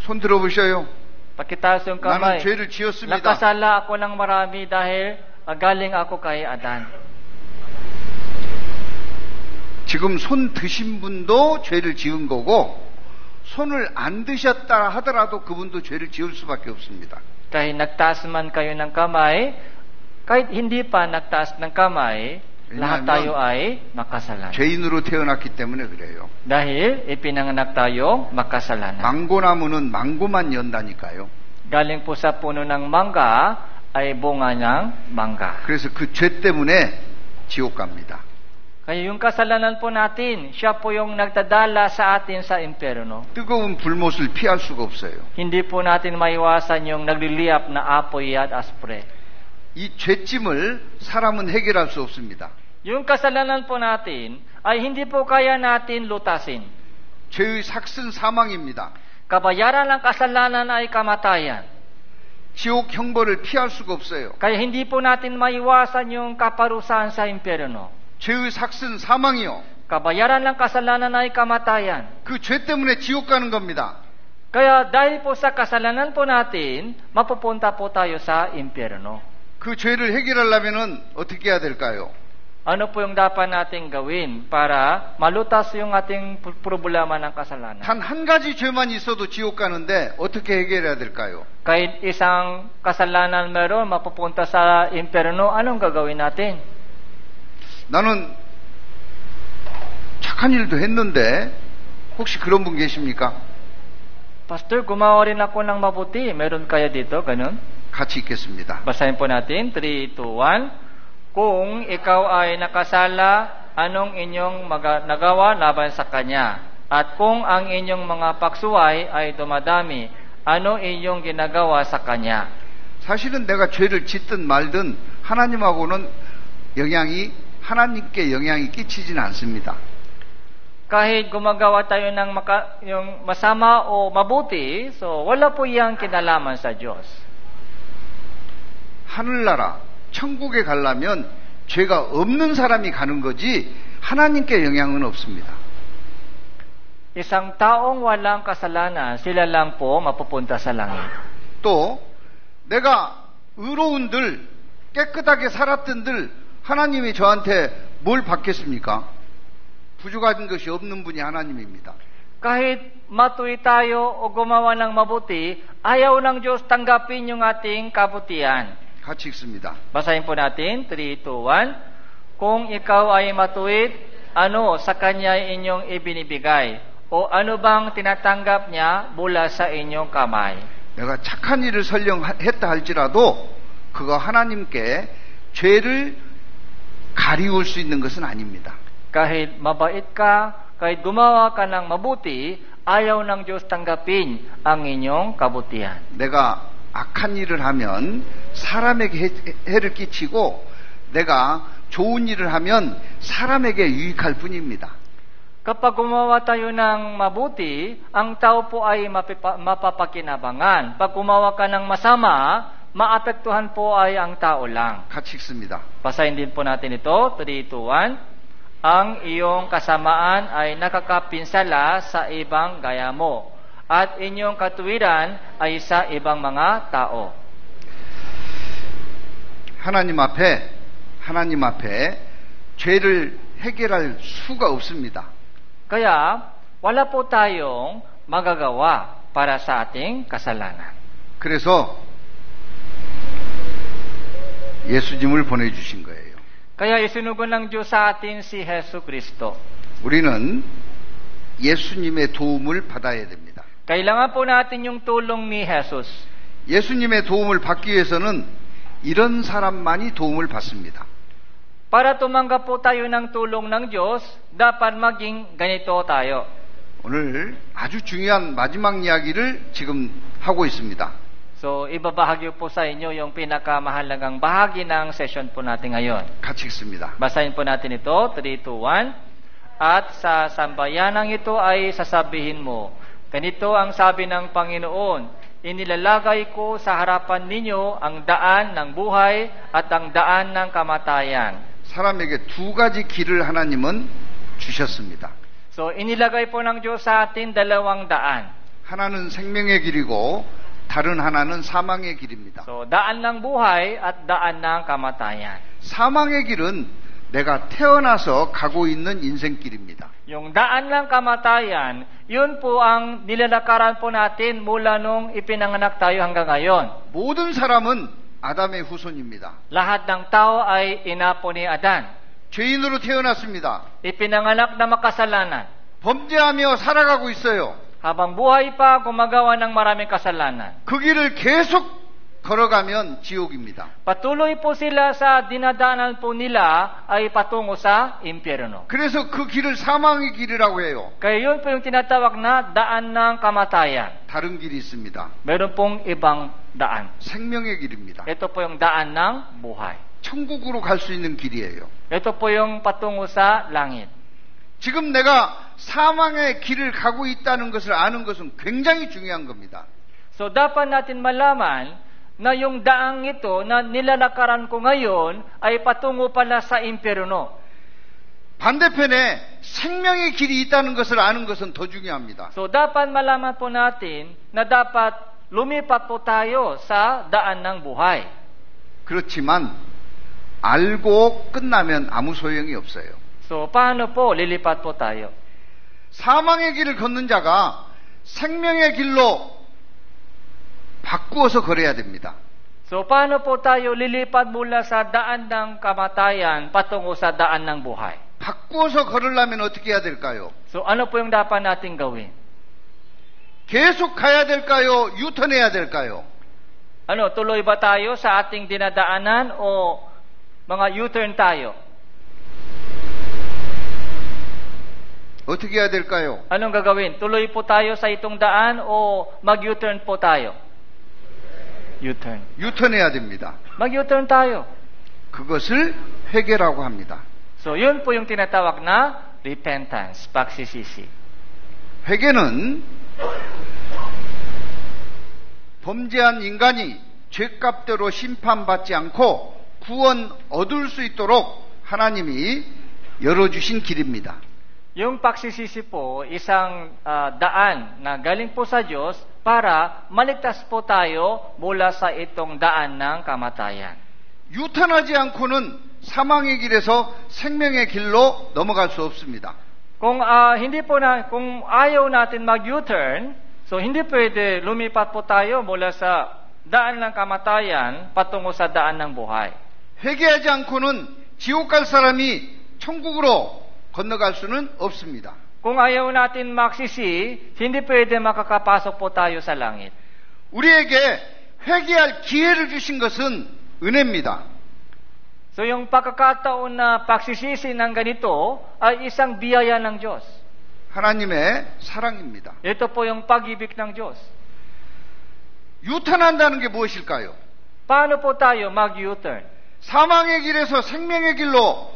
손 들어보셔요. Pakitaas yung 나는 kamay. 죄를 지었습니다. Nakasala ako ng marami dahil galing ako kay Adan. 지금 손 드신 분도 죄를 지은 거고 손을 안 드셨다 하더라도 그분도 죄를 지을 수밖에 없습니다. Kahit nagtaas man kayo ng kamay, kahit hindi pa nagtaas ng kamay, lahat tayo ay makasalanan. 죄인으로 태어났기 때문에 그래요. Dahil ipinanganak tayo makasalanan. 망고나무는 망고만 연다니까요. Galing po sa puno ng mangga ay bunga ng mangga. 그래서 그 죄 때문에 지옥 갑니다. Kaya yung kasalanan po natin, siya po yung nagdadala sa atin sa impyerno. 뜨거운 불못을 피할 수가 없어요. Hindi po natin maiwasan yung nagliliyap na apoy at aspre. 이 죄짐을 사람은 해결할 수 없습니다. Yung kasalanan po natin ay hindi po kaya natin lutasin. 죄의 삭은 사망입니다. Kabayaran ng kasalanan ay kamatayan. 지옥 형벌을 피할 수가 없어요. Kaya hindi po natin maiwasan yung kaparusahan sa impyerno. 죄의 삭은 사망이요. Kabayaran ng kasalanan ay kamatayan. 그 죄 때문에 지옥 가는 겁니다. Kaya dahil po sa kasalanan po natin, mapupunta po tayo sa impyerno. 그 죄를 해결하려면은 어떻게 해야 될까요? Ano po yung dapat nating gawin para malutas yung ating problema ng kasalanan? 단 한 가지 죄만 있어도 지옥 가는데 어떻게 해결해야 될까요? Kahit isang kasalanan meron, mapupunta sa impyerno, anong gagawin natin? 나는 착한 일도 했는데 혹시 그런 분 계십니까? Pastor, gumawa rin ako ng mabuti. Meron kaya dito? Ganun? 같이 읽겠습니다. Basahin po natin. 3, 2, 1. Kung ikaw ay nakasala, anong inyong nagawa laban sa Kanya? At kung ang inyong mga paksuway ay dumadami, ano inyong ginagawa sa Kanya? 사실은 내가 죄를 짓든 말든 하나님께 영향이 끼치진 않습니다. Kahit gumagawa tayo ng yung masama o mabuti, so wala po iyang kinalaman sa Diyos. 하늘나라, 천국에 가려면 죄가 없는 사람이 가는 거지 하나님께 영향은 없습니다. Isang taong walang kasalanan, sila lang po mapupunta sa langit. 또 내가 의로운들, 깨끗하게 살았던들 하나님이 저한테 뭘 받겠습니까? 부족한 것이 없는 분이 하나님입니다. Kahit matuwi tayo o gumawa ng mabuti, ayaw ng Diyos tanggapin yung ating kabutihan. 같이 읽습니다. Basahin po natin, 3, 2, 1. Kung ikaw ay matuwid, ano sa Kanya inyong ibinibigay? o ano bang tinatanggap niya mula sa inyong kamay? 내가 착한 일을 설령 했다 할지라도 그거 하나님께 죄를 가리울 수 있는 것은 아닙니다. Kahit mabait ka, kahit gumawa ka ng mabuti, ayaw ng Diyos tanggapin ang inyong kabutihan. 내가 악한 일을 하면 사람에게 해를 끼치고 내가 좋은 일을 하면 사람에게 유익할 뿐입니다. Kapag gumawa tayo ng mabuti, ang tao po ay mapapakinabangan. Pag gumawa ka ng masama, maapektuhan po ay ang tao lang. 같이 읽습니다. Basahin din po natin ito, 3:2-1. Ang iyong kasamaan ay nakakapinsala sa ibang gaya mo, at inyong katuwiran ay sa ibang mga tao. 하나님 앞에 죄를 해결할 수가 없습니다. Kaya, wala po tayong magagawa para sa ating kasalanan. 그래서 예수님을 보내주신 거예요. Kaya isinugon ng Diyos sa atin si Hesus Kristo. 우리는 예수님의 도움을 받아야 됩니다. Kailangan po natin yung tulong ni Jesus. 예수님의 도움을 받기 위해서는 이런 사람만이 도움을 받습니다. Para tumanggap po tayo ng tulong ng Diyos, dapat maging ganito tayo. 오늘 아주 중요한 마지막 이야기를 지금 하고 있습니다. So, ibabahagi po sa inyo yung pinakamahalagang bahagi ng session po natin ngayon. 같이 읽습니다. Basahin po natin ito, 3:2-1. At sa sambayanang ito ay sasabihin mo, ganito ang sabi ng Panginoon, inilalagay ko sa harapan ninyo ang daan ng buhay at ang daan ng kamatayan. 사람에게 두 가지 길을 하나님은 주셨습니다. So, inilagay po ng Diyos sa atin dalawang daan. 하나는 생명의 길이고 다른 하나는 사망의 길입니다. So, daan ng buhay at daan ng kamatayan. 사망의 길은 내가 태어나서 가고 있는 인생길입니다. Yung daan ng kamatayan, yun po ang nilalakaran po natin mula nung ipinanganak tayo hanggang ngayon. 모든 사람은 아담의 후손입니다. Lahat ng tao ay inapo ni Adan. 죄인으로 태어났습니다. Ipinanganak na makasalanan. 범죄하며 살아가고 있어요. Habang buhay pa, gumagawa ng maraming kasalanan. 그 길을 계속 걸어가면 지옥입니다. Patuloy po sila sa dinadaanan po nila ay patungo sa impyerno. 그래서 그 길을 사망의 길이라고 해요. Kaya yun po yung tinatawag na daan ng kamatayan. 다른 길이 있습니다. Meron pong ibang daan. 생명의 길입니다. Ito po yung daan ng buhay. 천국으로 갈 수 있는 길이에요. Ito po yung patungo sa langit. 지금 내가 사망의 길을 가고 있다는 것을 아는 것은 굉장히 중요한 겁니다. So dapat natin malaman na yung daang ito na nilalakaran ko ngayon ay patungo pala sa impyerno. 반대편에 생명의 길이 있다는 것을 아는 것은 더 중요합니다. So dapat malaman po natin na dapat lumipat po tayo sa daan ng buhay. 그렇지만 알고 끝나면 아무 소용이 없어요. So paano po lilipat po tayo? 사망의 길을 걷는 자가 생명의 길로 바꾸어서 걸어야 됩니다. So paano po tayo lilipat mula sa daan ng kamatayan patungo sa daan ng buhay? 바꾸어서 걸으려면 어떻게 해야 될까요? So ano po yung dapat nating gawin? 계속 가야 될까요? 유턴해야 될까요? Ano, tuloy ba tayo sa ating dinadaanan o mga U-turn tayo? 어떻게 해야 될까요? Anong gagawin? Tuloy po tayo sa itong daan o mag-U-turn po tayo? U-turn. 유턴해야 됩니다. Mag-U-turn tayo. 그것을 회개라고 합니다. So, yun po yung tinatawag na repentance, pagsisisi. 회개는 범죄한 인간이 죄값대로 심판받지 않고 구원 얻을 수 있도록 하나님이 열어주신 길입니다. Yung pagsisisi po, isang daan na galing po sa Diyos para maligtas po tayo mula sa itong daan ng kamatayan. 유턴하지 않고는 사망의 길에서 생명의 길로 넘어갈 수 없습니다. Kung ayaw natin mag-U-turn, so hindi pwede lumipat po tayo mula sa daan ng kamatayan patungo sa daan ng buhay. 회개하지 않고는 지옥 갈 사람이 천국으로 건너갈 수는 없습니다. Kung ayaw natin magsisi, hindi pwede makakapasok po tayo sa langit. 우리에게 회개할 기회를 주신 것은 은혜입니다. So yung pagkakataon na pagsisisi ng ganito ay isang biyaya ng Diyos. 하나님의 사랑입니다. Ito po yung pag-ibig ng Diyos. 유턴한다는 게 무엇일까요? Paano po tayo mag-U-turn? 사망의 길에서 생명의 길로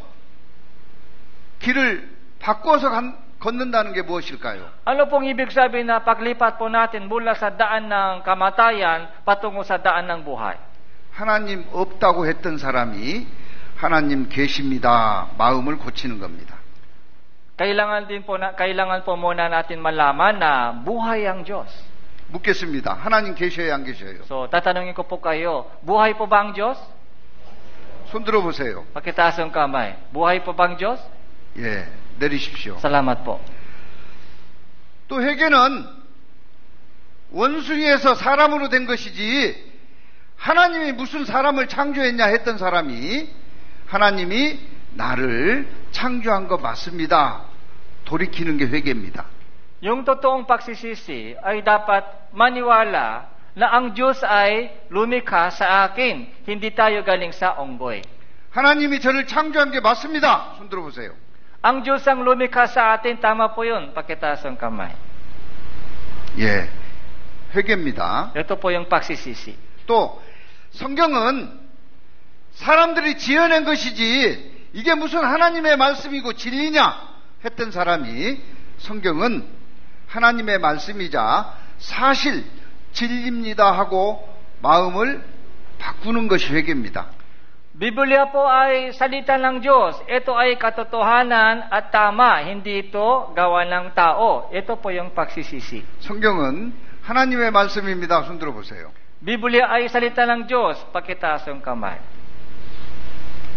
길을 바꿔서 걷는다는 게 무엇일까요? Ano pong ibig sabihin na paglipat po natin mula sa daan ng kamatayan patungo sa daan ng buhay? 하나님 없다고 했던 사람이 하나님 계십니다. 마음을 고치는 겁니다. Kailangan po muna natin malaman na buhay ang Diyos. 묻겠습니다. 하나님 계셔요, 안 계셔요? So, tatanungin ko po kayo, buhay po ba ang Diyos? 손 들어보세요. Pakitaas ang kamay. Buhay po ba ang Diyos? 예, 내리십시오. Salamat po. 또 회개는 원숭이에서 사람으로 된 것이지 하나님이 무슨 사람을 창조했냐 했던 사람이 하나님이 나를 창조한 거 맞습니다. 돌이키는 게 회개입니다. Yung totoong pagsisisi ay dapat maniwala na ang Diyos ay lumikha sa akin. Hindi tayo galing sa onggoy. 하나님이 저를 창조한 게 맞습니다. 손 들어보세요. Ang Diyos ang lumikha sa atin. Tama po yun. Pakitaas ang kamay. 예, 회개입니다. Ito po yung pagsisisi. 또 성경은 사람들이 지어낸 것이지 이게 무슨 하나님의 말씀이고 진리냐 했던 사람이 성경은 하나님의 말씀이자 사실 진리입니다 하고 마음을 바꾸는 것이 회개입니다. Biblia po ay salita ng Diyos. Ito ay katotohanan at tama. Hindi ito gawa ng tao. Ito po yung pagsisisi. 성경은 하나님의 말씀입니다. 손 들어보세요. Biblia ay salita ng Diyos. Pakitaas ang kamay.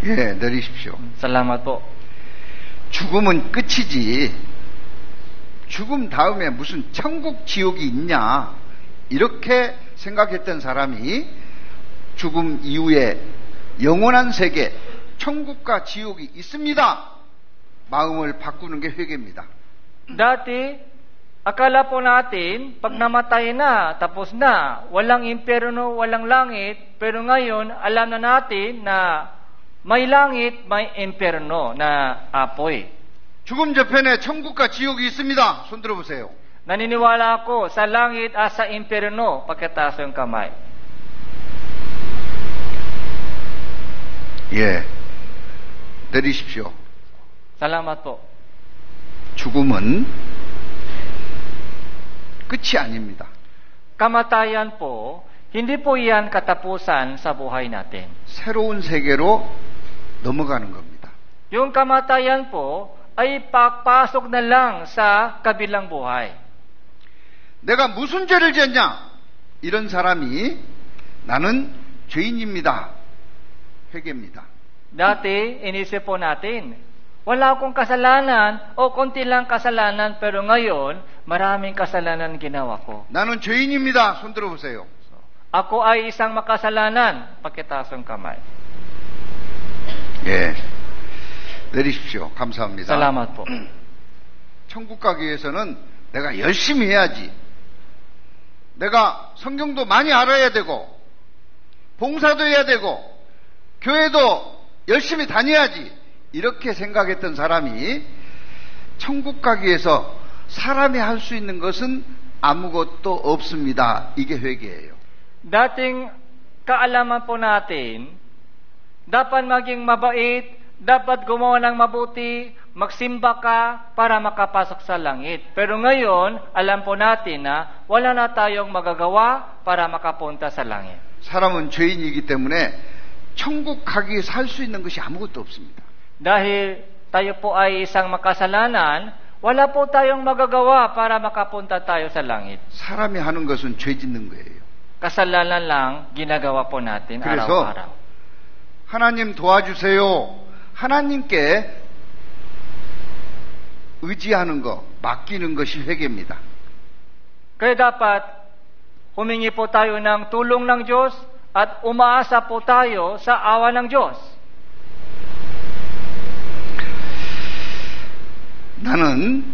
예, 내리십시오. Salamat po. 죽음은 끝이지 죽음 다음에 무슨 천국 지옥이 있냐 이렇게 생각했던 사람이 죽음 이후에 영원한 세계 천국과 지옥이 있습니다. 마음을 바꾸는 게 회개입니다. Dati, akala po natin, pag namatay na, tapos na, walang impyerno, walang langit, pero ngayon, alam na natin na may langit, may impyerno na apoy. 죽음 저편에 천국과 지옥이 있습니다. 손 들어보세요. Naniniwala ako sa langit at sa impyerno, pagkataas ang kamay. 예, 내리십시오. Salamat po. 죽음은 끝이 아닙니다. Kamatayan po, hindi po yan katapusan sa buhay natin. 새로운 세계로 넘어가는 겁니다. Yung kamatayan po ay papasok na lang sa kabilang buhay. 내가 무슨 죄를 지었냐? 이런 사람이 나는 죄인입니다. 회개입니다. Dati, inisip po natin, wala akong kasalanan o konti lang kasalanan pero ngayon, maraming kasalanan ginawa ko. 나는 죄인입니다. 손 들어보세요. Ako ay isang makasalanan. Pakitaas ang kamay. 예, 내리십시오. 감사합니다. Salamat po. 천국 가기 위해서는 내가 열심히 해야지. 내가 성경도 많이 알아야 되고 봉사도 해야 되고 교회도 열심히 다녀야지. 이렇게 생각했던 사람이 천국 가기 위해서 사람이 할 수 있는 것은 아무것도 없습니다. 이게 회개예요. Dating kaalaman po natin, dapat maging mabait, dapat gumawa ng mabuti, magsimba ka para makapasok sa langit. Pero ngayon, alam po natin na wala na tayong magagawa para makapunta sa langit. 사람은 죄인이기 때문에 천국 가기 위해서 할 수 있는 것이 아무것도 없습니다. Dahil tayo po ay isang makasalanan, wala po tayong magagawa para makapunta tayo sa langit. 사람이 하는 것은 죄 짓는 거예요. Kasalanan lang ginagawa po natin 그래서 araw-araw. 하나님 도와주세요. 하나님께 의지하는 것, 맡기는 것이 회개입니다. Kaya dapat humingi po tayo ng tulong ng Diyos at umaasa po tayo sa awa ng Diyos. 나는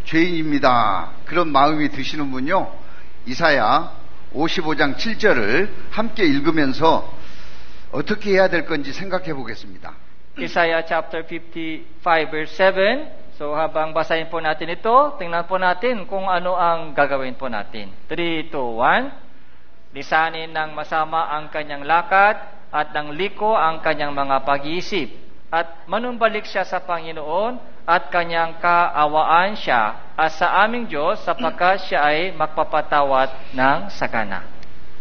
죄인입니다. 그런 마음이 드시는 분요, 이사야 55장 7절을 함께 읽으면서 어떻게 해야 될 건지 생각해 보겠습니다. Isaiah chapter 55 verse 7. So habang basahin po natin ito, tingnan po natin kung ano ang gagawin po natin. 3, 2, 1. Lisanin ng masama ang kanyang lakad at ng liko ang kanyang mga pag-iisip. At manumbalik siya sa Panginoon at kanyang kaawaan siya at sa aming Diyos sapagkat siya ay magpapatawad ng sagana.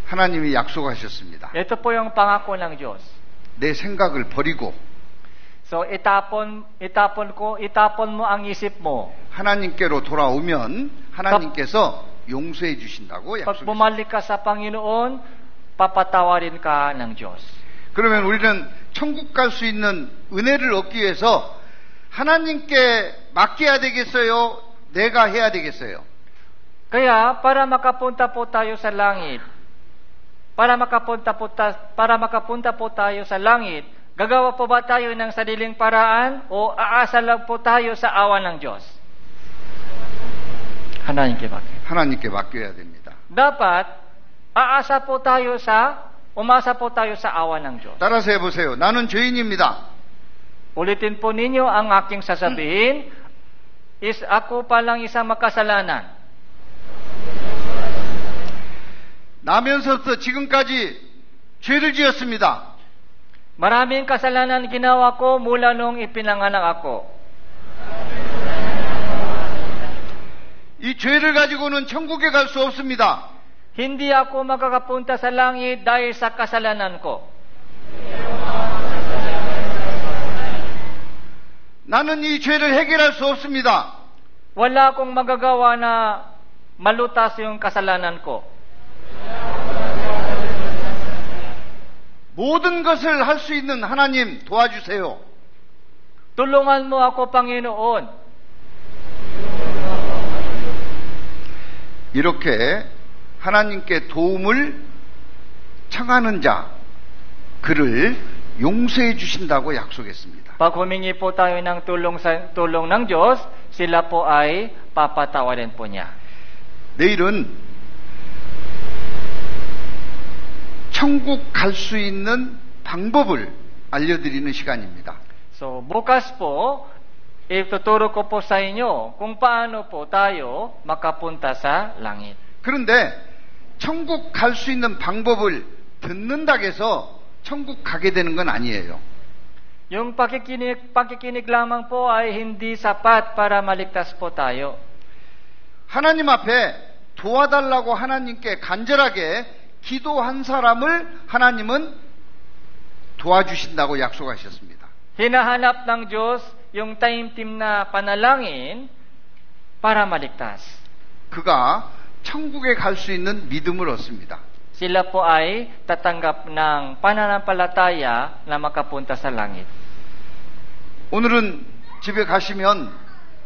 하나님이 약속하셨습니다. Ito po yung pangako ng Diyos. 내 생각을 버리고 So itapon mo ang isip mo. 하나님께로 돌아오면 하나님께서 용서해 주신다고 Pag 약속했습니다. bumalik ka sa Panginoon, papatawarin ka ng Diyos. 그러면 우리는 천국 갈 수 있는 은혜를 얻기 위해서 하나님께 맡겨야 되겠어요? 내가 해야 되겠어요? Kaya para makapunta po tayo sa langit, para makapunta po tayo sa langit, gagawa po ba tayo ng sariling paraan o aasa lang po tayo sa awa ng Diyos? 하나님께 맡겨야 됩니다. Dapat umasa po tayo sa awa ng Diyos. 따라서 해보세요. 나는 죄인입니다. Ulitin po ninyo ang aking sasabihin, is ako palang isang makasalanan. 나면서부터 지금까지 죄를 지었습니다. Maraming kasalanan ginawa ko mula nung ipinanganak ako. 이 죄를 가지고는 천국에 갈 수 없습니다. Hindi ako makakapunta sa langit dahil sa kasalanan ko. 나는 이 죄를 해결할 수 없습니다. Wala akong magagawa na malutas yung kasalanan ko. 모든 것을 할 수 있는 하나님 도와주세요. Tulungan mo ako, Panginoon. 이렇게 하나님께 도움을 청하는 자, 그를 용서해 주신다고 약속했습니다. Pag humingi po tayo ng tulong ng Diyos, sila po ay papatawarin po niya. 내일은 천국 갈 수 있는 방법을 알려드리는 시간입니다. So, bukas po, ituturo ko po sa inyo kung paano po tayo makapunta sa langit. 그런데 천국 갈 수 있는 방법을 듣는다고 해서 천국 가게 되는 건 아니에요. Yung pakikinig lamang po ay hindi sapat para maligtas po tayo. 하나님 앞에 도와달라고 하나님께 간절하게 기도한 사람을 하나님은 도와주신다고 약속하셨습니다. Hinahanap ng Diyos yung taimtim na panalangin para maligtas. 그가 천국에 갈 수 있는 믿음을 얻습니다. Sila po ay tatanggap ng pananampalataya na makapunta sa langit. 오늘은 집에 가시면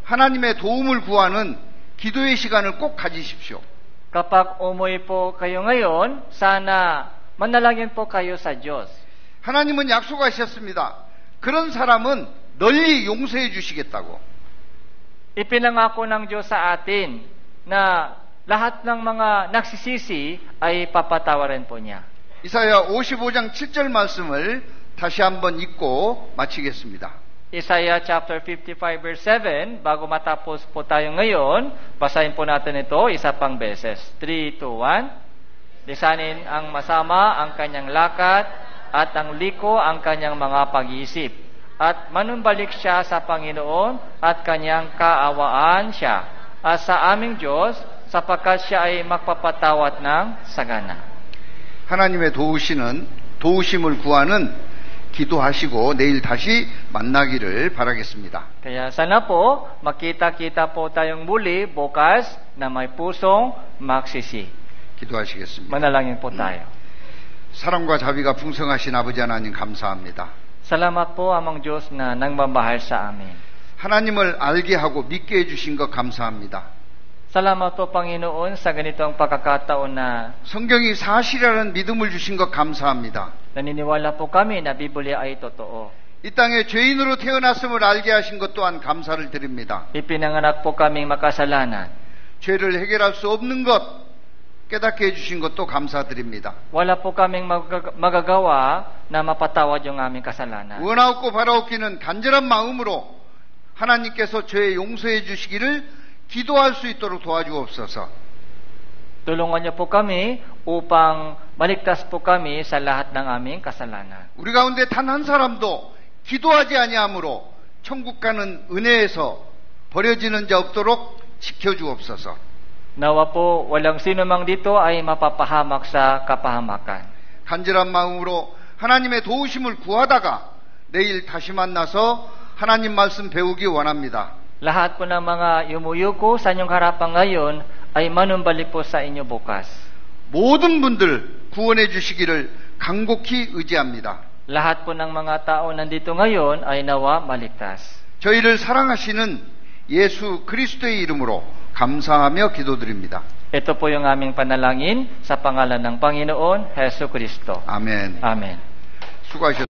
하나님의 도움을 구하는 기도의 시간을 꼭 가지십시오. Kapag umuwi po kayo ngayon, sana manalangin po kayo sa Diyos. 하나님은 약속하셨습니다. 그런 사람은 널리 용서해 주시겠다고. Ipinangako ng Diyos sa atin na lahat ng mga nagsisisi ay papatawarin po niya. 이사야 55장 7절 말씀을 다시 한번 읽고 마치겠습니다. Isaiah chapter 55 verse 7, bago matapos po tayo ngayon, basahin po natin ito isa pang beses. 3, 2, 1. Lisanin ang masama ang kanyang lakad at ang liko ang kanyang mga pag-iisip. At manumbalik siya sa Panginoon at kanyang kaawaan siya. At sa aming Diyos, sapagkat siya ay magpapatawad ng sagana. 하나님의 도우심을 구하는 기도하시고 내일 다시 만나기를 바라겠습니다. Kaya sana po, makita-kita po tayong muli bukas na may pusong magsisi. 기도하시겠습니다. Manalangin po tayo. 사랑과 자비가 풍성하신 아버지 하나님 감사합니다. Salamat po, Amang Diyos, na nangmamahal sa amin. 하나님을 알게 하고 믿게 해주신 것 감사합니다. Salamat po, Panginoon, sa ganitong pagkakataon na 성경이 사실이라는 믿음을 주신 것 감사합니다. naniniwala po kami na Biblia ay totoo. 이 땅에 죄인으로 태어났음을 알게 하신 것 또한 감사를 드립니다. Ipinanganak po kaming makasalanan. 죄를 해결할 수 없는 것 깨닫게 해주신 것도 감사드립니다. Wala po kaming magagawa na mapatawad yung aming kasalanan. 원하옵고 바라옵기는 간절한 마음으로 하나님께서 죄 용서해 주시기를 기도할 수 있도록 도와주옵소서. Tulungan niyo po kami upang maligtas po kami sa lahat ng aming kasalanan. 우리 가운데 단 한 사람도 기도하지 아니하므로 천국 가는 은혜에서 버려지는 자 없도록 지켜주옵소서. Nawa po walang sino mang dito ay mapapahamak sa kapahamakan. 간절한 마음으로 하나님의 도우심을 구하다가 내일 다시 만나서 하나님 말씀 배우기 원합니다. Lahat po ng mga yumuyuko sa inyong harapan ngayon ay manumbalik po sa inyo bukas. 모든 분들 구원해 주시기를 간곡히 의지합니다. Lahat po ng mga tao nandito ngayon ay nawa maligtas. 저희를 사랑하시는 예수 그리스도의 이름으로 감사하며 기도드립니다. Ito po yung aming panalangin sa pangalan ng Panginoon Hesus Kristo. 아멘. Amen. 수고하셨습니다.